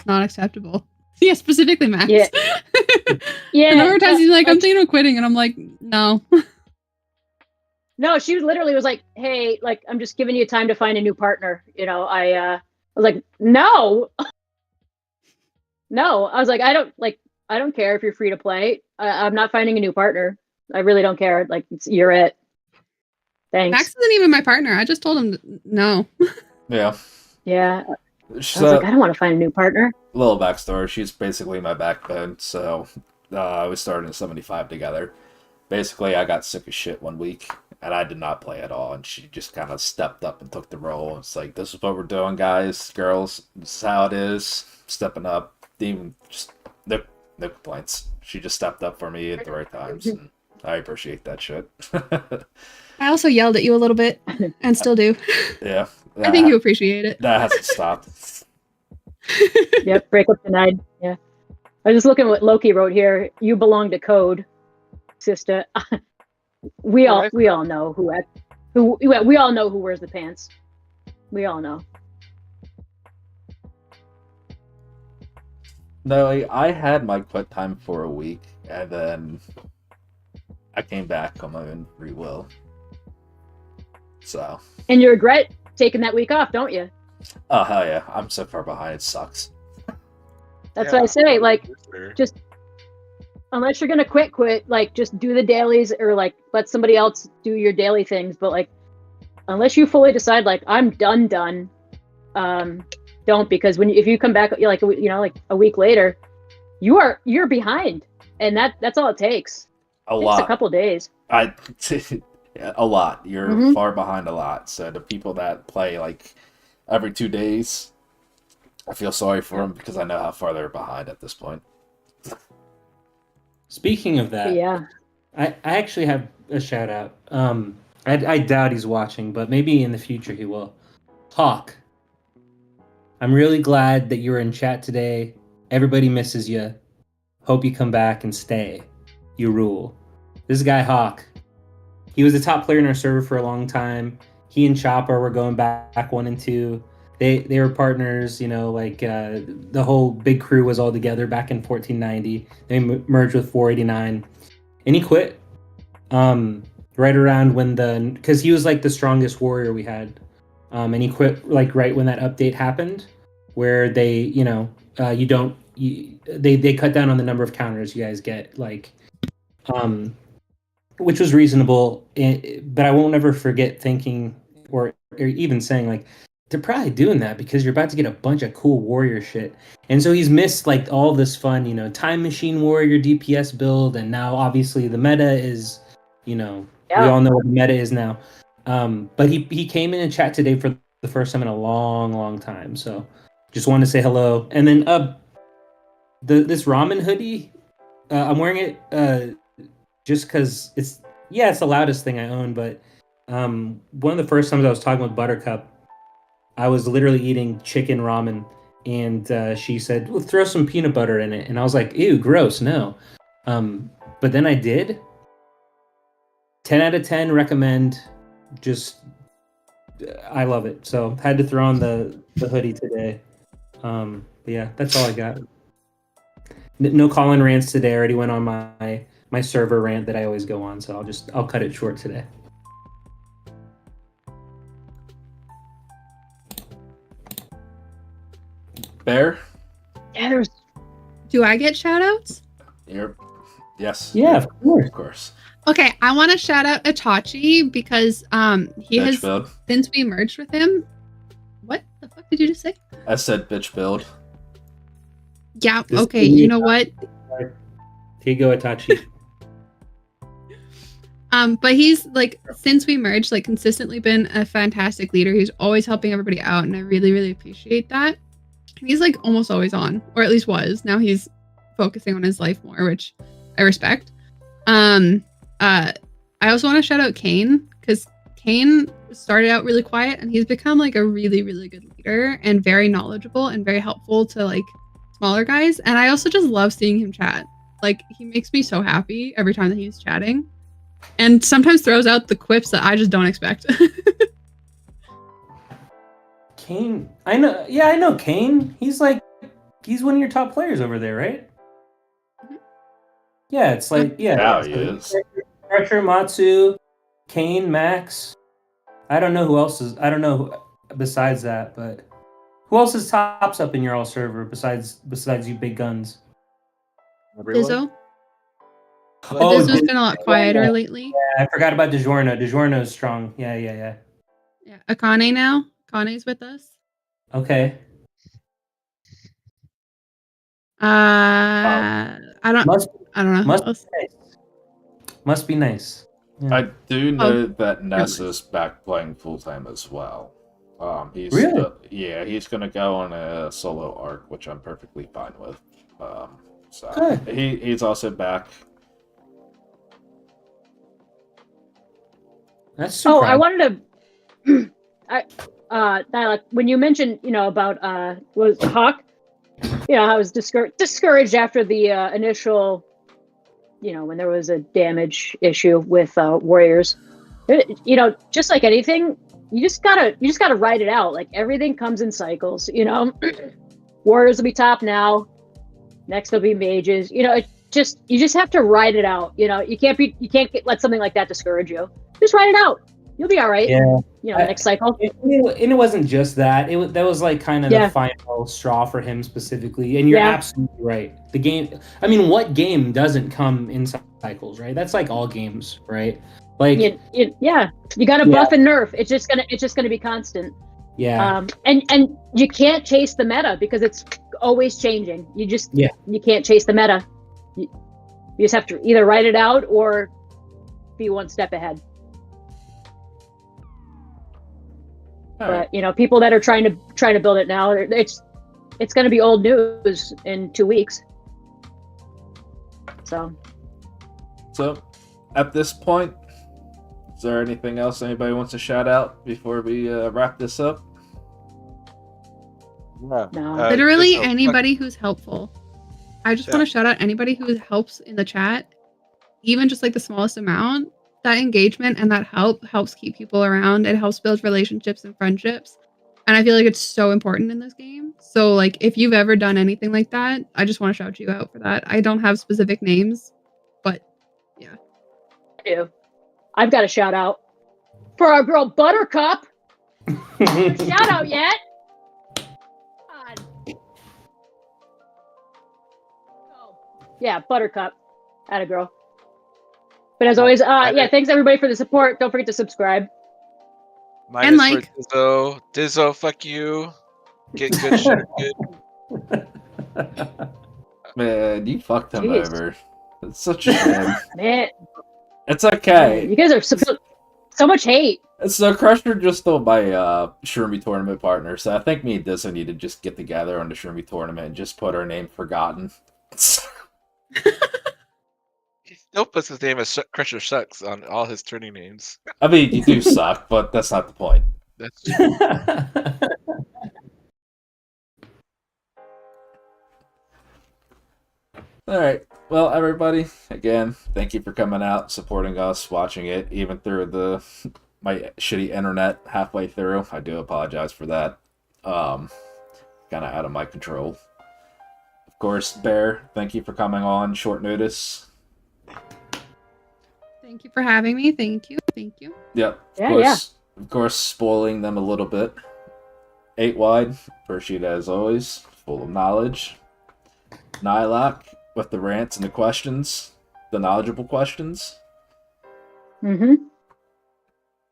not acceptable. Yeah, specifically Max. Yeah. Yeah. The number of times he's like, "I'm thinking of quitting," and I'm like, "No." No, she literally was like, "Hey, like, I'm just giving you time to find a new partner." You know, I was like, "No, no." I was like, I don't care if you're free to play. I'm not finding a new partner. I really don't care. Like, you're it. Thanks. Max isn't even my partner. I just told him no. Yeah. Yeah. I was like, I don't want to find a new partner. Little backstory. She's basically my backbone. So we started in 75 together. Basically, I got sick of shit one week, and I did not play at all. And she just kind of stepped up and took the role. It's like, this is what we're doing, guys, girls. This is how it is. Stepping up. Even just no complaints. She just stepped up for me at the right times, and I appreciate that shit. I also yelled at you a little bit, and still do. Yeah. I think you appreciate it. That hasn't stopped. Yep, breakup denied. Yeah. I was just looking at what Loki wrote here. You belong to Code, sister. We all know we all know who wears the pants. We all know. No, I had my quit time for a week, and then I came back on my own free will. So. And you regret taking that week off, don't you? Oh hell yeah! I'm so far behind. It sucks. That's what I say. Like, just unless you're gonna quit, like, just do the dailies, or like let somebody else do your daily things. But like, unless you fully decide, like, I'm done, don't, because if you come back, like, you know, like a week later, you're behind, and that's all it takes. A lot. A couple days. A lot. You're far behind a lot. So the people that play like every 2 days, I feel sorry for them because I know how far they're behind at this point. Speaking of that, yeah, I actually have a shout out. I doubt he's watching, but maybe in the future he will. Hawk, I'm really glad that you were in chat today. Everybody misses you. Hope you come back and stay. You rule. This guy Hawk, he was the top player in our server for a long time. He and Chopper were going back 1 and 2. They were partners, you know, like the whole big crew was all together back in 1490. They merged with 489, and he quit right around when because he was like the strongest warrior we had, and he quit like right when that update happened, where they, you know, they cut down on the number of counters you guys get, like, which was reasonable, but I won't ever forget thinking or even saying, like, they're probably doing that because you're about to get a bunch of cool warrior shit. And so he's missed like all this fun, you know, time machine warrior DPS build, and now obviously the meta is, you know, we all know what the meta is now. But he came in and chat today for the first time in a long time. So just wanted to say hello. And then this ramen hoodie, I'm wearing it just because it's the loudest thing I own, but one of the first times I was talking with Buttercup, I was literally eating chicken ramen, and she said, well, throw some peanut butter in it. And I was like, ew, gross, no. But then I did. 10 out of 10 recommend. Just, I love it. So had to throw on the hoodie today. But yeah, that's all I got. No Colin rants today. I already went on my my server rant that I always go on. So I'll cut it short today. Bear? Yeah, there's. Do I get shout outs? Yes. Yeah, of course. Of course. Okay, I want to shout out Itachi because he Bitch has build. since we merged with him. What the fuck did you just say? I said bitch build. Yeah. This Okay. is- You know what? Here you go, Itachi. But he's like since we merged, like consistently been a fantastic leader. He's always helping everybody out, and I really, really appreciate that. He's like almost always on, or at least was. Now he's focusing on his life more, which I respect. I also want to shout out Kane because Kane started out really quiet, and he's become like a really, really good leader and very knowledgeable and very helpful to like smaller guys. And I also just love seeing him chat. Like he makes me so happy every time that he's chatting. And sometimes throws out the quips that I just don't expect. Kane, I know. Yeah, I know Kane. He's one of your top players over there, right? Mhm. Yeah, it's like Now he is. Pressure, Matsu, Kane, Max. I don't know who else is. I don't know besides that, but who else is tops up in your all server besides you big guns? Dizzo. But Oh, Dizzo's been a lot quieter lately. Yeah, I forgot about DiGiorno. DiGiorno is strong. Yeah. Yeah, Akane now. Akane's with us. Okay. I don't know. Must be nice. Yeah. I do know that Nessa's back playing full time as well. He's Really? He's gonna go on a solo arc, which I'm perfectly fine with. So Good. he's also back. That's Oh, surprising. I wanted to. Like when you mentioned, about was Hawk. I was discouraged after the initial, when there was a damage issue with Warriors. Just like anything, you just gotta ride it out. Like everything comes in cycles. Warriors will be top now. Next will be mages. You just have to ride it out. You can't let something like that discourage you. Just ride it out. You'll be all right. Yeah. Next cycle. And it wasn't just that. That was like kind of the final straw for him specifically. And you're absolutely right. The game. I mean, what game doesn't come in cycles, right? That's like all games, right? Like you got to buff and nerf. It's just gonna be constant. Yeah. And you can't chase the meta because it's always changing. You can't chase the meta. You just have to either write it out or be one step ahead. But people that are trying to build it now, it's going to be old news in 2 weeks. So at this point, is there anything else anybody wants to shout out before we wrap this up? No. Literally anybody who's helpful. I just want to shout out anybody who helps in the chat, even just like the smallest amount. That engagement and that helps keep people around. It helps build relationships and friendships. And I feel like it's so important in this game. So like if you've ever done anything like that, I just want to shout you out for that. I don't have specific names, but yeah. I do. I've got a shout out for our girl Buttercup. Shout out yet? God. Oh. Yeah, Buttercup. Atta girl. But as always, thanks everybody for the support. Don't forget to subscribe. And like. Dizzo, fuck you. Get good shit good. Man, you fucked him over. It's such a shame. Man. It's okay. You guys are so much hate. So Crusher just stole my Shroomie tournament partner, so I think me and Dizzo need to just get together on the Shroomie tournament and just put our name Forgotten. He still puts his name as Crusher Sucks on all his tourney names. I mean, you do suck, but that's not the point. That's true. Alright, well everybody, again, thank you for coming out, supporting us, watching it, even through my shitty internet halfway through. I do apologize for that. Kind of out of my control. Of course, Bear, thank you for coming on short notice. Thank you for having me. Thank you. Thank you. Yep. Yeah, Of course, spoiling them a little bit. 8 wide, Pershita as always, full of knowledge. Nylak with the rants and the questions, the knowledgeable questions. Mm-hmm.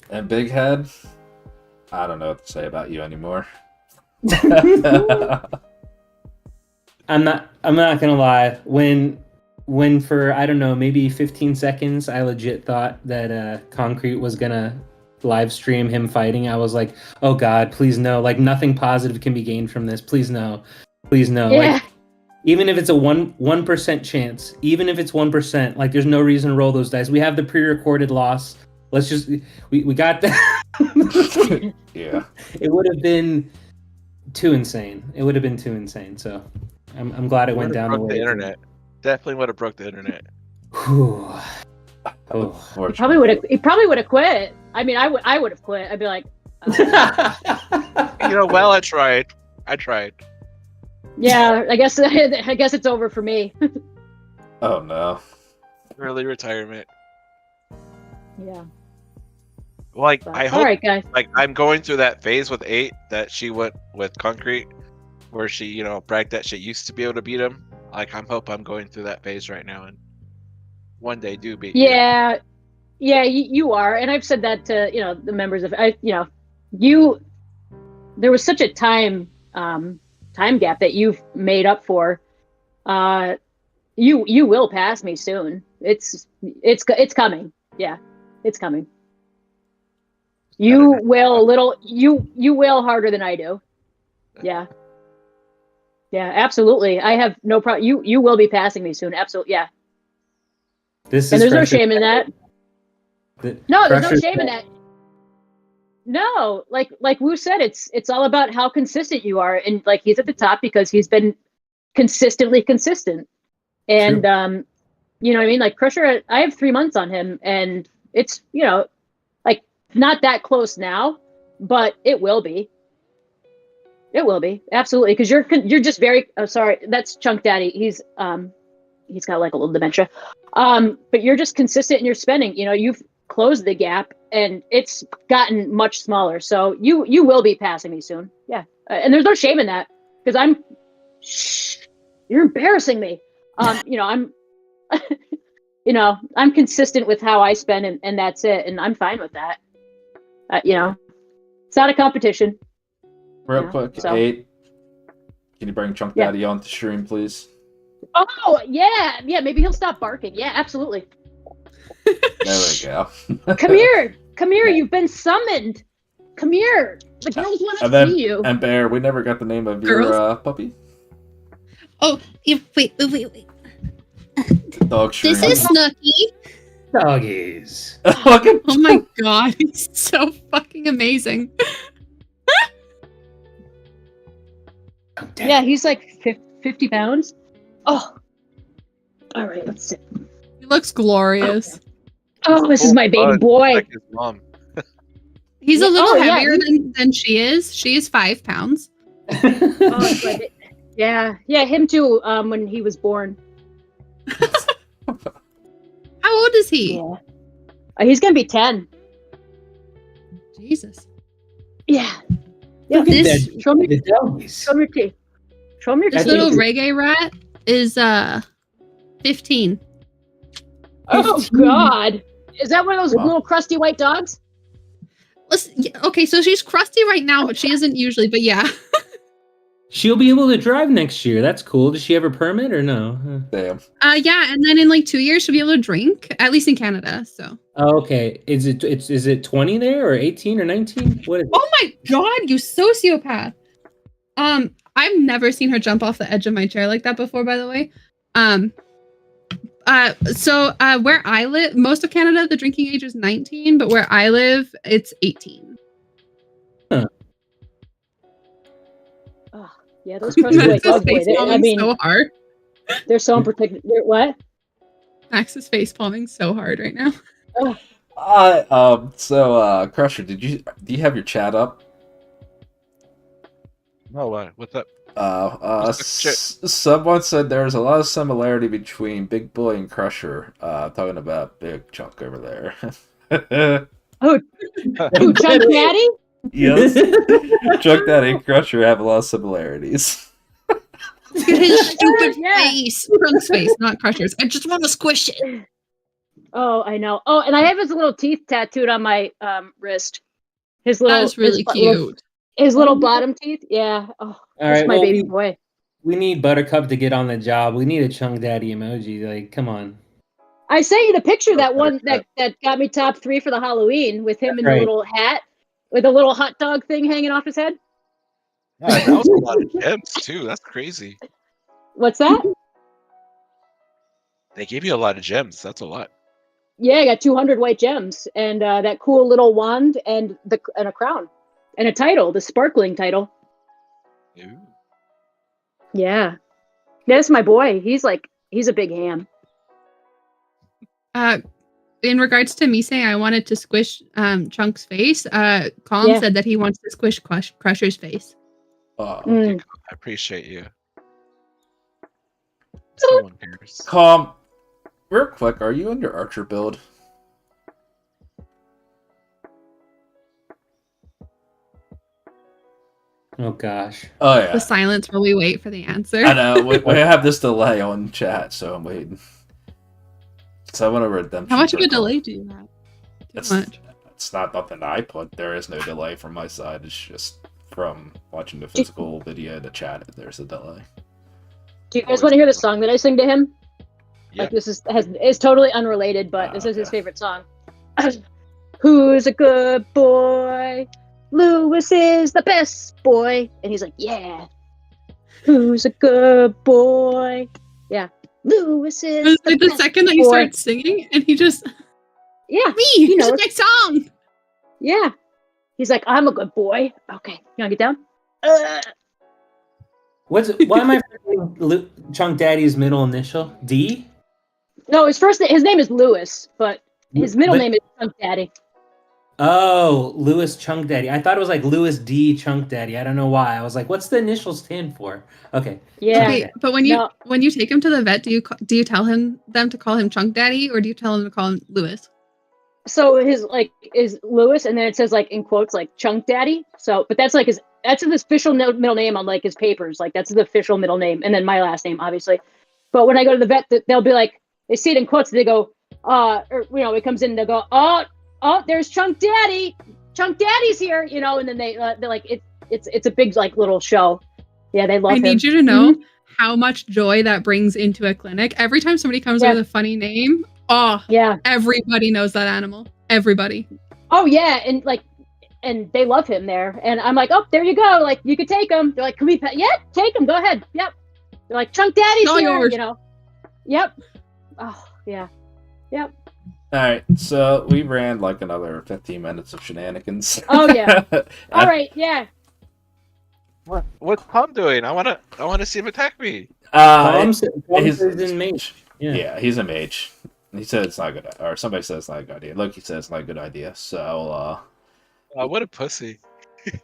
And Big Head, I don't know what to say about you anymore. I'm not gonna lie. When for, I don't know, maybe 15 seconds, I legit thought that Concrete was gonna live stream him fighting. I was like, oh God, please no. Like, nothing positive can be gained from this. Please no. Please no. Yeah. Like, even if it's a 1% chance, even if it's 1%, like, there's no reason to roll those dice. We have the pre-recorded loss. Let's just, we got that. Yeah. It would have been too insane. So I'm glad it went down the way. The internet. Definitely would have broke the internet. Whew. Oh. He probably would have quit. I mean, I would have quit. I'd be like, Well, I tried. yeah, I guess it's over for me. Oh no. Early retirement. Yeah. Like, So, I hope. all right, guys. Like, I'm going through that phase with 8 that she went with Concrete, where she, bragged that she used to be able to beat him. Like, I'm going through that phase right now, and one day do beat. Yeah, you are, and I've said that to the members of you. There was such a time gap that you've made up for. You will pass me soon. It's coming. Yeah, it's coming. You will you will harder than I do. Yeah. Yeah, absolutely. I have no problem. You will be passing me soon. Absolutely. Yeah. And there's no shame in that. No, there's no shame in that. No, like Wu said, it's all about how consistent you are, and like he's at the top because he's been consistently consistent. And you know what I mean? Like Crusher, I have 3 months on him, and it's like not that close now, but it will be. It will be, absolutely, because you're just very. Oh, sorry, that's Chunk Daddy. He's got like a little dementia, but you're just consistent in your spending. You've closed the gap, and it's gotten much smaller. So you will be passing me soon. Yeah, and there's no shame in that because I'm. Shh, you're embarrassing me. I'm. I'm consistent with how I spend, and that's it, and I'm fine with that. It's not a competition. Real quick, 8. Can you bring Chunk Daddy on to stream, please? Oh, yeah. Maybe he'll stop barking. Yeah, absolutely. There we go. Come here. You've been summoned. Come here. The girls want to see you. And Bear, we never got the name of your puppy. Oh, wait. Dog stream. This is Snooky. Doggies. Oh my God, he's so fucking amazing. Yeah, he's like 50 pounds. Oh. All right, let's sit. He looks glorious. Oh, this is my baby boy. Like his mom. He's a little heavier than she is. She is 5 pounds. Yeah, him too. When he was born. How old is he? Yeah. He's gonna be 10. Jesus. Yeah. Look at that. Show me your teeth. This little reggae rat is 15. Oh God. Is that one of those little crusty white dogs? Okay, so she's crusty right now, but she isn't usually, but yeah. She'll be able to drive next year. That's cool. Does she have a permit or no? Damn. Yeah, and then in like 2 years she'll be able to drink, at least in Canada. So. Oh, okay. Is it 20 there or 18 or 19? What is it? Oh my God, you sociopath. I've never seen her jump off the edge of my chair like that before, by the way. So where I live, most of Canada, the drinking age is 19, but where I live, it's 18. Huh. Oh, yeah, those crusty white dogs. So hard. They're so unprotected. What? Max is face palming so hard right now. Crusher, do you have your chat up? No, what's up? Someone said there's a lot of similarity between Big Boy and Crusher. Talking about Big Chunk over there. Who, Chunk Daddy? Yes. Chunk Daddy and Crusher have a lot of similarities. Look at his stupid Yeah. face. Chunk's face, not Crusher's. I just want to squish it. Oh, I know. Oh, and I have his little teeth tattooed on my wrist. His little. That's really cute. His little bottom teeth. Yeah. Oh, that's right, my well, baby boy. We need Buttercup to get on the job. We need a Chunk Daddy emoji. Like, come on. I sent you the picture that one that got me top 3 for the Halloween with him in the little hat with a little hot dog thing hanging off his head. Yeah, that was a lot of gems too. That's crazy. What's that? They gave you a lot of gems. That's a lot. Yeah, I got 200 white gems and that cool little wand and a crown and a title, the sparkling title. Ooh. Yeah, that's my boy. He's a big ham. In regards to me saying I wanted to squish Chunk's face, Colin said that he wants to squish Crusher's face. Oh, I appreciate you. Someone cares. Calm. Real quick, are you in your Archer build? Oh gosh. Oh yeah. The silence while we wait for the answer. I know. We have this delay on chat, so I'm waiting. So I want to redemption. How much of a delay do you have? It's much. It's not nothing I put. There is no delay from my side. It's just from watching the physical video to chat. There's a delay. Do you guys want to hear the song that I sing to him? Yeah. Like this is totally unrelated, but this is his favorite song. Who's a good boy? Lewis is the best boy. And he's like, yeah. Who's a good boy? Yeah. Lewis is like the second that you start singing, and he just me, this is my song. Yeah. He's like, I'm a good boy. Okay, you wanna get down? Why am I forgetting Chunk Daddy's middle initial? D? No, his name is Lewis, but his middle name is Chunk Daddy. Oh, Lewis Chunk Daddy. I thought it was like Lewis D Chunk Daddy. I don't know why. I was like, what's the initials stand for? Okay. Yeah. Okay, but when you take him to the vet, do you tell them to call him Chunk Daddy, or do you tell him to call him Lewis? So his is Lewis, and then it says in quotes Chunk Daddy. So, but that's his official middle name on his papers. That's his official middle name, and then my last name, obviously. But when I go to the vet, they'll be they see it in quotes. They go, it comes in. They go, oh, there's Chunk Daddy. Chunk Daddy's here, and then they're like, it's a big little show. Yeah, they love him. I need you to know how much joy that brings into a clinic. Every time somebody comes up with a funny name, everybody knows that animal. Everybody. Oh yeah, and they love him there. And I'm like, oh, there you go. You could take him. They're like, can we pet? Yeah, take him. Go ahead. Yep. They're like, Chunk Daddy's here. Yours. Yep. Oh yeah. Yep. All right, so we ran another 15 minutes of shenanigans. Oh yeah. All right. Yeah. What's Tom doing? I wanna see him attack me. He's in mage. Yeah, he's a mage. He said it's not good, or somebody said it's not a good idea. Loki said it's not a good idea. So, what a pussy.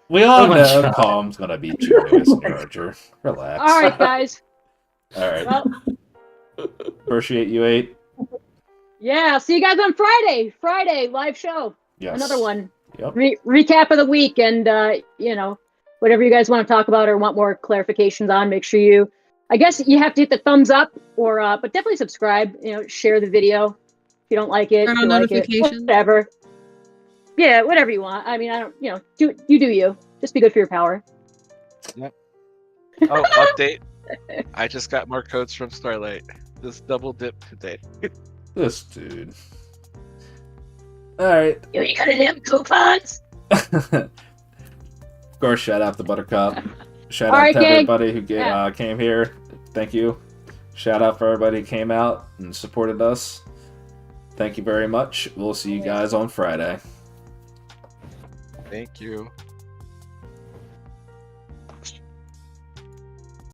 We all know Calm's gonna beat you as an archer. Relax. All right, guys. All right. Well, appreciate you, 8. Yeah, I'll see you guys on Friday. Friday live show. Yes. Another one. Yep. Recap of the week, and whatever you guys want to talk about or want more clarifications on, make sure you. I guess you have to hit the thumbs up, or but definitely subscribe. Share the video if you don't like it. Turn if on you like notifications. It, whatever. Yeah, whatever you want. I mean, I don't. Do you. Just be good for your power. Yep. Oh, update. I just got more codes from Starlight. This double dip today. This dude. All right. You got them coupons. Of course, shout out to Buttercup. Shout out to everybody who came here. Thank you. Shout out for everybody who came out and supported us. Thank you very much. We'll see you guys on Friday. Thank you.